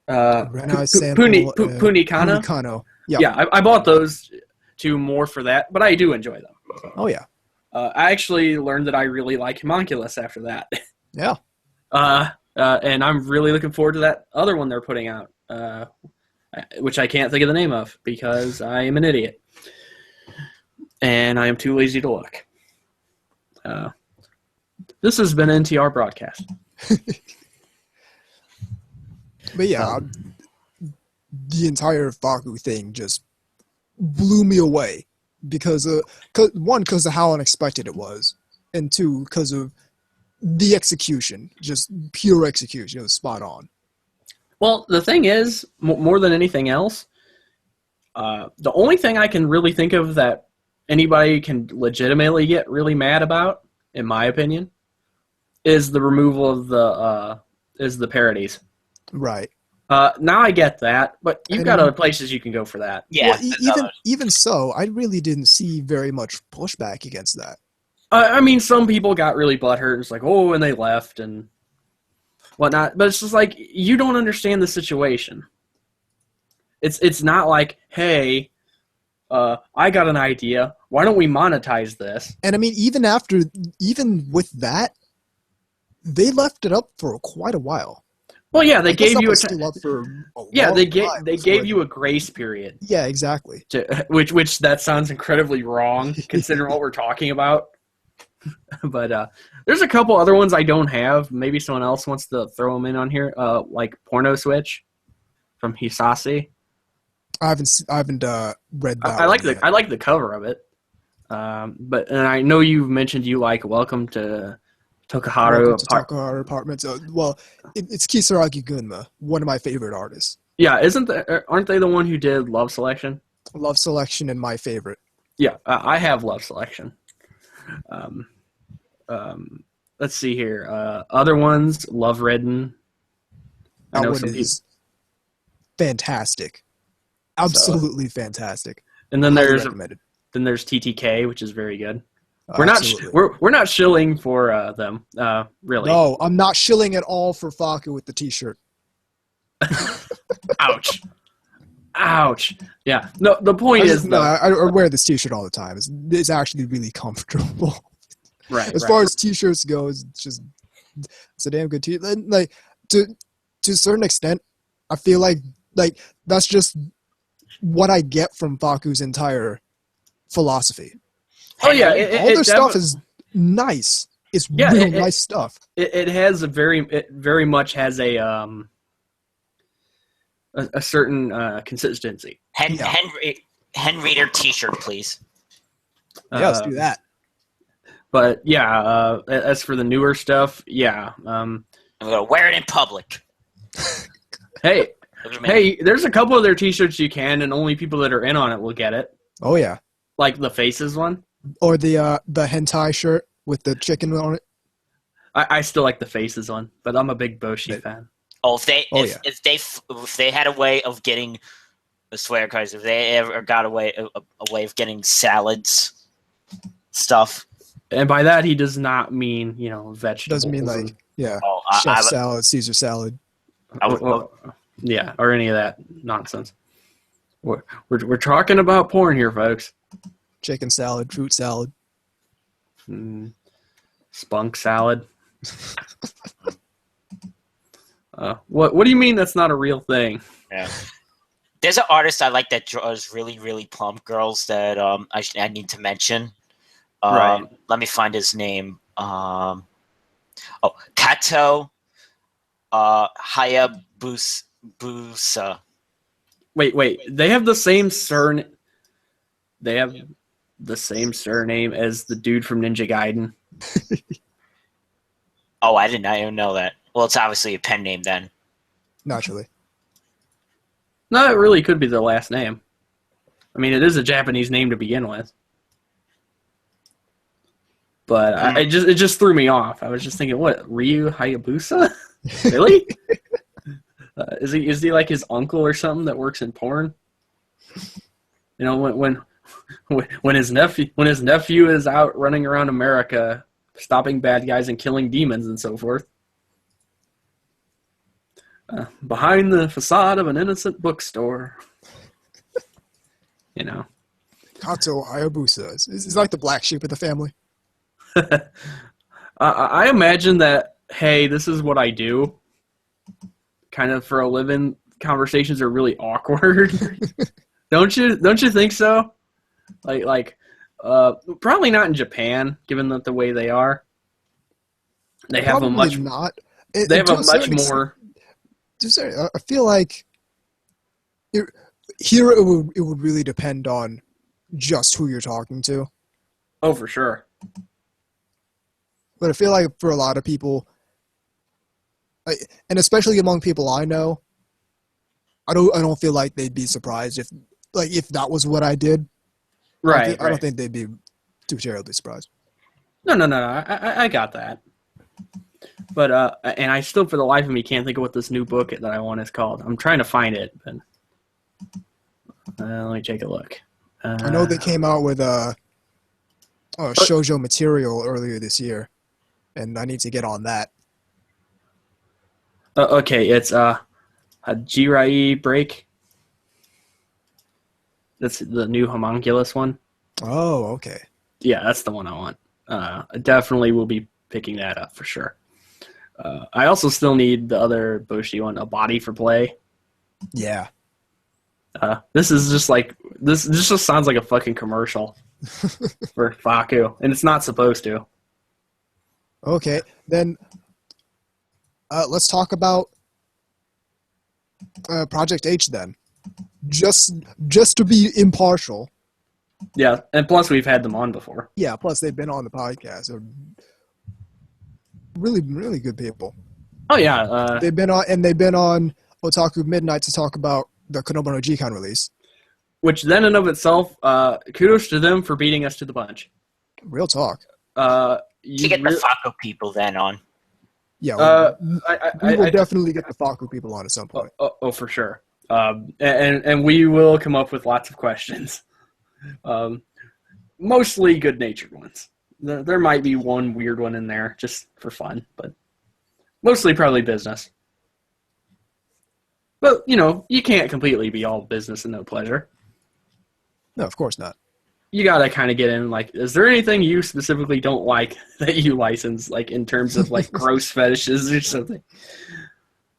Renai sample. Punikano. Yeah. Yeah, I bought those two more for that, but I do enjoy them. So. Oh yeah. I actually learned that I really like Homunculus after that. Yeah. And I'm really looking forward to that other one they're putting out, which I can't think of the name of because I am an idiot. And I am too lazy to look. This has been NTR Broadcast. But yeah, the entire Faku thing just blew me away because of how unexpected it was, and two, because of the execution, just pure execution. It was spot on. Well, the thing is, more than anything else, the only thing I can really think of that anybody can legitimately get really mad about, in my opinion, is the removal of the parodies. Right. Now I get that, but you've got other places you can go for that. Yeah. Well, even so, I really didn't see very much pushback against that. I mean, some people got really butthurt. It's like, oh, and they left and whatnot. But it's just like, you don't understand the situation. It's not like, hey, I got an idea. Why don't we monetize this? And I mean, even with that, they left it up for quite a while. Well, yeah, they gave you they gave you a grace period. Yeah, exactly. Which that sounds incredibly wrong considering what we're talking about. But there's a couple other ones I don't have. Maybe someone else wants to throw them in on here, like Porno Switch from Hisase. I haven't read that. I like the cover of it. But I know you've mentioned you like Welcome to Tokuharu Apartments. Well, it's Kisaragi Gunma, one of my favorite artists. Yeah, aren't they the one who did Love Selection? Love Selection and my favorite. Yeah, I have Love Selection. Let's see here. Other ones, Love Ridden. That one is fantastic. Absolutely fantastic. And then there's TTK, which is very good. We're not shilling for them, really. No, I'm not shilling at all for Faku with the T-shirt. Ouch. Yeah. No, the point is, I wear this T-shirt all the time. It's actually really comfortable. Right. As far as T-shirts go, it's a damn good T-shirt. Like to a certain extent, I feel like that's just what I get from Faku's entire philosophy. Oh yeah, all their stuff is nice. It's real nice stuff. It very much has a certain consistency. Henry T-shirt, please. Yeah, let's do that. But yeah, as for the newer stuff, yeah, I'm gonna wear it in public. Hey, there's a couple of their T-shirts you can, and only people that are in on it will get it. Oh yeah. Like the Faces one? Or the hentai shirt with the chicken on it. I still like the Faces one, but I'm a big Boshi fan. Oh, if they had a way of getting, I swear, guys, if they ever got a way of getting salads, stuff. And by that, he does not mean, vegetables. Doesn't mean like, yeah, Oh, chef salad, Caesar salad. Yeah, or any of that nonsense. We're talking about porn here, folks. Chicken salad, fruit salad. Spunk salad. What do you mean that's not a real thing? Yeah. There's an artist I like that draws really, really plump girls that I need to mention. Right. Let me find his name. Kato Hayabusa. Wait. They have the same surname. They have the same surname as the dude from Ninja Gaiden. Oh, I did not even know that. Well, it's obviously a pen name then. Naturally. No, it really could be their last name. I mean, it is a Japanese name to begin with. But it just threw me off. I was just thinking, what, Ryu Hayabusa? Really? Is he like his uncle or something that works in porn? When his nephew is out running around America, stopping bad guys and killing demons and so forth. Behind the facade of an innocent bookstore. Kato Hayabusa. It's like the black sheep of the family. I imagine that, hey, this is what I do. Kind of for a living. Conversations are really awkward. Don't you think so? Like, probably not in Japan, given that the way they are. They have probably a much not. They have a much more. I feel like it would really depend on just who you're talking to. Oh, for sure. But I feel like for a lot of people, and especially among people I know, I don't feel like they'd be surprised if that was what I did. Right. I don't think they'd be too terribly surprised. No. I got that. But and I still, for the life of me, can't think of what this new book that I want is called. I'm trying to find it, but let me take a look. I know they came out with shoujo material earlier this year, and I need to get on that. Okay, it's a Jirai Break. That's the new homunculus one. Oh, okay. Yeah, that's the one I want. I definitely will be picking that up for sure. I also still need the other Boshi one, A Body for Play. Yeah. This is just like this just sounds like a fucking commercial for Faku, and it's not supposed to. Okay, then let's talk about Project H then. Just to be impartial. Yeah, and plus we've had them on before. Yeah, plus they've been on the podcast. They're really, really good people. Oh yeah, they've been on Otaku Midnight to talk about the Konoba no Jikan release. Which then in of itself, kudos to them for beating us to the punch. Real talk. To get the Faku people then on. Yeah, we will definitely get the Faku people on at some point. Oh, for sure. And we will come up with lots of questions. Mostly good-natured ones. There might be one weird one in there just for fun, but mostly probably business. But, you can't completely be all business and no pleasure. No, of course not. You gotta kind of get in, is there anything you specifically don't like that you license, in terms of, gross fetishes or something?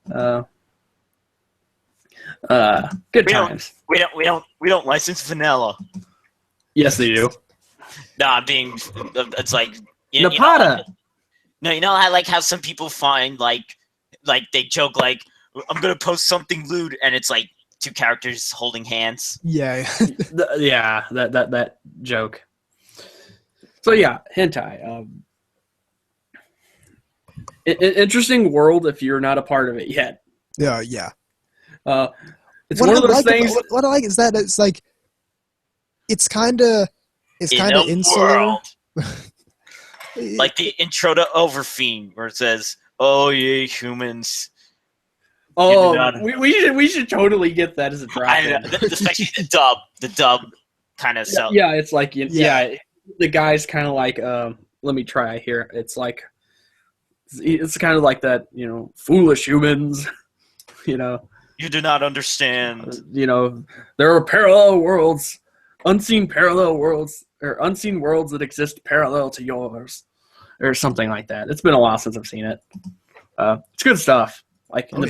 Good times. We don't license vanilla. Yes, they do. No, it's like Napata. You know how some people find they joke I'm gonna post something lewd and it's like two characters holding hands. Yeah. Yeah, that joke. So yeah, hentai. Interesting world if you're not a part of it yet. Yeah. It's one of those things. What I like is that it's like it's kind of insular. World. Like the intro to Overfiend, where it says, "Oh yeah, humans." Oh, we should totally get that as a drop. Especially the dub kind of stuff. Yeah, it's like the guy's kind of like let me try here. It's like it's kind of like that, foolish humans, You do not understand. There are parallel worlds, unseen worlds that exist parallel to yours, or something like that. It's been a while since I've seen it. It's good stuff. Like in the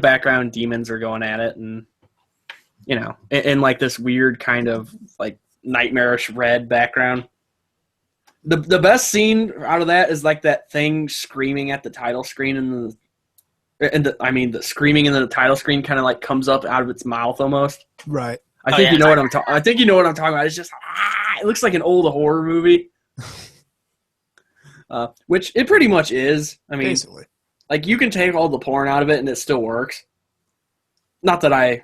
background, demons are going at it, and in like this weird kind of like nightmarish red background. The best scene out of that is like that thing screaming at the title screen, and the screaming in the title screen kind of like comes up out of its mouth almost. Right. I think you know what I'm talking about. It's just it looks like an old horror movie. Which it pretty much is. I mean, basically. Like, you can take all the porn out of it and it still works. Not that I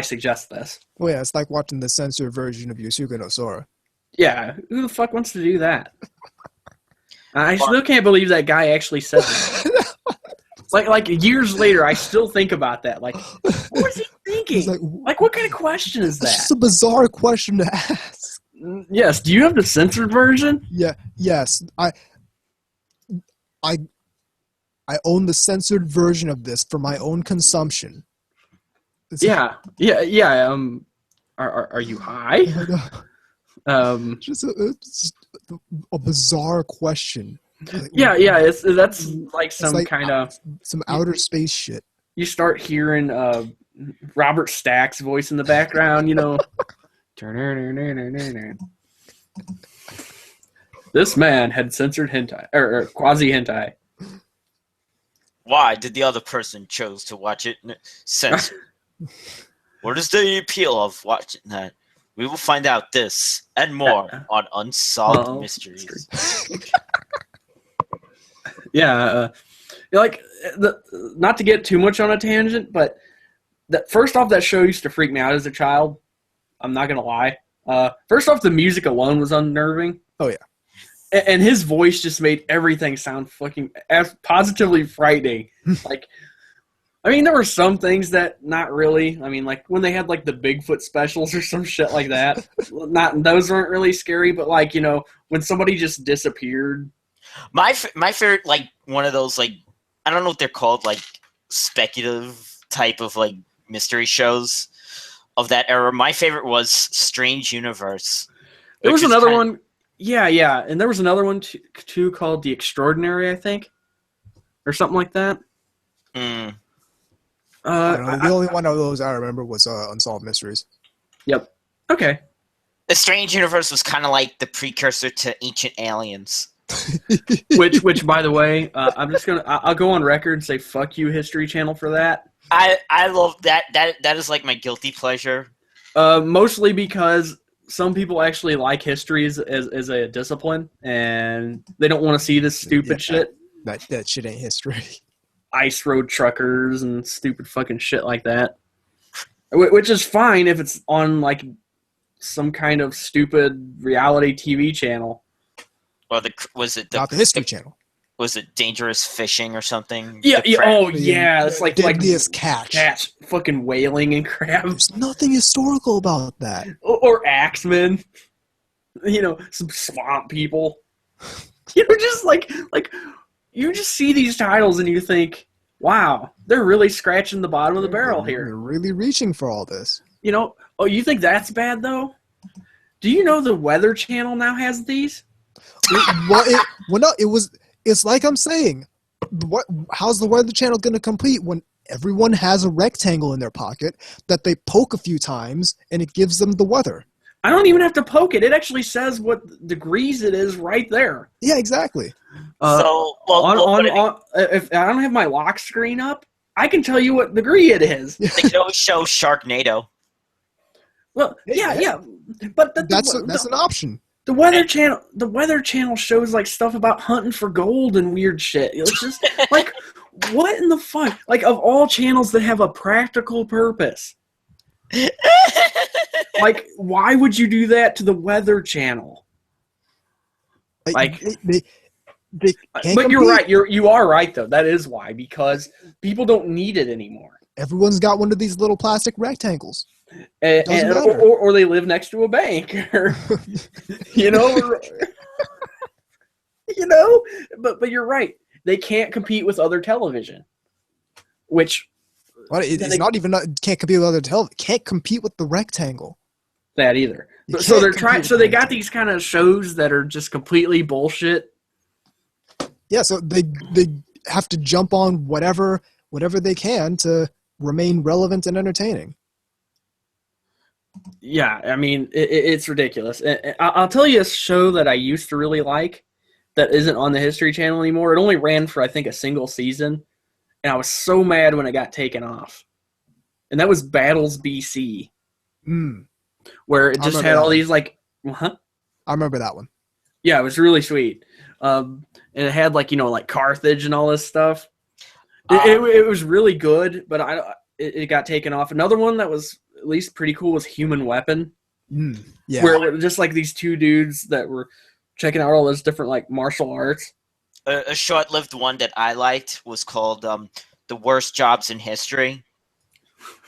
suggest this. Well, yeah, it's like watching the censored version of Yusuke no Sora. Yeah, who the fuck wants to do that? I still can't believe that guy actually said that. like years later, I still think about that. Like, what was he thinking? Like, what kind of question is that? It's just a bizarre question to ask. Yes. Do you have the censored version? Yeah. Yes. I own the censored version of this for my own consumption. Yeah. Are you high? Just a bizarre question. That's like some kind of some outer space shit. You start hearing Robert Stack's voice in the background, This man had censored hentai or quasi hentai. Why did the other person chose to watch it censored? What is the appeal of watching that? We will find out this and more on Unsolved Mysteries. Not to get too much on a tangent, but first off, that show used to freak me out as a child. I'm not gonna lie. First off, the music alone was unnerving. Oh yeah. And his voice just made everything sound fucking positively frightening. There were some things that not really. I mean, like when they had like the Bigfoot specials or some shit like that. Those weren't really scary, but when somebody just disappeared. My favorite, like one of those, like, I don't know what they're called, like speculative type of like mystery shows of that era. My favorite was Strange Universe. There was another one. Yeah, and there was another one too called The Extraordinary, I think, or something like that. The only one of those I remember was Unsolved Mysteries. Yep. Okay. The Strange Universe was kind of like the precursor to Ancient Aliens. which, by the way, I'll go on record and say fuck you, History Channel, for that. I love that. That is like my guilty pleasure. Mostly because some people actually like history as a discipline, and they don't want to see this stupid shit. That shit ain't history. Ice road truckers and stupid fucking shit like that. Which is fine if it's on like some kind of stupid reality TV channel. Or not the History Channel? Was it Dangerous Fishing or something? Yeah. Oh yeah, it's like Deadliest Catch, fucking whaling and crab. There's nothing historical about that. Or Axemen. Some swamp people. Just like you just see these titles and you think, wow, they're really scratching the bottom of the barrel here. They're really reaching for all this. Oh, you think that's bad though? Do you know the Weather Channel now has these? It's like I'm saying, how's the Weather Channel going to compete when everyone has a rectangle in their pocket that they poke a few times and it gives them the weather? I don't even have to poke it. It actually says what degrees it is right there. Yeah, exactly. If I don't have my lock screen up, I can tell you what degree it is. They can always show Sharknado. Well, yeah. But that's an option. The Weather Channel shows like stuff about hunting for gold and weird shit. It's just like, what in the fuck? Like, of all channels that have a practical purpose, Like, why would you do that to the Weather Channel? Like, they can't but you're compete. right. You are right though. That is why, because people don't need it anymore. Everyone's got one of these little plastic rectangles. Doesn't And matter. or they live next to a bank, or, you know, you know. But you're right. They can't compete with other television, which It's not even can't compete with other television. Can't compete with the rectangle. That either. You So they're can't trying. compete So with they the got rectangle. these kind of shows that are just completely bullshit. Yeah, so they have to jump on whatever they can to remain relevant and entertaining. Yeah, I mean it's ridiculous. And I'll tell you a show that I used to really like that isn't on the History Channel anymore. It only ran for I think a single season, and I was so mad when it got taken off. And that was Battles BC, where it just had all these like, I remember that one. Yeah, it was really sweet. And it had like like Carthage and all this stuff. It was really good, but it got taken off. Another one that was at least pretty cool was Human Weapon. Yeah, Where it was just like these two dudes that were checking out all those different like martial arts. A short-lived one that I liked was called "The Worst Jobs in History."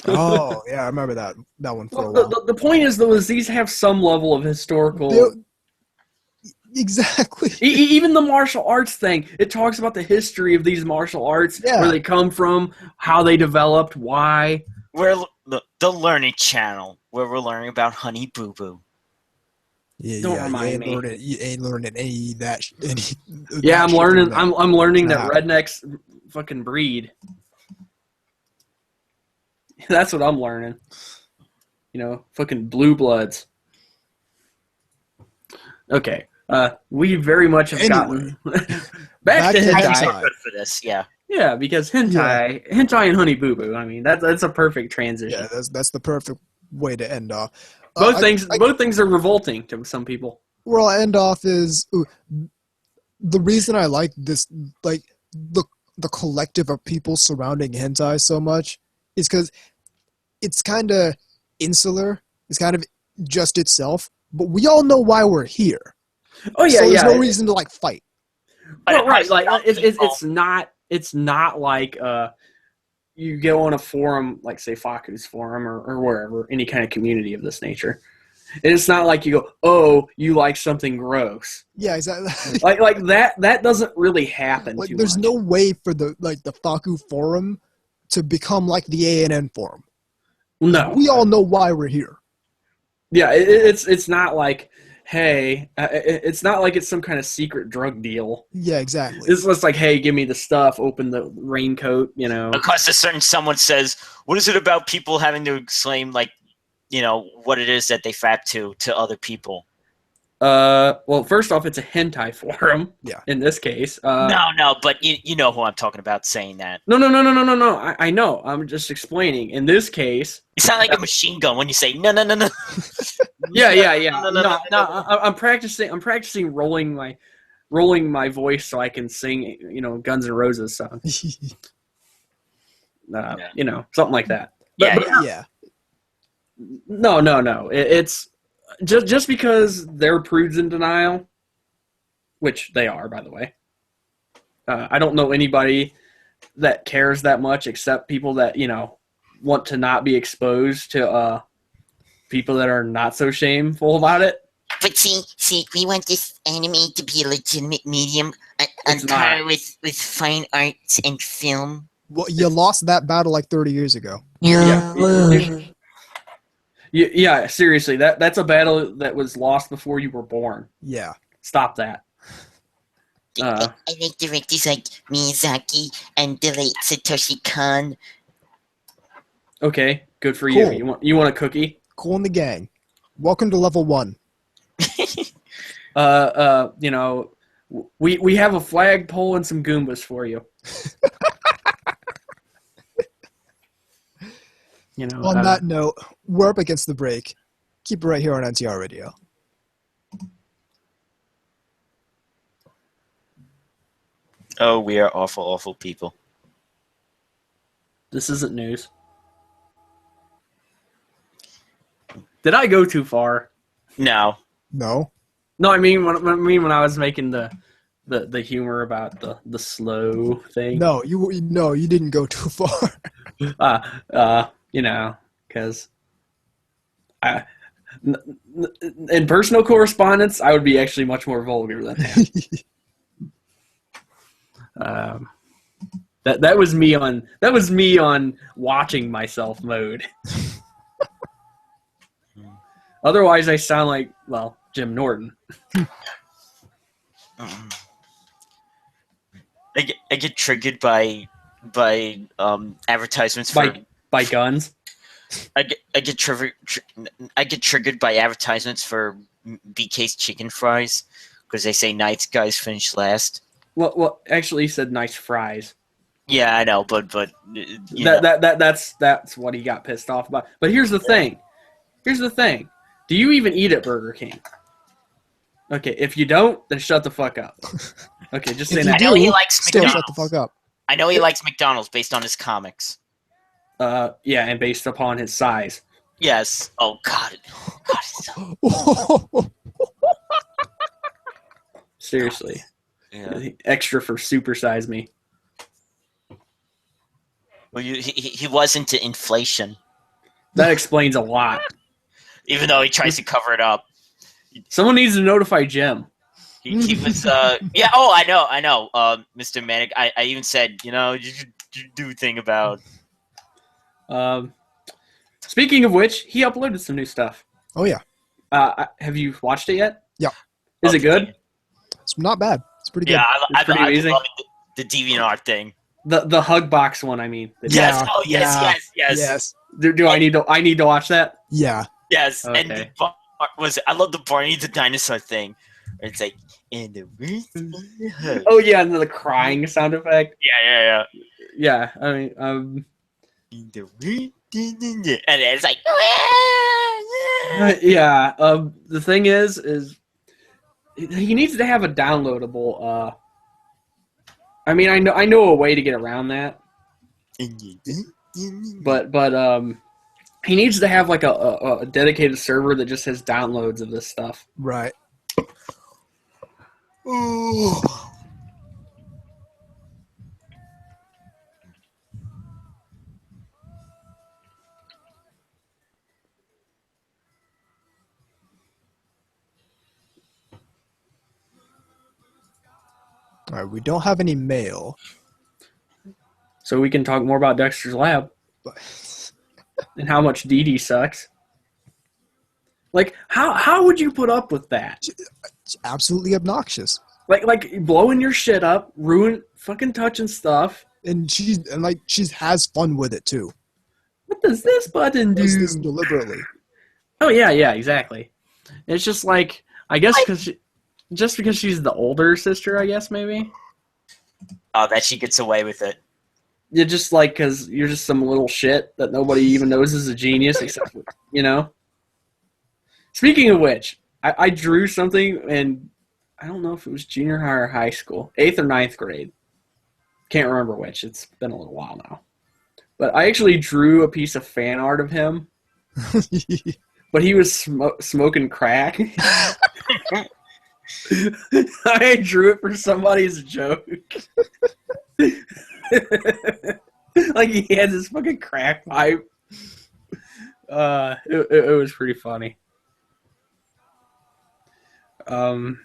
Oh yeah, I remember that one for a while. The point is though is these have some level of historical. Exactly. Even the martial arts thing, it talks about the history of these martial arts, where they come from, how they developed, why. We're the Learning Channel, where we're learning about Honey Boo Boo. Don't remind me. You ain't learning any of that. Yeah, I'm learning. I'm learning that rednecks fucking breed. That's what I'm learning. Fucking blue bloods. Okay. We very much have gotten back to hentai. Good for this, yeah. Yeah, because hentai and Honey Boo Boo. I mean, that's a perfect transition. Yeah, that's the perfect way to end off. Both things are revolting to some people. Where I'll end off is the reason I like this, like the collective of people surrounding hentai so much, is because it's kind of insular. It's kind of just itself, but we all know why we're here. Oh yeah, so there's no reason to like fight. Well, right, like it's not like you go on a forum like say Faku's forum or wherever, any kind of community of this nature. And it's not like you go, oh, you like something gross. Yeah, exactly. like that doesn't really happen. Like, too there's much. no way for the Faku forum to become like the ANN forum. No, we all know why we're here. Yeah, it's not like, hey, it's not like it's some kind of secret drug deal. Yeah, exactly. It's just like, hey, give me the stuff, open the raincoat, Because a certain someone says, what is it about people having to exclaim, like, what it is that they fap to other people? Well, first off, it's a hentai forum. Yeah. In this case. No, but you know who I'm talking about saying that. No. I know. I'm just explaining. In this case, you sound like a machine gun when you say no. Yeah. No. I'm practicing rolling my voice so I can sing, Guns N' Roses song. Something like that. Yeah. No. It's just because they're prudes in denial, which they are, by the way. I don't know anybody that cares that much except people that, want to not be exposed to people that are not so shameful about it. But see, we want this anime to be a legitimate medium on par with fine arts and film. Well, you lost that battle like 30 years ago. Yeah, seriously, that's a battle that was lost before you were born. Yeah. Stop that. I like directors like Miyazaki and the late Satoshi Kon. Okay, good for cool. you. You want a cookie? Cool in the gang. Welcome to level 1. We have a flagpole and some Goombas for you. On that note, we're up against the break. Keep it right here on NTR Radio. Oh, we are awful, awful people. This isn't news. Did I go too far? No. No. No, I mean when I was making the humor about the slow thing. No, you didn't go too far. Because in personal correspondence, I would be actually much more vulgar than that. That was me on watching myself mode. Otherwise, I sound like Jim Norton. I get triggered by advertisements for by guns. I get triggered by advertisements for BK's chicken fries because they say nice guys finish last. Well, actually, he said nice fries. Yeah, I know, but that's what he got pissed off about. But here's the thing. Do you even eat at Burger King? Okay, if you don't, then shut the fuck up. Okay, just saying that. I know he likes McDonald's. Shut the fuck up. I know he likes McDonald's based on his comics. Yeah, and based upon his size. Yes. Oh God. Seriously. Yeah. Extra for supersize me. Well, he was into inflation. That explains a lot. Even though he tries to cover it up. Someone needs to notify Jim. He was yeah. Oh, I know. Mr. Manic. I even said, you should do a thing about. Speaking of which, he uploaded some new stuff. Oh yeah. Have you watched it yet? Yeah. Is it good? It's not bad. It's pretty good. Yeah, I amazing. love the DeviantArt thing. The hug box one, I mean. Yes. Yeah, Oh yes. Do I need to watch that? Yeah. Yes. Okay. And the part I love the Barney the dinosaur thing. It's like in the hug. Oh yeah, and the crying sound effect. Yeah. Yeah, I mean, And it's like yeah. The thing is he needs to have a downloadable. I mean, I know a way to get around that, but he needs to have like a dedicated server that just has downloads of this stuff. Right. Ooh. All right. We don't have any mail. So we can talk more about Dexter's Lab and how much Dee Dee sucks. Like, how would you put up with that? It's absolutely obnoxious. Like blowing your shit up, fucking touching stuff. And she has fun with it too. What does this button do? Does this deliberately. Oh yeah, exactly. It's just like, I guess because she's the older sister, I guess maybe. Oh, that she gets away with it. You're just like, because you're just some little shit that nobody even knows is a genius, except for, Speaking of which, I drew something, and I don't know if it was junior high or high school, 8th or 9th grade. Can't remember which. It's been a little while now. But I actually drew a piece of fan art of him, but he was smoking crack. I drew it for somebody's joke. Like he had this fucking crack pipe. It was pretty funny. I'm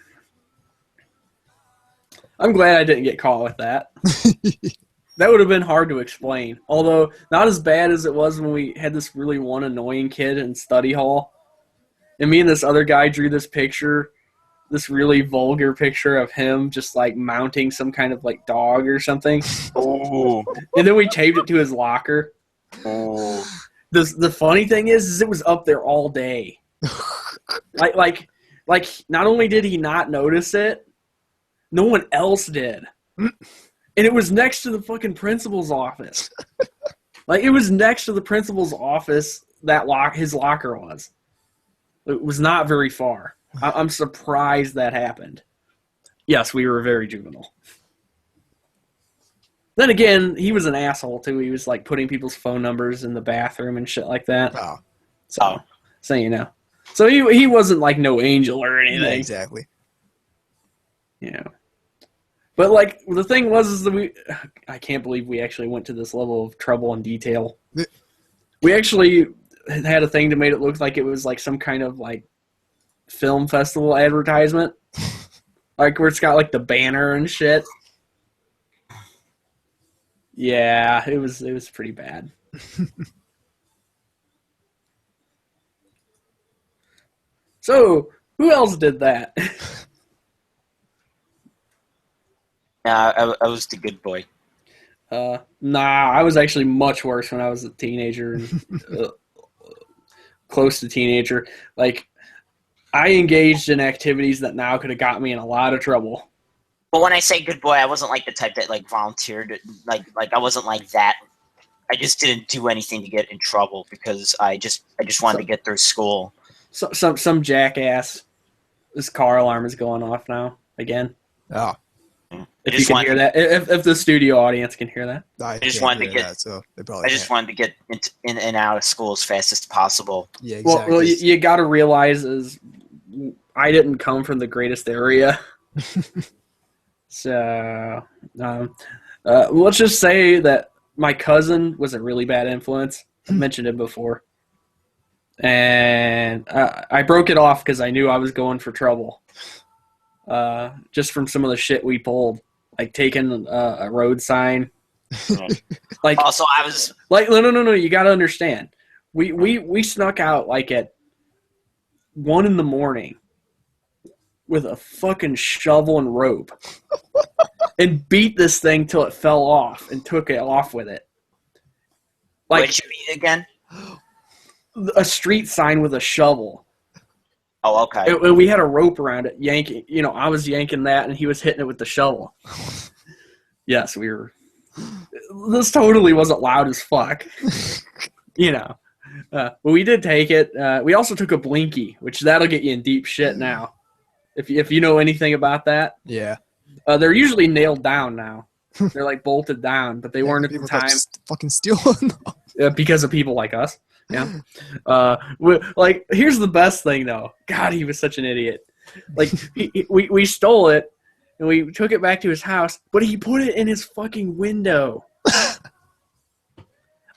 glad I didn't get caught with that. That would have been hard to explain. Although, not as bad as it was when we had this really one annoying kid in study hall. And me and this other guy drew this picture, this really vulgar picture of him just like mounting some kind of like dog or something. Oh. And then we taped it to his locker. Oh. The funny thing is it was up there all day. Like not only did he not notice it, no one else did. And it was next to the fucking principal's office. Like, it was next to the principal's office that his locker was. It was not very far. I'm surprised that happened. Yes, we were very juvenile. Then again, he was an asshole, too. He was, like, putting people's phone numbers in the bathroom and shit like that. Oh. So, So so he wasn't like no angel or anything. Yeah, exactly. But like the thing was that I can't believe we actually went to this level of trouble and detail. We actually had a thing to make it look like it was like some kind of like film festival advertisement, like where it's got like the banner and shit. Yeah, it was pretty bad. So who else did that? I was the good boy. Nah, I was actually much worse when I was a teenager and close to teenager. Like, I engaged in activities that now could have got me in a lot of trouble. But when I say good boy, I wasn't like the type that like volunteered. Like I wasn't like that. I just didn't do anything to get in trouble because I just wanted to get through school. Some jackass. This car alarm is going off now again. Oh. If you can hear that, if the studio audience can hear that, I just wanted to get that, so they probably wanted to get in and out of school as fast as possible. Yeah, exactly. Well, you got to realize is I didn't come from the greatest area, so let's just say that my cousin was a really bad influence. I mentioned it before, and I broke it off because I knew I was going for trouble. Just from some of the shit we pulled, like taking a road sign. Like also, I was like no. You got to understand. We snuck out like at 1 a.m. with a fucking shovel and rope, and beat this thing till it fell off, and took it off with it. Like, what did you beat again? A street sign with a shovel. Oh, okay. And we had a rope around it, yanking. I was yanking that, and he was hitting it with the shovel. Yes, we were. This totally wasn't loud as fuck. But we did take it. We also took a blinky, which that'll get you in deep shit now. If you know anything about that. Yeah. They're usually nailed down now. They're like bolted down, but they weren't at the time. Fucking stealing. Because of people like us. Yeah. Like, here's the best thing, though. God, he was such an idiot. Like, we stole it, and we took it back to his house, but he put it in his fucking window.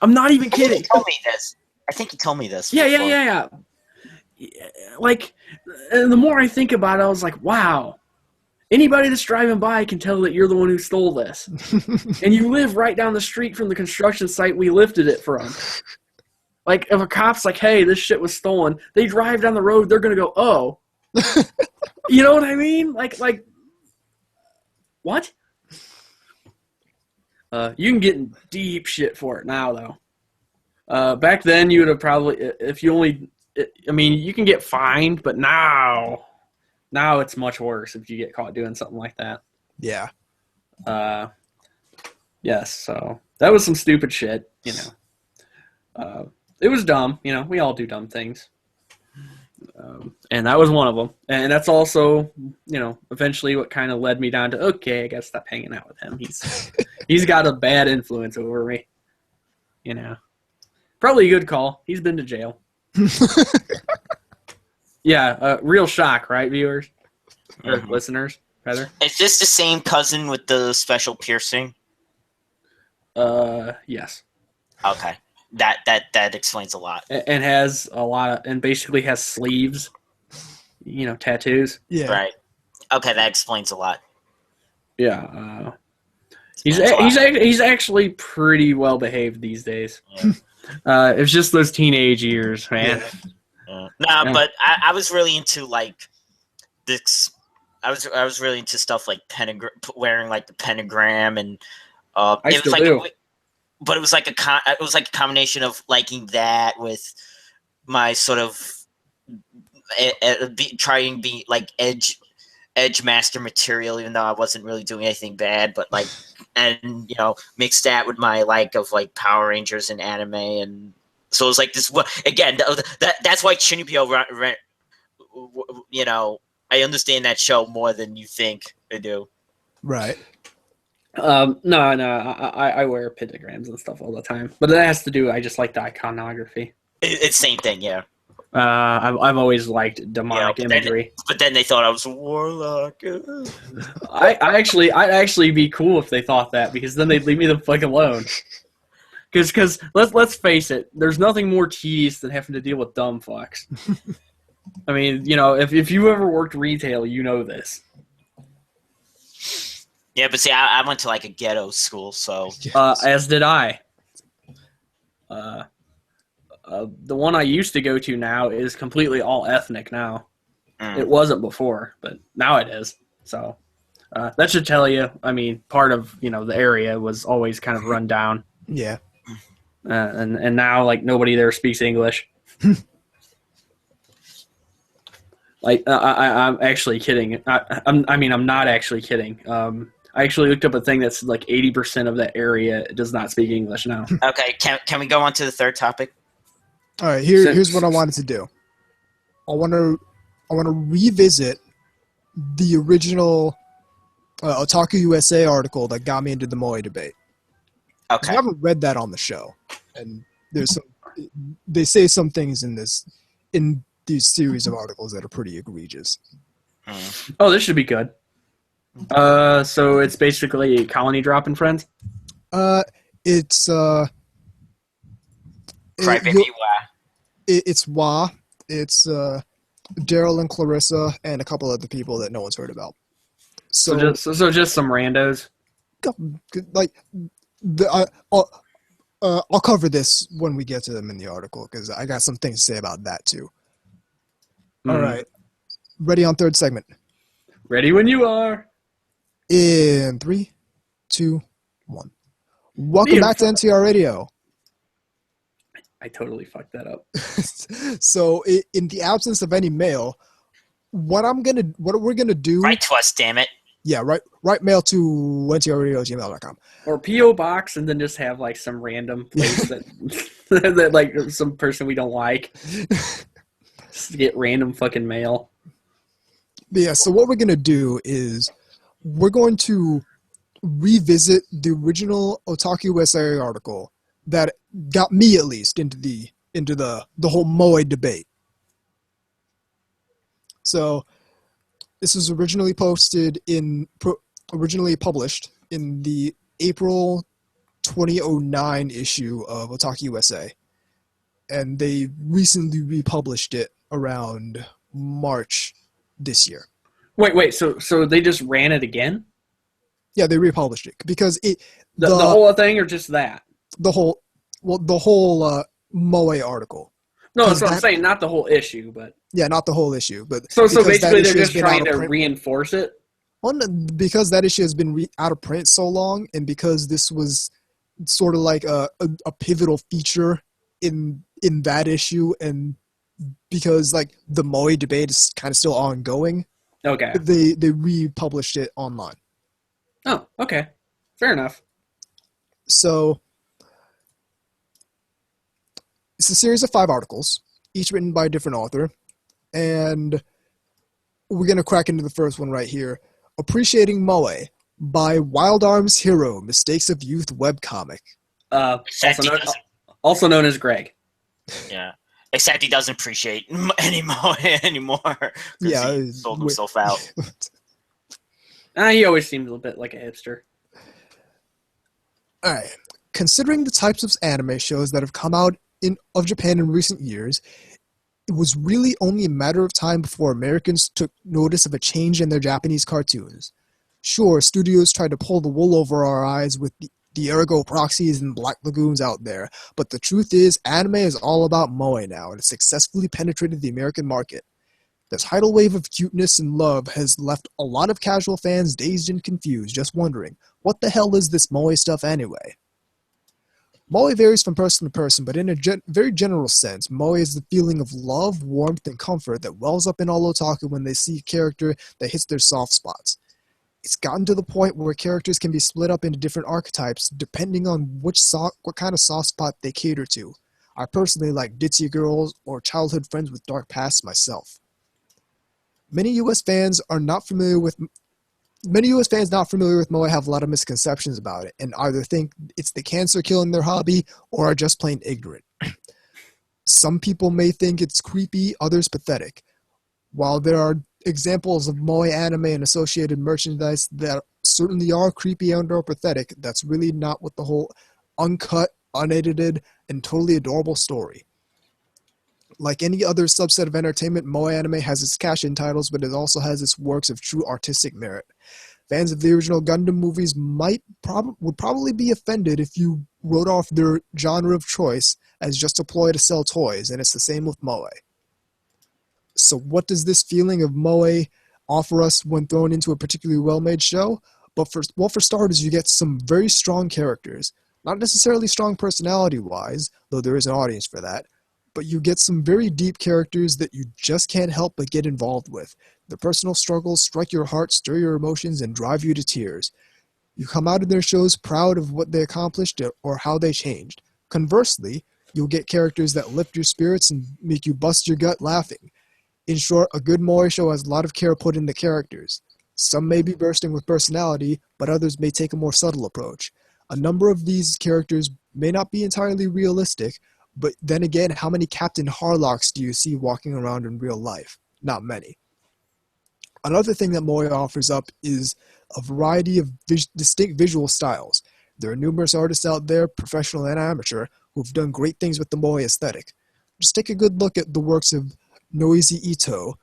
I'm not even kidding. I think he told me this. Yeah. Like, and the more I think about it, I was like, wow. Anybody that's driving by can tell that you're the one who stole this. And you live right down the street from the construction site we lifted it from. Like, if a cop's like, hey, this shit was stolen, they drive down the road, they're going to go, oh. You know what I mean? Like, what? You can get in deep shit for it now, though. Back then, you would have probably, if you only, you can get fined, but now it's much worse if you get caught doing something like that. Yeah. Yes, so that was some stupid shit, It was dumb, we all do dumb things. And that was one of them. And that's also, eventually what kind of led me down to, okay, I got to stop hanging out with him. He's got a bad influence over me. Probably a good call. He's been to jail. Yeah, real shock, right, viewers? Or listeners, rather? Is this the same cousin with the special piercing? Yes. Okay. That explains a lot. And has a lot of, and basically has sleeves, tattoos. Yeah. Right. Okay, that explains a lot. Yeah. He's actually pretty well behaved these days. Yeah. It's just those teenage years, man. Yeah. But I was really into like this. I was really into stuff like wearing like the pentagram, and I it was still like do. But it was like a combination of liking that with my sort of trying to be like edge master material, even though I wasn't really doing anything bad. But like, and mix that with my like of like Power Rangers and anime, and so it was like this. Again, that's why Chunibyo. I understand that show more than you think I do. Right. No, I wear pentagrams and stuff all the time, but that has to do. I just like the iconography. It's same thing, yeah. I've always liked demonic imagery. But then they thought I was a warlock. I'd actually be cool if they thought that, because then they'd leave me the fuck alone. Because let's face it, there's nothing more tedious than having to deal with dumb fucks. I mean, if you ever worked retail, you know this. Yeah, but see, I went to like a ghetto school, so as did I. The one I used to go to now is completely all ethnic now. It wasn't before, but now it is. So that should tell you. I mean, part of the area was always kind of run down. Yeah. And now like nobody there speaks English. Like I'm actually kidding. I'm not actually kidding. I actually looked up a thing that's like 80% of that area does not speak English now. Okay, can we go on to the third topic? All right, here's what I wanted to do. I want to revisit the original Otaku USA article that got me into the Moe debate. Okay. I haven't read that on the show, and they say some things in these series of articles that are pretty egregious. Oh, this should be good. So it's basically Colony dropping friends? It's Crybaby it's Wah. It's Daryl and Clarissa and a couple other people that no one's heard about. So just some randos. Like I'll cover this when we get to them in the article, because I got some things to say about that too. All right, ready on third segment. Ready when you are. In 3, 2, 1. Welcome back to NTR Radio. I totally fucked that up. So, in the absence of any mail, what we're gonna do? Write to us, damn it. Yeah, write mail to ntrradio@gmail.com. Or P.O. Box, and then just have like some random place that like some person we don't like. Just get random fucking mail. Yeah. So what we're gonna do is we're going to revisit the original Otaku USA article that got me at least into the whole Moe debate. So this was originally published in the April 2009 issue of Otaku USA, and they recently republished it around March this year. Wait. So they just ran it again? Yeah, they republished it because the whole thing, or just that? The whole Moe article. No, that's what I'm saying. Not the whole issue, but yeah, not the whole issue, but so basically they're just trying to reinforce it. Well, because that issue has been out of print so long, and because this was sort of like a pivotal feature in that issue, and because like the Moe debate is kind of still ongoing. Okay. They republished it online. Oh, okay. Fair enough. So it's a series of 5 articles, each written by a different author, and we're going to crack into the first one right here. Appreciating Moe by Wild Arms Hero, Mistakes of Youth webcomic. Also known as Greg. Yeah. Except he doesn't appreciate any Moe anymore. Yeah. He sold himself out. He always seemed a little bit like a hipster. All right. Considering the types of anime shows that have come out of Japan in recent years, it was really only a matter of time before Americans took notice of a change in their Japanese cartoons. Sure, studios tried to pull the wool over our eyes with the Ergo Proxies and Black Lagoons out there, but the truth is, anime is all about Moe now, and it successfully penetrated the American market. The tidal wave of cuteness and love has left a lot of casual fans dazed and confused, just wondering, what the hell is this Moe stuff anyway? Moe varies from person to person, but in a very general sense, Moe is the feeling of love, warmth, and comfort that wells up in all otaku when they see a character that hits their soft spots. It's gotten to the point where characters can be split up into different archetypes depending on what kind of soft spot they cater to. I personally like ditzy girls or childhood friends with dark pasts myself. Many U.S. fans not familiar with Moe have a lot of misconceptions about it, and either think it's the cancer killing their hobby or are just plain ignorant. Some people may think it's creepy, others pathetic. While there are examples of moe anime and associated merchandise that certainly are creepy and or pathetic, that's really not what the whole uncut, unedited, and totally adorable story. Like any other subset of entertainment, moe anime has its cash-in titles, but it also has its works of true artistic merit. Fans of the original Gundam movies would probably be offended if you wrote off their genre of choice as just a ploy to sell toys, and it's the same with moe. So what does this feeling of moe offer us when thrown into a particularly well-made show? But for starters, you get some very strong characters. Not necessarily strong personality-wise, though there is an audience for that, but you get some very deep characters that you just can't help but get involved with. Their personal struggles strike your heart, stir your emotions, and drive you to tears. You come out of their shows proud of what they accomplished or how they changed. Conversely, you'll get characters that lift your spirits and make you bust your gut laughing. In short, a good moe show has a lot of care put in the characters. Some may be bursting with personality, but others may take a more subtle approach. A number of these characters may not be entirely realistic, but then again, how many Captain Harlocks do you see walking around in real life? Not many. Another thing that moe offers up is a variety of distinct visual styles. There are numerous artists out there, professional and amateur, who've done great things with the moe aesthetic. Just take a good look at the works of Noisy Ito,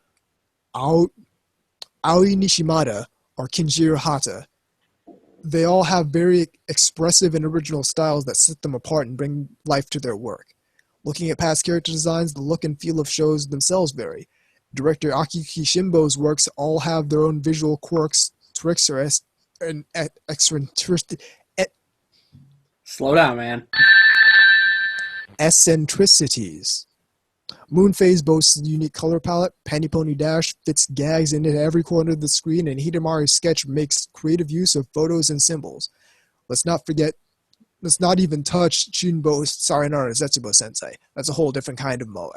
Aoi Nishimada, or Kinjiro Hata. They all have very expressive and original styles that set them apart and bring life to their work. Looking at past character designs, the look and feel of shows themselves vary. Director Akiyuki Shimbo's works all have their own visual quirks, tricks, and eccentricities. Slow down, man. Eccentricities. Moonphase boasts a unique color palette, Panty Pony Dash fits gags into every corner of the screen, and Hidamari's sketch makes creative use of photos and symbols. Let's not even touch Chunbo's Sayonara Zetsubo Sensei. That's a whole different kind of moe.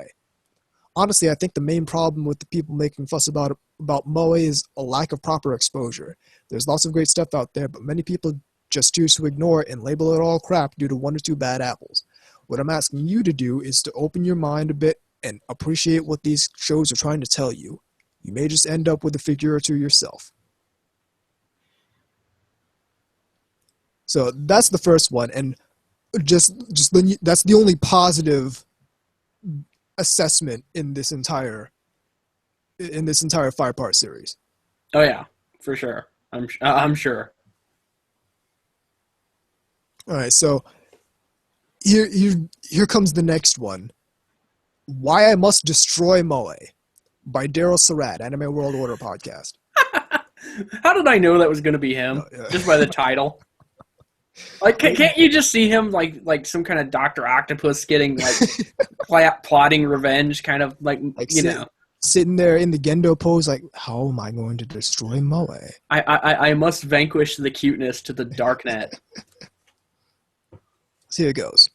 Honestly, I think the main problem with the people making fuss about moe is a lack of proper exposure. There's lots of great stuff out there, but many people just choose to ignore it and label it all crap due to one or two bad apples. What I'm asking you to do is to open your mind a bit and appreciate what these shows are trying to tell you. You may just end up with a figure or two yourself. So that's the first one, and that's the only positive assessment in this entire 5-part series. Oh yeah, for sure. I'm sure. All right, so here comes the next one. Why I Must Destroy Moe by Daryl Surratt, Anime World Order podcast. How did I know that was going to be him? Yeah. Just by the title. Like, can't you just see him like some kind of Dr. Octopus getting like plotting revenge, kind of like sitting there in the Gendo pose, like, how am I going to destroy Moe? I must vanquish the cuteness to the darknet. So here it goes.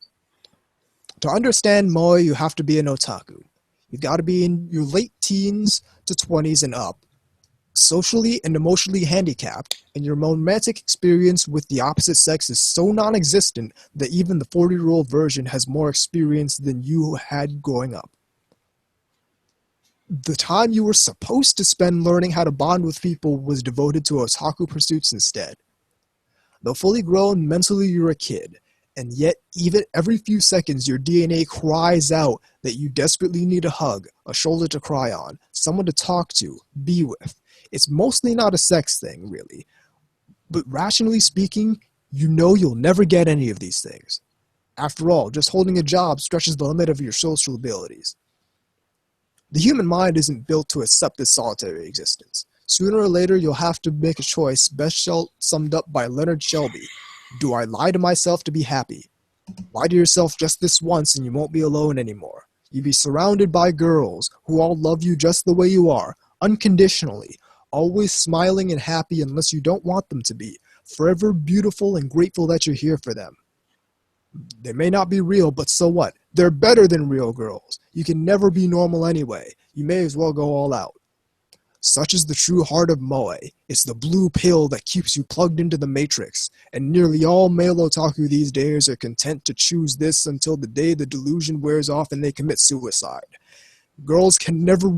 To understand moe, you have to be an otaku. You've got to be in your late teens to 20s and up, socially and emotionally handicapped, and your romantic experience with the opposite sex is so non-existent that even the 40-year-old version has more experience than you had growing up. The time you were supposed to spend learning how to bond with people was devoted to otaku pursuits instead. Though fully grown, mentally you're a kid, and yet even every few seconds your DNA cries out that you desperately need a hug, a shoulder to cry on, someone to talk to, be with. It's mostly not a sex thing, really. But rationally speaking, you know you'll never get any of these things. After all, just holding a job stretches the limit of your social abilities. The human mind isn't built to accept this solitary existence. Sooner or later, you'll have to make a choice, best summed up by Leonard Shelby. Do I lie to myself to be happy? Lie to yourself just this once and you won't be alone anymore. You'll be surrounded by girls who all love you just the way you are, unconditionally, always smiling and happy unless you don't want them to be, forever beautiful and grateful that you're here for them. They may not be real, but so what? They're better than real girls. You can never be normal anyway. You may as well go all out. Such is the true heart of moe. It's the blue pill that keeps you plugged into the matrix, and nearly all male otaku these days are content to choose this until the day the delusion wears off and they commit suicide. Girls can never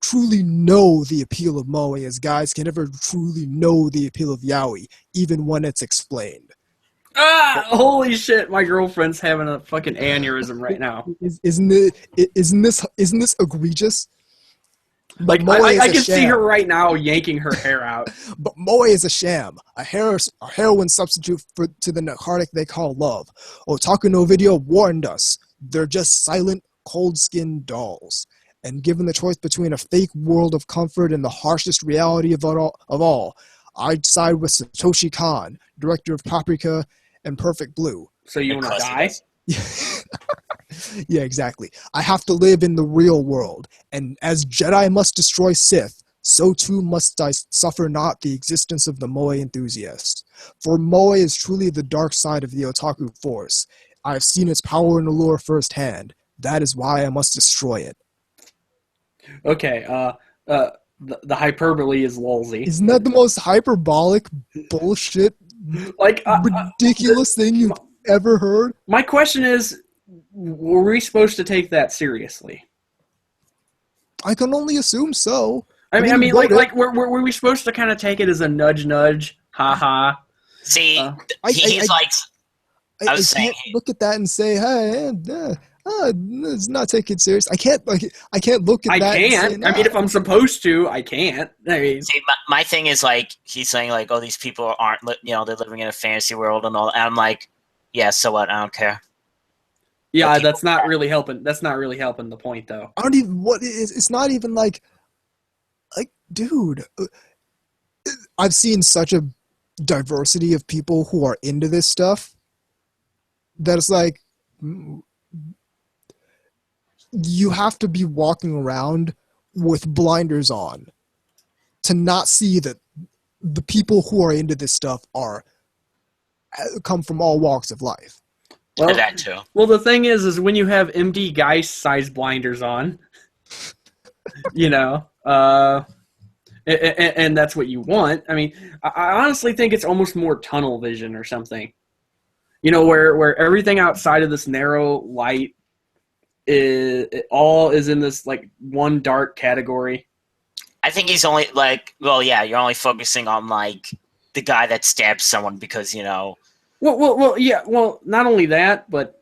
truly know the appeal of moe, as guys can never truly know the appeal of yaoi, even when it's explained. Ah, holy shit! My girlfriend's having a fucking aneurysm right now. Isn't this egregious? Like I can see her right now yanking her hair out. But moe is a sham, a heroin substitute to the narcotic they call love. Otaku no Video warned us. They're just silent, cold-skinned dolls. And given the choice between a fake world of comfort and the harshest reality of all, I'd side with Satoshi Kon, director of Paprika and Perfect Blue. So you want to die? Yeah, exactly. I have to live in the real world, and as Jedi must destroy Sith, so too must I suffer not the existence of the moe enthusiast. For moe is truly the dark side of the otaku force. I have seen its power and allure firsthand. That is why I must destroy it. Okay, the hyperbole is lolsy. Isn't that the most hyperbolic bullshit, like ridiculous thing you've ever heard? My question is, were we supposed to take that seriously? I can only assume so. I mean, like, were we supposed to kind of take it as a nudge, haha? See, he's like, I was saying, look at that and say, hey, let's not take it serious. I can't look at that. I can't. And say, nah. I mean, if I'm supposed to, I can't. I mean, see, my thing is like, he's saying like, oh, these people aren't, they're living in a fantasy world and all. And I'm like, yeah, so what? I don't care. Yeah, that's not really helping. That's not really helping the point, though. I don't even. It's not even like, dude. I've seen such a diversity of people who are into this stuff that it's like, you have to be walking around with blinders on to not see that the people who are into this stuff come from all walks of life. Well, that too. Well, the thing is when you have MD Geist-size blinders on, and that's what you want. I mean, I honestly think it's almost more tunnel vision or something. Where everything outside of this narrow light is in this like one dark category. I think he's only like, well, yeah, you're only focusing on like the guy that stabs someone because Well, yeah. Well, not only that, but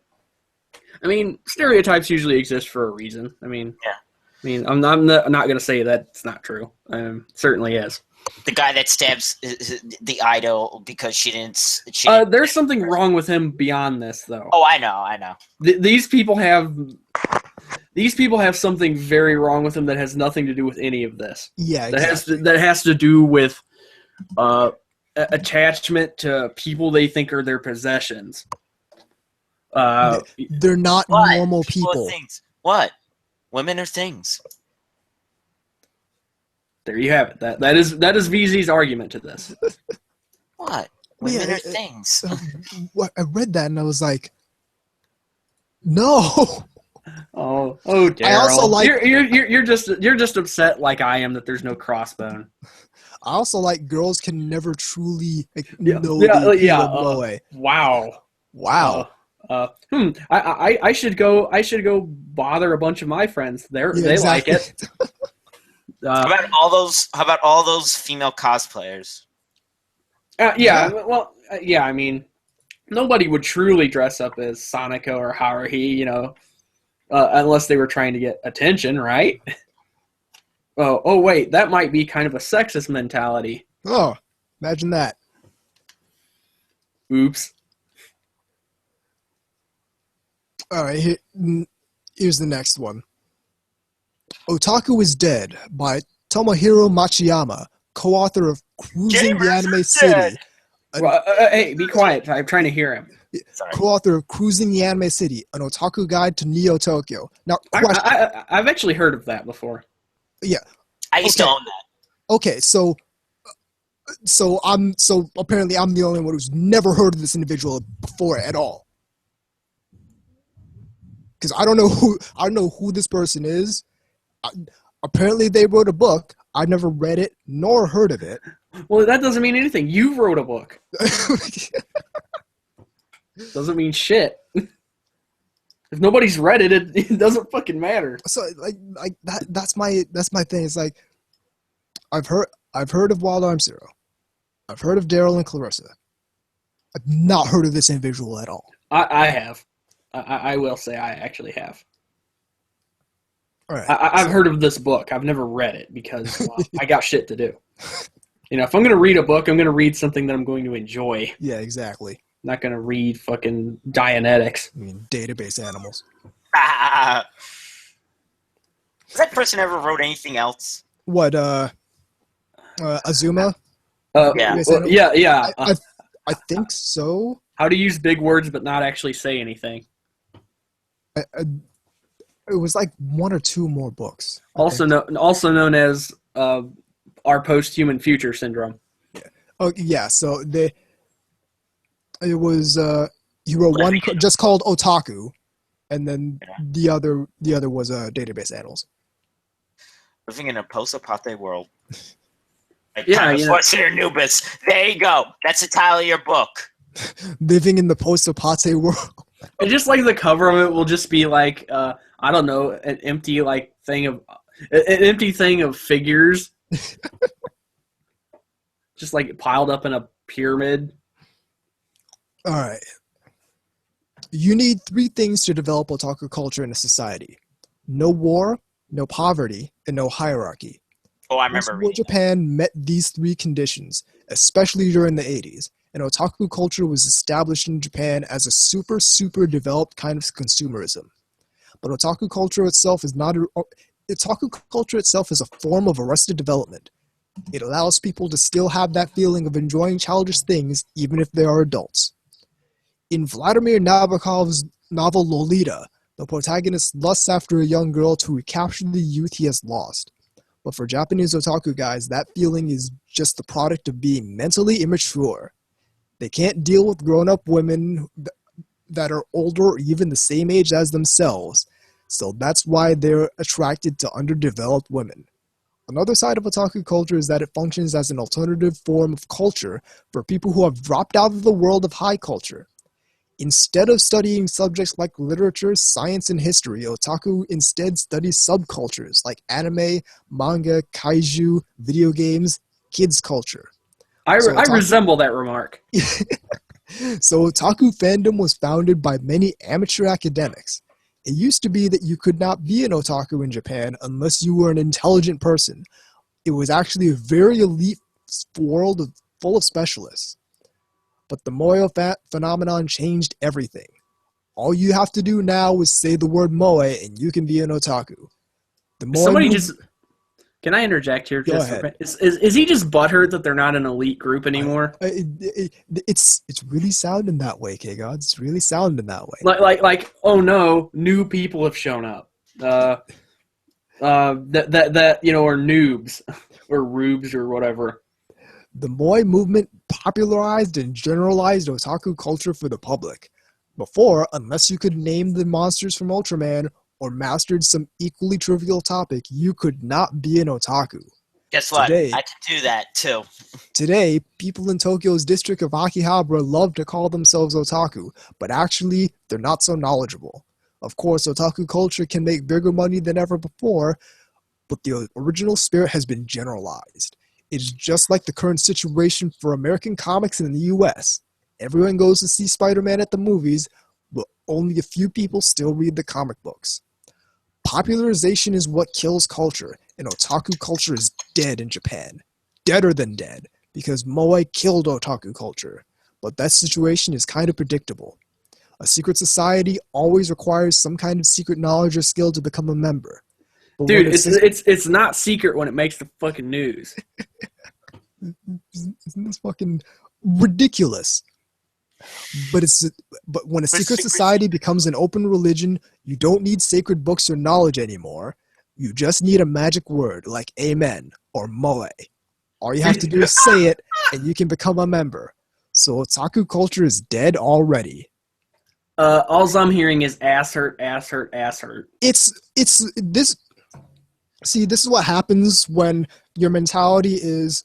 I mean, stereotypes usually exist for a reason. I mean, yeah. I mean, I'm not going to say that's not true. Certainly is. The guy that stabs the idol because she didn't. There's something wrong with him beyond this, though. Oh, I know. These people have something very wrong with them that has nothing to do with any of this. Yeah, exactly. That has to do with attachment to people they think are their possessions. They're not normal people. Things. What? Women are things. There you have it. That is VZ's argument to this. What? Women are things. I read that and I was like, no. Oh, Daryl. I also like you're just upset like I am that there's no crossbone. I also like girls can never truly know the appeal of moe. Wow. I should go bother a bunch of my friends. They like it. How about all those female cosplayers? I mean, nobody would truly dress up as Sanako or Haruhi, unless they were trying to get attention, right? Oh, wait, that might be kind of a sexist mentality. Oh, imagine that. Oops. All right, here's the next one. Otaku is Dead by Tomohiro Machiyama, co-author of Cruising the Anime City. Hey, be quiet. I'm trying to hear him. Sorry. Co-author of Cruising the Anime City, an otaku guide to Neo Tokyo. Now, I've actually heard of that before. Yeah. I used to own that. Okay, so apparently I'm the only one who's never heard of this individual before at all. Because I don't know who this person is. apparently they wrote a book. I've never read it nor heard of it. Well, that doesn't mean anything. You wrote a book. Doesn't mean shit. If nobody's read it, it doesn't fucking matter. So like that's my thing. It's like I've heard of Wild Arms Zero. I've heard of Daryl and Clarissa. I've not heard of this individual at all. I have. I will say I actually have. All right. I've heard of this book. I've never read it because I got shit to do. You know, if I'm going to read a book, I'm going to read something that I'm going to enjoy. Yeah, exactly. I'm not going to read fucking Dianetics. I mean, database animals. Has that person ever wrote anything else? What, Azuma? Yeah. Well, yeah. I think so. How to use big words but not actually say anything. It was like one or two more books. Also known as our post-human future syndrome. Yeah. Oh yeah. So it was he wrote one just called Otaku, and then the other was database animals. Living in a post-apocalyptic world. Yeah, you know. Anubis. There you go. That's the title of your book. Living in the post-apocalyptic world. And just like the cover of it will just be like I don't know, an empty thing of figures, just like piled up in a pyramid. All right. You need 3 things to develop otaku culture in a society: no war, no poverty, and no hierarchy. Oh, I remember reading Japan met these 3 conditions, especially during the 80s, and otaku culture was established in Japan as a super developed kind of consumerism. But otaku culture itself is a form of arrested development. It allows people to still have that feeling of enjoying childish things even if they are adults. In Vladimir Nabokov's novel Lolita, the protagonist lusts after a young girl to recapture the youth he has lost. But for Japanese otaku guys, that feeling is just the product of being mentally immature. They can't deal with grown-up women that are older or even the same age as themselves, so that's why they're attracted to underdeveloped women. Another side of otaku culture is that it functions as an alternative form of culture for people who have dropped out of the world of high culture. Instead of studying subjects like literature, science, and history, otaku instead studies subcultures like anime, manga, kaiju, video games, kids culture. I resemble that remark. So otaku fandom was founded by many amateur academics. It used to be that you could not be an otaku in Japan unless you were an intelligent person. It was actually a very elite world full of specialists. But the moe phenomenon changed everything. All you have to do now is say the word moe and you can be an otaku. Can I interject here? Go ahead. Is he just butthurt that they're not an elite group anymore? It's really sounding that way, K-God. It's really sounding that way. Like oh no, new people have shown up. That are noobs or rubes or whatever. The moe movement popularized and generalized otaku culture for the public. Before, unless you could name the monsters from Ultraman or mastered some equally trivial topic, you could not be an otaku. Guess what? I can do that too. Today, people in Tokyo's district of Akihabara love to call themselves otaku, but actually, they're not so knowledgeable. Of course, otaku culture can make bigger money than ever before, but the original spirit has been generalized. It is just like the current situation for American comics in the US. Everyone goes to see Spider-Man at the movies, but only a few people still read the comic books. Popularization is what kills culture, and otaku culture is dead in Japan. Deader than dead, because moe killed otaku culture. But that situation is kind of predictable. A secret society always requires some kind of secret knowledge or skill to become a member. But dude, it's not secret when it makes the fucking news. Isn't this fucking ridiculous? But when a secret society becomes an open religion, you don't need sacred books or knowledge anymore. You just need a magic word like amen or moe. All you have to do is say it, and you can become a member. So otaku culture is dead already. All I'm hearing is ass hurt, ass hurt, ass hurt. It's this. See, this is what happens when your mentality is,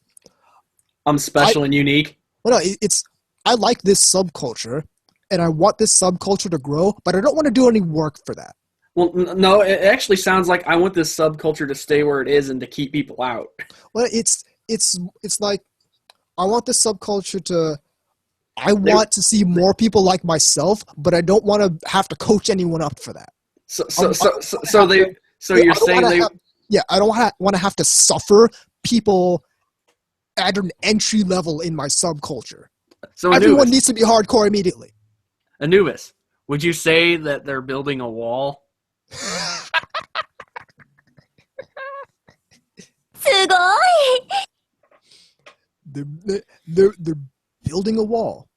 I'm special and unique. well, no, it's I like this subculture, and I want this subculture to grow, but I don't want to do any work for that. Well, no, it actually sounds like I want this subculture to stay where it is and to keep people out. Well, it's like I want this subculture to. I want to see more people like myself, but I don't want to have to coach anyone up for that. So you're saying they. I don't want to have to suffer people at an entry level in my subculture. So everyone needs to be hardcore immediately. Anubis, would you say that they're building a wall? They're building a wall.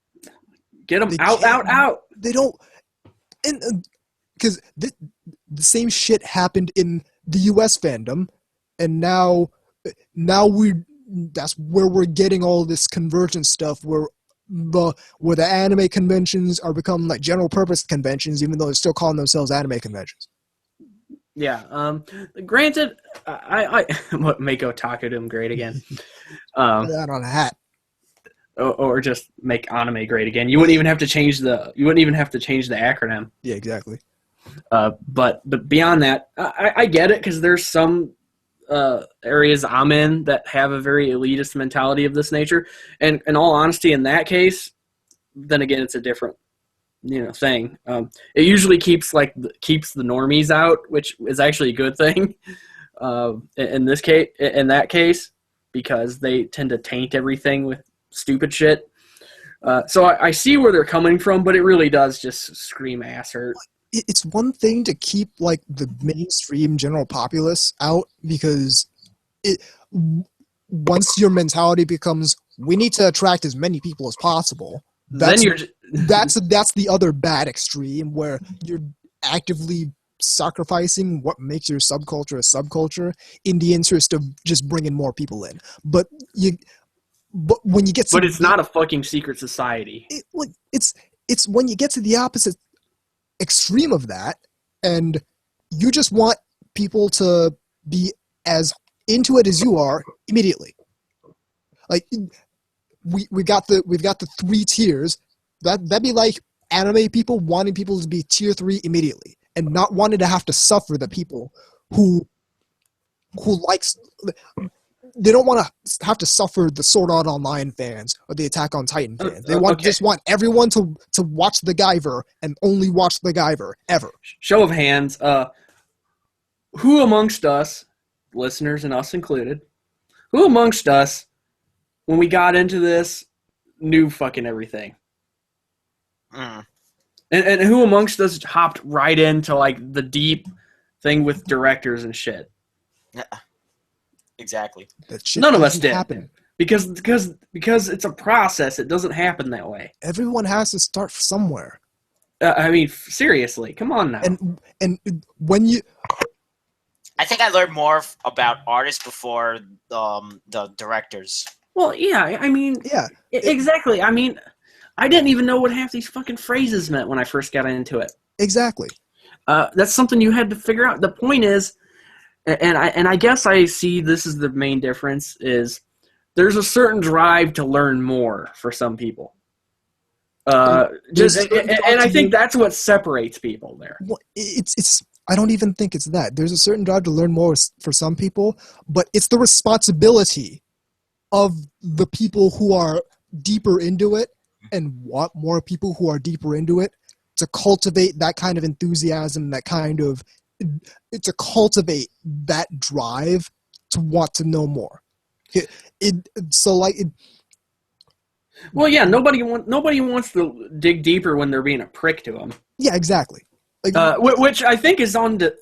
Get them out. They don't, and because the same shit happened in the U.S. fandom, and now that's where we're getting all this convergent stuff where the anime conventions are becoming like general purpose conventions, even though they're still calling themselves anime conventions. Yeah. Granted, I make Otaku them great again. That on a hat. Or just make anime great again. You wouldn't even have to change the acronym. Yeah, exactly. But beyond that, I get it because there's some areas I'm in that have a very elitist mentality of this nature, and in all honesty, in that case, then again, it's a different thing. It usually keeps the normies out, which is actually a good thing. In that case, because they tend to taint everything with stupid shit. So I see where they're coming from, but it really does just scream ass hurt. It's one thing to keep like the mainstream general populace out, because once your mentality becomes we need to attract as many people as possible, that's the other bad extreme where you're actively sacrificing what makes your subculture a subculture in the interest of just bringing more people in. But when you get to it's not a fucking secret society. It's when you get to the opposite extreme of that, and you just want people to be as into it as you are immediately. Like we've got the 3 tiers. That'd be like anime people wanting people to be tier 3 immediately, and not wanting to have to suffer the people who likes. They don't want to have to suffer the Sword Art Online fans or the Attack on Titan fans. They just want everyone to watch the Guyver and only watch the Guyver ever. Show of hands. Who amongst us, listeners and us included, who amongst us, when we got into this, knew fucking everything? And who amongst us hopped right into like the deep thing with directors and shit? Yeah. Exactly. None of us did. Happen. Because it's a process. It doesn't happen that way. Everyone has to start somewhere. I mean, seriously, come on now. And when you, I think I learned more about artists before the directors. Well, yeah. I mean, yeah, exactly. I mean, I didn't even know what half these fucking phrases meant when I first got into it. Exactly. That's something you had to figure out. The point is. And I guess I see this is the main difference is there's a certain drive to learn more for some people. And I think that's what separates people there. Well, it's I don't even think it's that. There's a certain drive to learn more for some people, but it's the responsibility of the people who are deeper into it and want more people who are deeper into it to cultivate that kind of enthusiasm, to cultivate that drive to want to know more. Well, yeah, nobody wants to dig deeper when they're being a prick to them. Yeah, exactly. Which I think is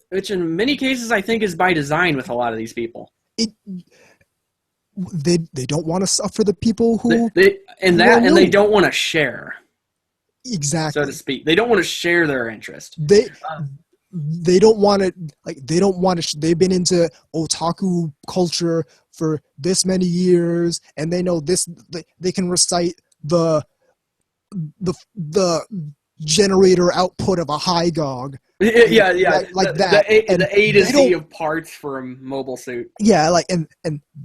which in many cases I think is by design with a lot of these people. They don't want to suffer the people who they don't want to share. Exactly. So to speak, they don't want to share their interest. They don't want to, they've been into otaku culture for this many years, and they know this, they can recite the generator output of a high GOG. Yeah. Like that. The A to Z of parts for a mobile suit. Yeah, like and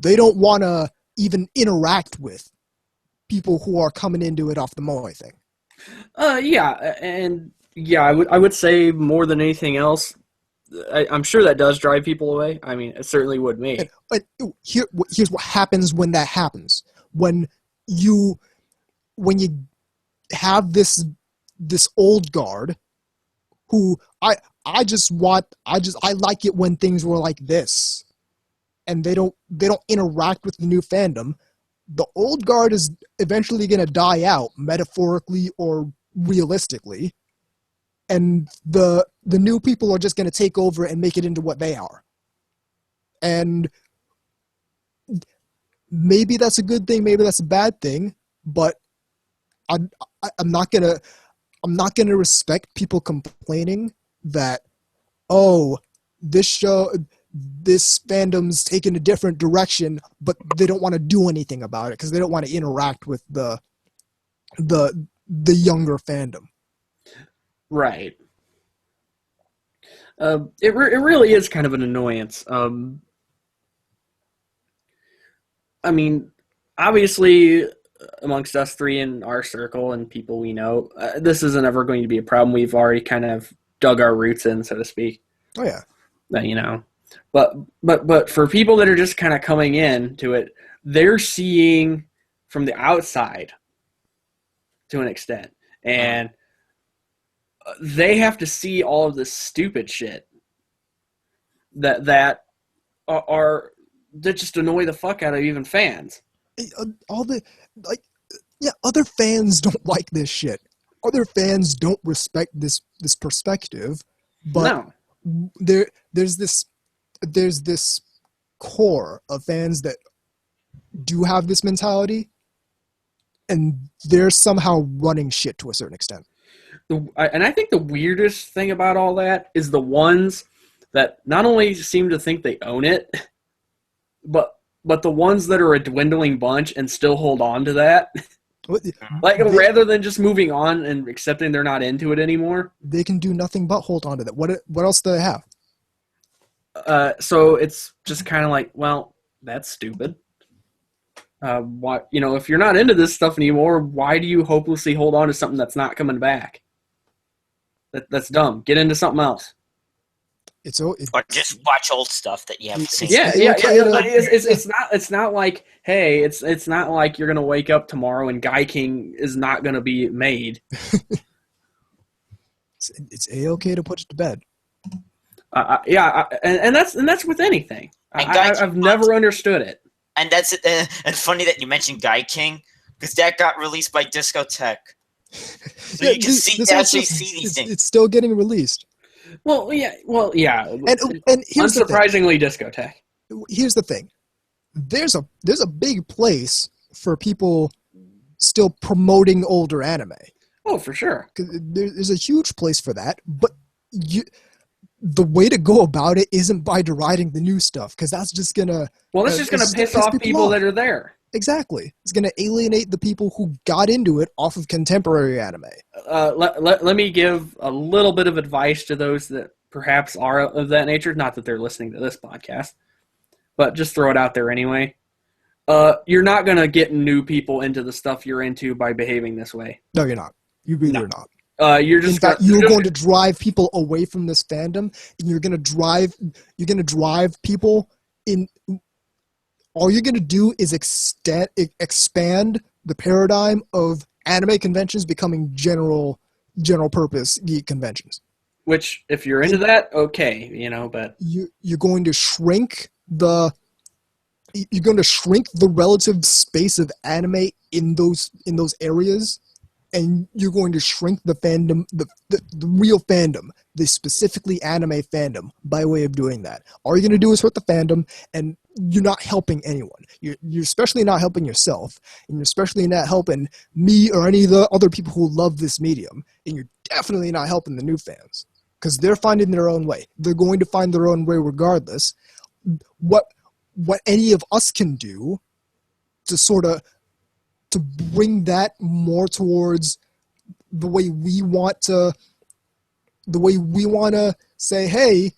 they don't want to even interact with people who are coming into it off the Moai thing. I would say more than anything else, I'm sure that does drive people away. I mean, it certainly would me. But here's what happens when that happens. When you have this old guard who I like it when things were like this, and they don't interact with the new fandom. The old guard is eventually going to die out, metaphorically or realistically, and the new people are just going to take over and make it into what they are. And maybe that's a good thing, maybe that's a bad thing, but I'm not gonna respect people complaining that, oh, this fandom's taking a different direction, but they don't want to do anything about it because they don't want to interact with the younger fandom. Right. It really is kind of an annoyance. I mean, obviously, amongst us three in our circle and people we know, this isn't ever going to be a problem. We've already kind of dug our roots in, so to speak. Oh yeah. You know, but for people that are just kind of coming in to it, they're seeing from the outside to an extent, and they have to see all of this stupid shit that just annoy the fuck out of even fans. Other fans don't like this shit. Other fans don't respect this perspective, but there's this core of fans that do have this mentality, and they're somehow running shit to a certain extent. And I think the weirdest thing about all that is the ones that not only seem to think they own it, but the ones that are a dwindling bunch and still hold on to that. Rather than just moving on and accepting they're not into it anymore. They can do nothing but hold on to that. What else do they have? So it's just kind of like, well, that's stupid. If you're not into this stuff anymore, why do you hopelessly hold on to something that's not coming back? That's dumb. Get into something else. Or just watch old stuff that you haven't seen. Yeah. It's not like, hey, it's not like you're gonna wake up tomorrow and Guy King is not gonna be made. It's A-okay to put it to bed. And that's with anything. I've never understood it. And that's and funny that you mentioned Guy King, because that got released by Discotheque. So you can see these things. It's still getting released. Well, yeah. And here's unsurprisingly, Discotheque. Here's the thing: there's a big place for people still promoting older anime. Oh, for sure. There's a huge place for that, but the way to go about it isn't by deriding the new stuff, because that's just gonna piss off people that are there. Exactly. It's going to alienate the people who got into it off of contemporary anime. Let me give a little bit of advice to those that perhaps are of that nature. Not that they're listening to this podcast, but just throw it out there anyway. You're not going to get new people into the stuff you're into by behaving this way. No, you're not. You really are not. You're going to drive people away from this fandom, and you're going to drive people in. All you're going to do is expand the paradigm of anime conventions becoming general purpose geek conventions. Which, if you're into that, okay, but you're going to shrink the relative space of anime in those areas, and you're going to shrink the fandom, the real fandom, the specifically anime fandom, by way of doing that. All you're going to do is hurt the fandom, and you're not helping anyone. You're especially not helping yourself, and you're especially not helping me or any of the other people who love this medium, and you're definitely not helping the new fans, because they're finding their own way. They're going to find their own way regardless. What any of us can do to bring that more towards the way we want to say, hey,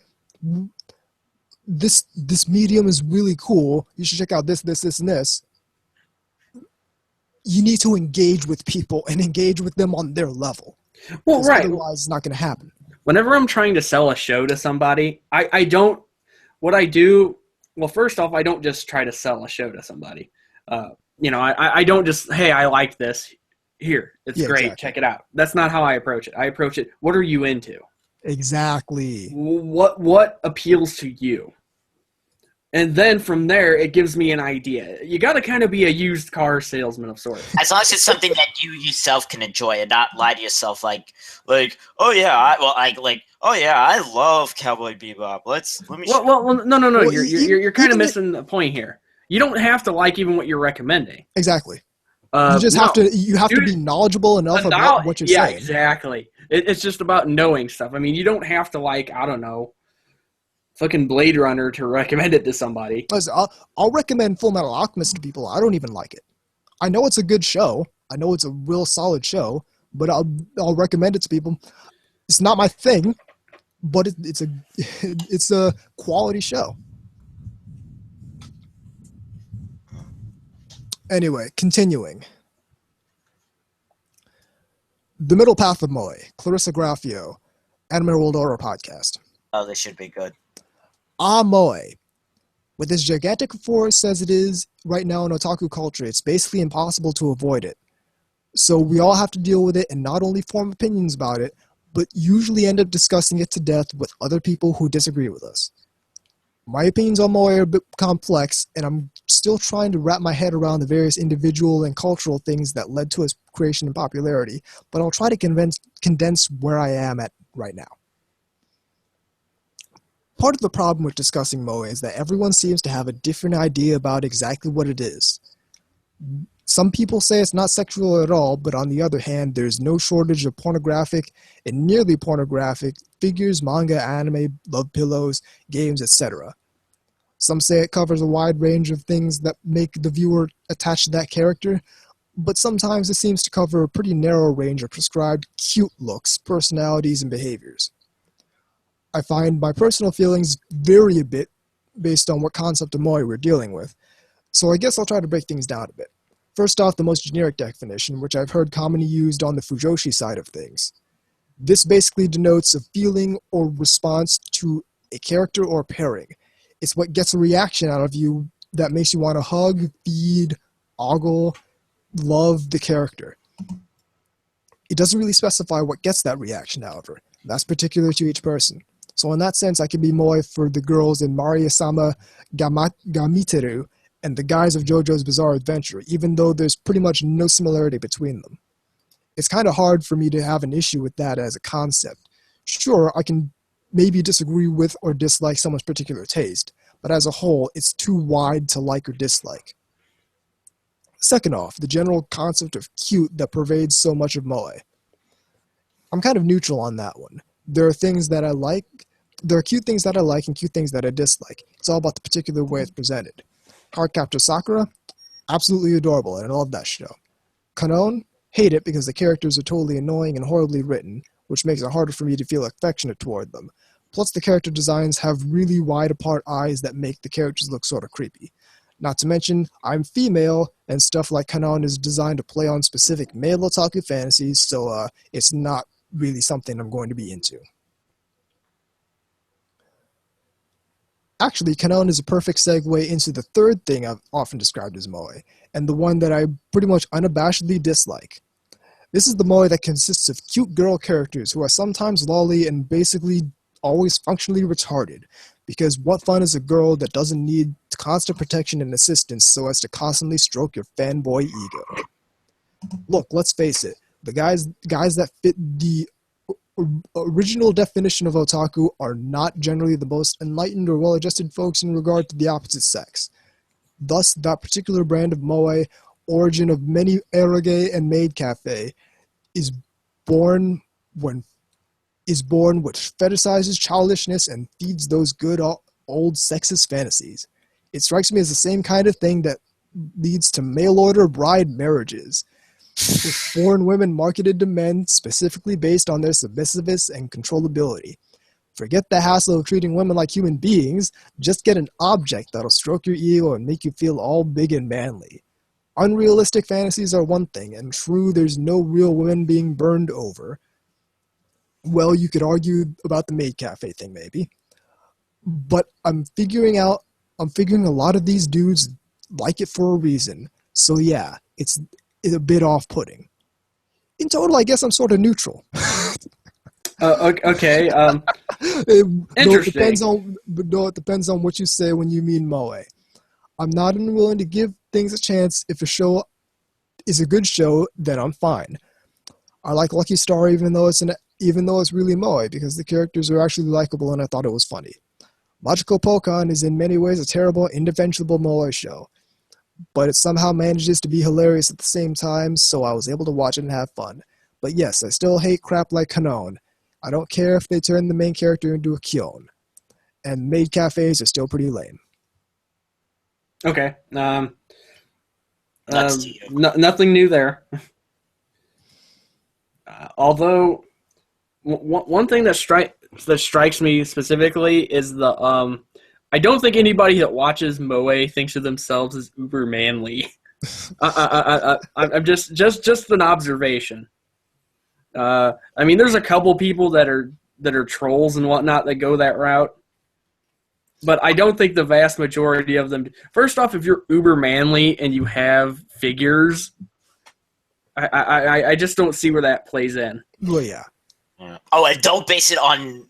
this medium is really cool. You should check out this, and this. You need to engage with people and engage with them on their level. Well, right. Otherwise, it's not going to happen. Whenever I'm trying to sell a show to somebody, I don't. What I do. Well, first off, I don't just try to sell a show to somebody. I don't just, hey, I like this. Here, it's great. Exactly. Check it out. That's not how I approach it. I approach it, what are you into? Exactly. What appeals to you? And then from there, it gives me an idea. You got to kind of be a used car salesman of sorts. As long as it's something that you yourself can enjoy and not lie to yourself like, oh yeah, I love Cowboy Bebop. Let me. Well, no. Well, you're kind of missing the point here. You don't have to like even what you're recommending. Exactly. You just have to be knowledgeable enough about what you're saying. Yeah, exactly. It's just about knowing stuff. I mean, you don't have to like, I don't know, fucking Blade Runner to recommend it to somebody. Listen, I'll recommend Full Metal Alchemist to people. I don't even like it. I know it's a good show. I know it's a real solid show, but I'll recommend it to people. It's not my thing, but it's a quality show. Anyway, continuing. The Middle Path of Moe, Clarissa Graffio, Anime World Order podcast. Oh, this should be good. Moe. With as gigantic a force as it is right now in otaku culture, it's basically impossible to avoid it. So we all have to deal with it and not only form opinions about it, but usually end up discussing it to death with other people who disagree with us. My opinions on Moe are a bit complex, and I'm still trying to wrap my head around the various individual and cultural things that led to its creation and popularity, but I'll try to condense where I am at right now. Part of the problem with discussing Moe is that everyone seems to have a different idea about exactly what it is. Some people say it's not sexual at all, but on the other hand, there's no shortage of pornographic and nearly pornographic figures, manga, anime, love pillows, games, etc. Some say it covers a wide range of things that make the viewer attached to that character, but sometimes it seems to cover a pretty narrow range of prescribed cute looks, personalities, and behaviors. I find my personal feelings vary a bit based on what concept of Moe we're dealing with, so I guess I'll try to break things down a bit. First off, the most generic definition, which I've heard commonly used on the Fujoshi side of things. This basically denotes a feeling or response to a character or pairing. It's what gets a reaction out of you that makes you want to hug, feed, ogle, love the character. It doesn't really specify what gets that reaction, however. That's particular to each person. So in that sense, I can be Moe for the girls in Maria-sama Gamiteru and the guys of JoJo's Bizarre Adventure, even though there's pretty much no similarity between them. It's kind of hard for me to have an issue with that as a concept. Sure, I can maybe disagree with or dislike someone's particular taste, but as a whole, it's too wide to like or dislike. Second off, the general concept of cute that pervades so much of Moe. I'm kind of neutral on that one. There are things that I like, there are cute things that I like and cute things that I dislike. It's all about the particular way it's presented. Cardcaptor Sakura, absolutely adorable, and I love that show. Kanon, hate it because the characters are totally annoying and horribly written, which makes it harder for me to feel affectionate toward them. Plus the character designs have really wide apart eyes that make the characters look sort of creepy. Not to mention, I'm female, and stuff like Kanon is designed to play on specific male otaku fantasies, so it's not really something I'm going to be into. Actually, Kanon is a perfect segue into the third thing I've often described as Moe, and the one that I pretty much unabashedly dislike. This is the Moe that consists of cute girl characters who are sometimes lolly and basically always functionally retarded, because what fun is a girl that doesn't need constant protection and assistance so as to constantly stroke your fanboy ego? Look, let's face it, the guys that fit the original definition of otaku are not generally the most enlightened or well-adjusted folks in regard to the opposite sex. Thus, that particular brand of Moe, origin of many eroge and maid cafe, is born which fetishizes childishness and feeds those good old sexist fantasies. It strikes me as the same kind of thing that leads to mail-order bride marriages. with foreign women marketed to men specifically based on their submissiveness and controllability. Forget the hassle of treating women like human beings. Just get an object that'll stroke your ego and make you feel all big and manly. Unrealistic fantasies are one thing, and true, there's no real women being burned over. Well, you could argue about the maid cafe thing, maybe. But I'm figuring a lot of these dudes like it for a reason. So yeah, it's a bit off-putting. In total, I guess I'm sort of neutral. Okay. Interesting. It depends on what you say when you mean moe. I'm not unwilling to give things a chance. If a show is a good show, then I'm fine. I like Lucky Star even though it's really moe because the characters are actually likable and I thought it was funny. Logical Pokon is in many ways a terrible, indefensible moe show, but it somehow manages to be hilarious at the same time, so I was able to watch it and have fun. But yes, I still hate crap like Kanon. I don't care if they turn the main character into a Kyon. And maid cafes are still pretty lame. Okay. Nothing new there. Although, one thing that strikes me specifically is the I don't think anybody that watches moe thinks of themselves as uber manly. I'm just an observation. I mean, there's a couple people that are trolls and whatnot that go that route, but I don't think the vast majority of them. First off, if you're uber manly and you have figures, I just don't see where that plays in. Well, yeah. Oh, and don't base it on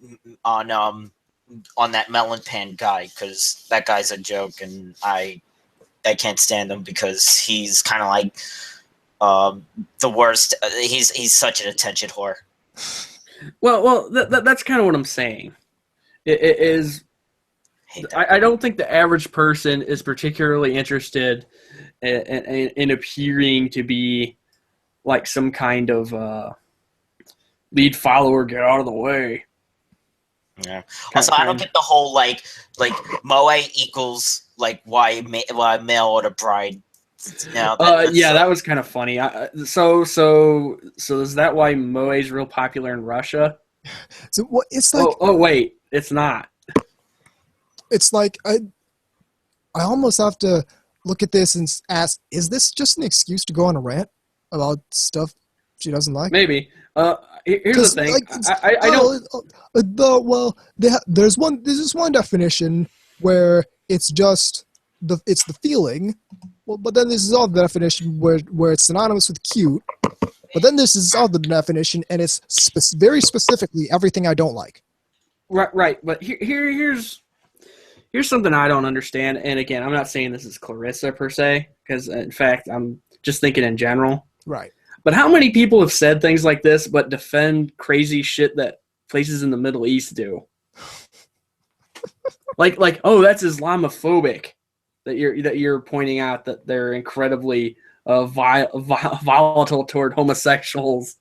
that melon pan guy, because that guy's a joke, and I can't stand him because he's kind of like the worst. He's such an attention whore. Well, that's kind of what I'm saying. It is. I don't think the average person is particularly interested in appearing to be like some kind of lead follower. Get out of the way. Yeah. Also, I don't get the whole like moe equals like why male or the bride. No, yeah, that was kind of funny. So is that why moe is real popular in Russia? So what? It's like. Oh wait, it's not. It's like I almost have to look at this and ask: is this just an excuse to go on a rant about stuff she doesn't like? Maybe. Here's the thing. Like, I don't. There's this one definition where it's just it's the feeling. Well, but then there's this other definition where it's synonymous with cute. But then there's this other definition, and it's very specifically everything I don't like. Right. But here's something I don't understand. And again, I'm not saying this is Clarissa per se, because in fact, I'm just thinking in general. Right. But how many people have said things like this but defend crazy shit that places in the Middle East do? like, oh, that's Islamophobic. That you're pointing out that they're incredibly volatile toward homosexuals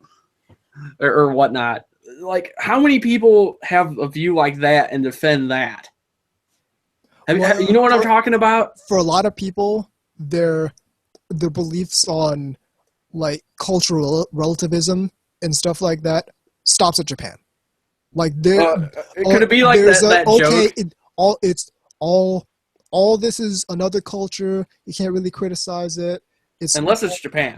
or whatnot. Like, how many people have a view like that and defend that? You know what I'm talking about? For a lot of people, their beliefs on like cultural relativism and stuff like that stops at Japan. Like could it be like that joke? All this is another culture. You can't really criticize it. Unless it's Japan.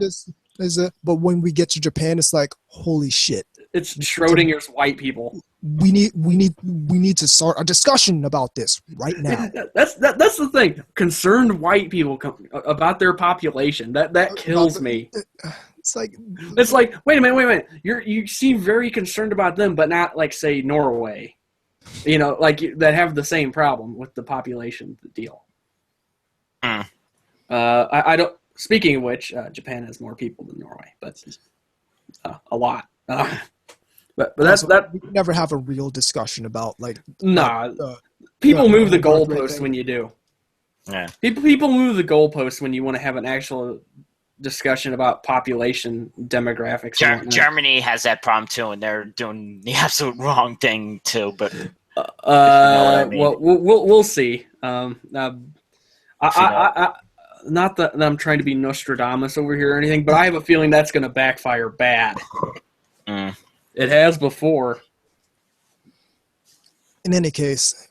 But when we get to Japan, it's like, holy shit! It's Schrodinger's white people. We need to start a discussion about this right now. That's the thing. Concerned white people about their population. That kills me. It's like wait a minute. You seem very concerned about them, but not like say Norway. You know, like that have the same problem with the population deal. I don't. Speaking of which, Japan has more people than Norway, but a lot. But that's that. We never have a real discussion about like. People move the goalposts when you do. Yeah. People move the goalposts when you want to have an actual discussion about population demographics. Germany has that problem too, and they're doing the absolute wrong thing too. But well, we'll see. not that I'm trying to be Nostradamus over here or anything, but I have a feeling that's going to backfire bad. It has before. In any case,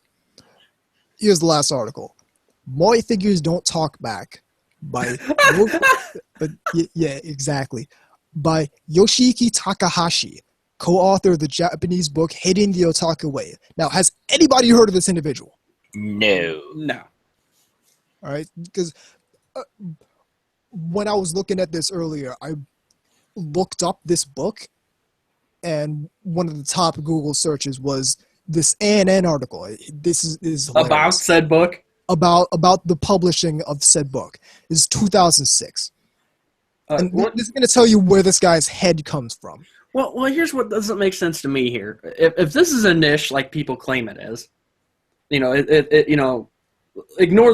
here's the last article. Moi figures don't talk back by exactly. By Yoshiki Takahashi, co-author of the Japanese book Hating the Otaku Way. Now, has anybody heard of this individual? No. All right, because when I was looking at this earlier, I looked up this book, and one of the top Google searches was this ANN article. This is hilarious. About said book? About the publishing of said book. This is 2006. And this is going to tell you where this guy's head comes from. Well, here's what doesn't make sense to me here. If this is a niche like people claim it is, ignore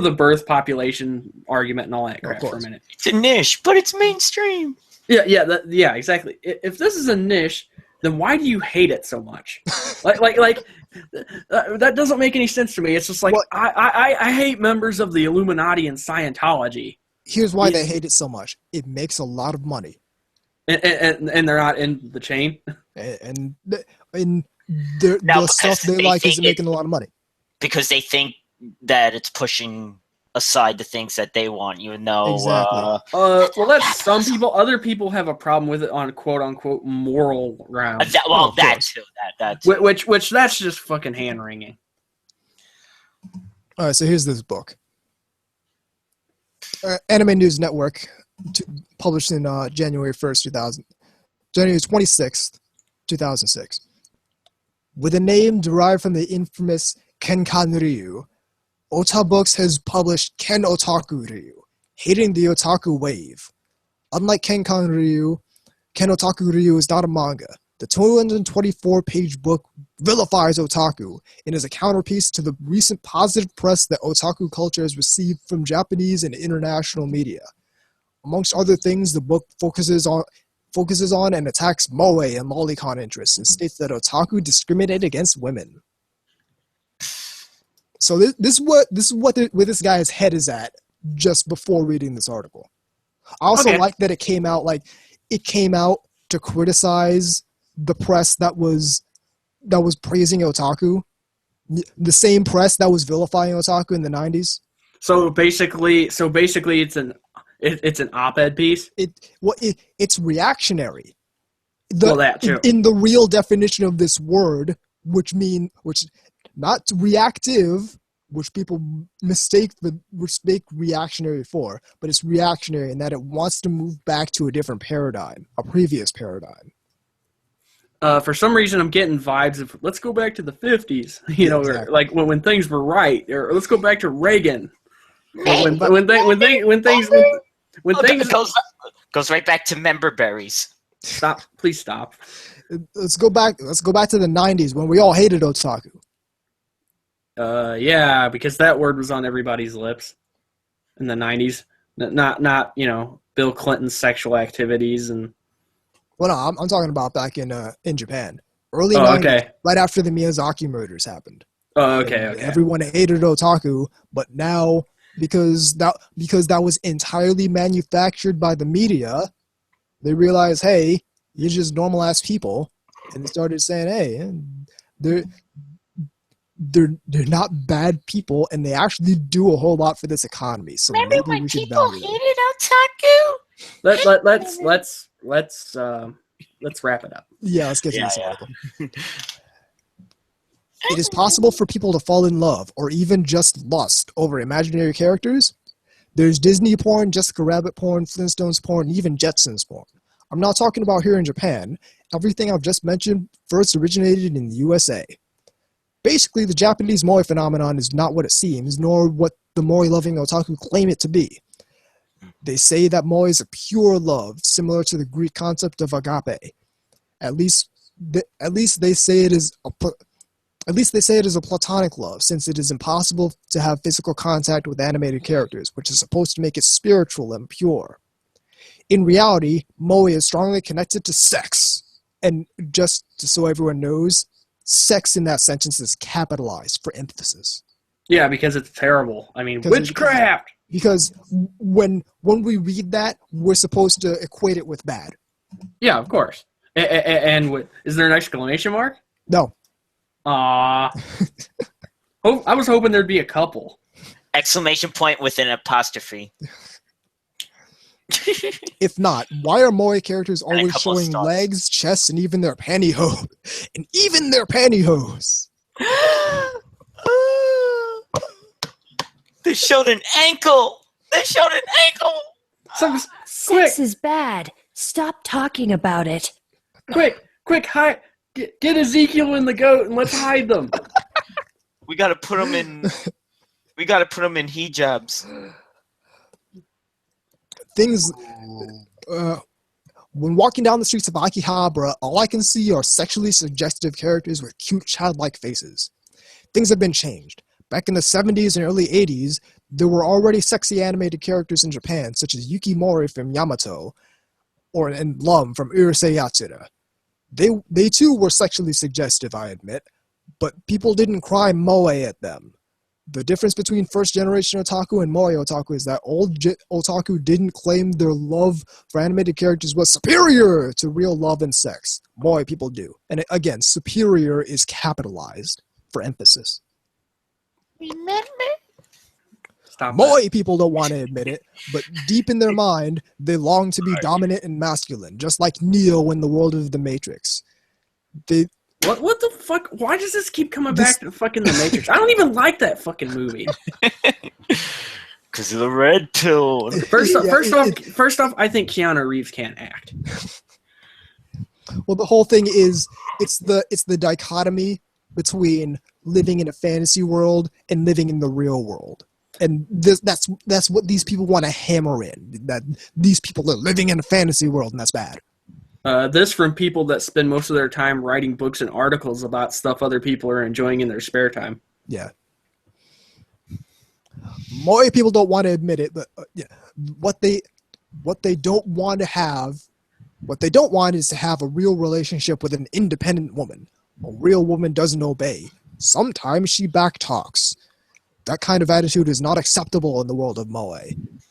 the birth population argument and all that crap for a minute. It's a niche, but it's mainstream. Yeah, exactly. If this is a niche, then why do you hate it so much? That doesn't make any sense to me. It's just like, well, I hate members of the Illuminati and Scientology. Here's why they hate it so much. It makes a lot of money. And they're not in the chain? And the stuff they like isn't making a lot of money. Because they think that it's pushing aside the things that they want, even though... Exactly. Well, that's some people. Other people have a problem with it on quote-unquote moral grounds. That too. Which that's just fucking hand-wringing. All right, so here's this book. Anime News Network, published in January 26th, 2006. With a name derived from the infamous Kenkan Ryu, Ota Books has published Ken Otaku Ryu, Hating the Otaku Wave. Unlike Kenkan Ryu, Ken Otaku Ryu is not a manga. The 224-page book vilifies otaku and is a counterpiece to the recent positive press that otaku culture has received from Japanese and international media. Amongst other things, the book focuses on and attacks moe and lolicon interests and states that otaku discriminate against women. So this is where this guy's head is at just before reading this article. I also like that it came out to criticize the press that was praising otaku, the same press that was vilifying otaku in the 90s. So basically, it's an op-ed piece. It's reactionary. That too. In the real definition of this word, which not reactive, which people mistake reactionary for, but it's reactionary in that it wants to move back to a different paradigm, a previous paradigm. For some reason, I'm getting vibes of let's go back to the 50s, exactly. Or like when things were right, or let's go back to Reagan. When things goes right back to member berries. Stop! Please stop. Let's go back to the 90s when we all hated otaku. Yeah, because that word was on everybody's lips in the 90s. Not Bill Clinton's sexual activities and. Well, no, I'm talking about back in Japan, early 90s, right after the Miyazaki murders happened. Okay. Everyone hated otaku, but now because that was entirely manufactured by the media, they realized, hey, you're just normal ass people, and they started saying, hey, they're not bad people, and they actually do a whole lot for this economy. So remember when people hated otaku? Let's wrap it up. Yeah, let's get to this article. It is possible for people to fall in love or even just lust over imaginary characters. There's Disney porn, Jessica Rabbit porn, Flintstones porn, and even Jetsons porn. I'm not talking about here in Japan. Everything I've just mentioned first originated in the USA. Basically, the Japanese moe phenomenon is not what it seems, nor what the moe-loving otaku claim it to be. They say that moe is a pure love, similar to the Greek concept of agape. At least they say it is a platonic love, since it is impossible to have physical contact with animated characters, which is supposed to make it spiritual and pure. In reality, moe is strongly connected to sex. And just so everyone knows, sex in that sentence is capitalized for emphasis. Yeah, because it's terrible. I mean, witchcraft! Because when we read that, we're supposed to equate it with bad. Yeah, of course. And is there an exclamation mark? No. I was hoping there'd be a couple. Exclamation point with an apostrophe. If not, why are moe characters And a always couple of showing stars. legs, chests, and even their pantyhose? And even their pantyhose! They showed an ankle. Quick, Sex is bad. Stop talking about it. quick, hide. Get Ezekiel and the goat and let's hide them. We gotta put them in. We gotta put them in hijabs. Things... when walking down the streets of Akihabara, all I can see are sexually suggestive characters with cute childlike faces. Things have been changed. Back in the 70s and early 80s, there were already sexy animated characters in Japan, such as Yukimori from Yamato, and Lum from Urusei Yatsura. They too were sexually suggestive, I admit, but people didn't cry moe at them. The difference between first-generation otaku and moe otaku is that old otaku didn't claim their love for animated characters was superior to real love and sex. Moe people do. And again, superior is capitalized for emphasis. Remember? Stop Moe people don't want to admit it, but deep in their mind, they long to be dominant and masculine, just like Neo in the world of the Matrix. What the fuck? Why does this keep coming back to fucking The Matrix? I don't even like that fucking movie. Because of the red pill. First off, I think Keanu Reeves can't act. Well, the whole thing is it's the dichotomy between living in a fantasy world and living in the real world. And that's what these people want to hammer in, that these people are living in a fantasy world, and that's bad. This from people that spend most of their time writing books and articles about stuff other people are enjoying in their spare time. Yeah. Moe people don't want to admit it, but what they don't want is to have a real relationship with an independent woman. A real woman doesn't obey. Sometimes she backtalks. That kind of attitude is not acceptable in the world of moe.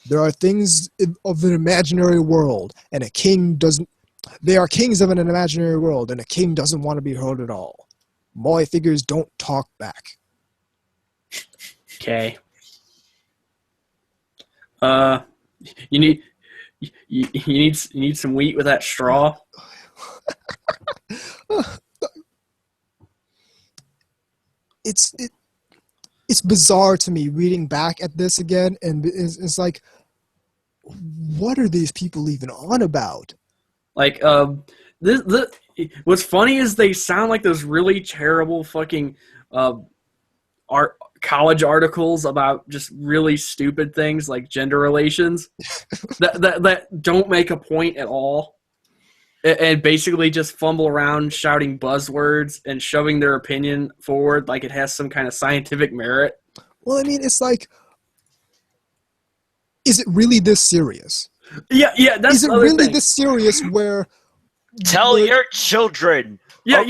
There are things of an imaginary world, and a king doesn't. They are kings of an imaginary world, and a king doesn't want to be heard at all. Moe figures don't talk back. Okay. You need some wheat with that straw. It's bizarre to me reading back at this again, and it's like, what are these people even on about? Like, what's funny is they sound like those really terrible fucking college articles about just really stupid things like gender relations that don't make a point at all, and basically just fumble around shouting buzzwords and shoving their opinion forward like it has some kind of scientific merit. Well, I mean, it's like, is it really this serious? Yeah. That's is it really this serious where? Tell your children. Yeah.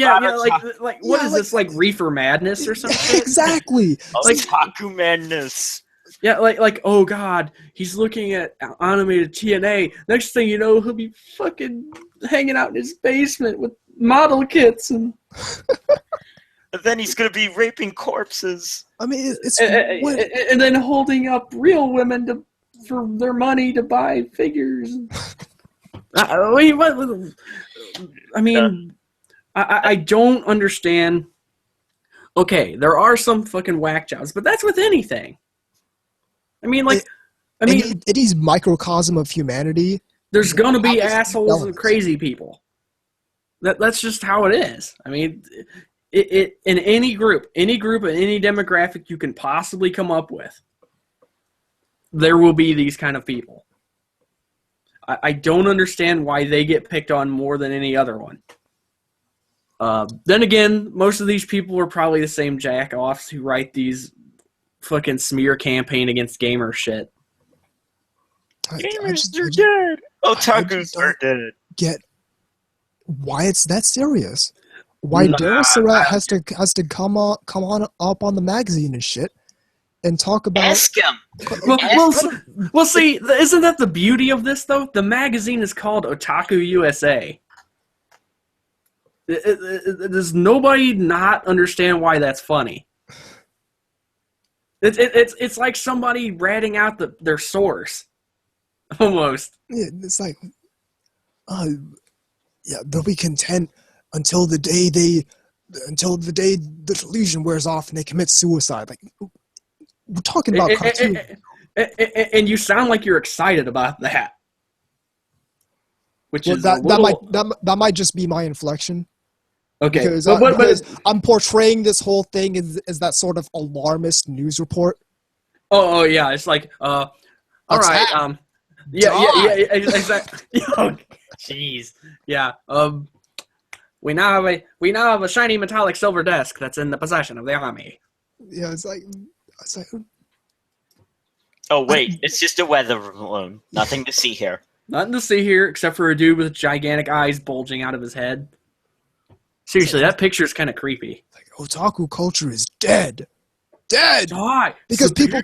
Like what is this, like reefer madness or something? Exactly. Like Taku madness. Yeah, like oh god, he's looking at animated TNA. Next thing you know, he'll be fucking hanging out in his basement with model kits and then he's gonna be raping corpses. I mean, and then holding up real women for their money to buy figures. I don't understand. Okay, there are some fucking whack jobs, but that's with anything. It is microcosm of humanity. There's gonna be assholes and crazy people. That's just how it is. I mean, it in any group, and any demographic you can possibly come up with, there will be these kind of people. I don't understand why they get picked on more than any other one. Then again, most of these people are probably the same jack-offs who write these fucking smear campaign against gamer shit. Gamers are dead. Otakus are dead. Get why it's that serious? Why Dara Surratt has to come on up on the magazine and shit and talk about. Ask him. Well, see, isn't that the beauty of this though? The magazine is called Otaku USA. Does nobody not understand why that's funny? It's like somebody ratting out their source, almost. Yeah, it's like, they'll be content until the day the delusion wears off and they commit suicide. Like, we're talking about cartoons. And you sound like you're excited about that, which is that might just be my inflection. Okay, because I'm portraying this whole thing as that sort of alarmist news report. Oh yeah, it's like all right, yeah, exactly. Oh, jeez, yeah. We now have a shiny metallic silver disc that's in the possession of the army. Yeah, it's like. Oh wait, it's just a weather balloon. Nothing to see here. Nothing to see here except for a dude with gigantic eyes bulging out of his head. Seriously, that picture is kind of creepy. Like, otaku culture is dead. Dead! Why? Because people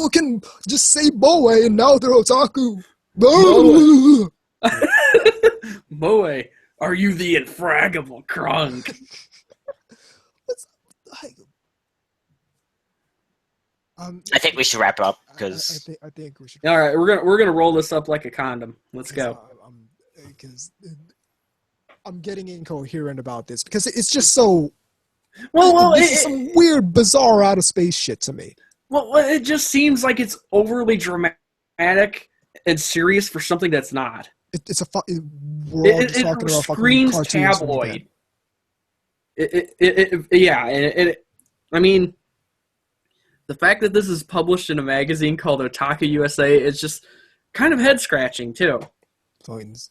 can just say moe and now they're otaku. Moe, are you the infragable crunk? I think we should wrap up because I think we should. All right, we're gonna roll this up like a condom. Let's go. Because I'm getting incoherent about this because it's just so. Well, it's some weird, bizarre, out of space shit to me. Well, it just seems like it's overly dramatic and serious for something that's not. It's a. We're all just talking about screams fucking tabloid. I mean, the fact that this is published in a magazine called Otaku USA is just kind of head scratching too. It's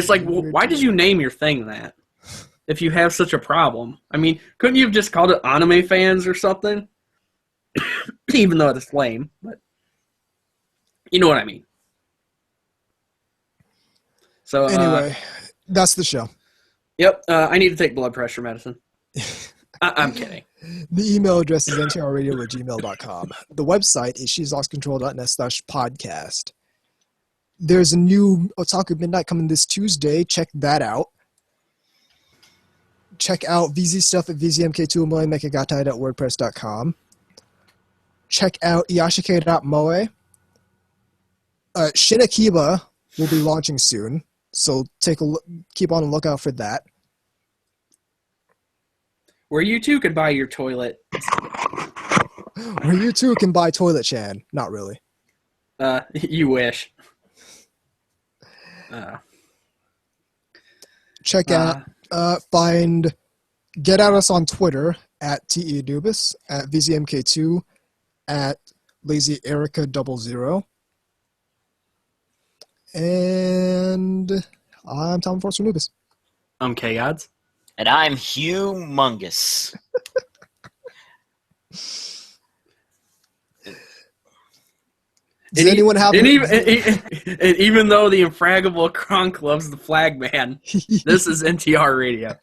like, why did you name your thing that? If you have such a problem, I mean, couldn't you have just called it anime fans or something? Even though it's lame, but you know what I mean. So anyway, that's the show. Yep, I need to take blood pressure medicine. I'm kidding. The email address is ntrradio@gmail.com. The website is sheslostcontrol.net/podcast. There's a new Otaku Midnight coming this Tuesday. Check that out. Check out VZ stuff at vzmk2mekagatai.wordpress.com. Check out iyashike.moe. Shin Akiba will be launching soon, so keep on the lookout for that. Where you too can buy your toilet. Where you too can buy Toilet Chan. Not really. You wish. Check out, get at us on Twitter at TEDubis, at VZMK2, at LazyErica00. And I'm Tom Force from Nubis. I'm K-Odds. And I'm humongous. Does anyone have... And even though the infragable Kronk loves the flag man, this is NTR Radio.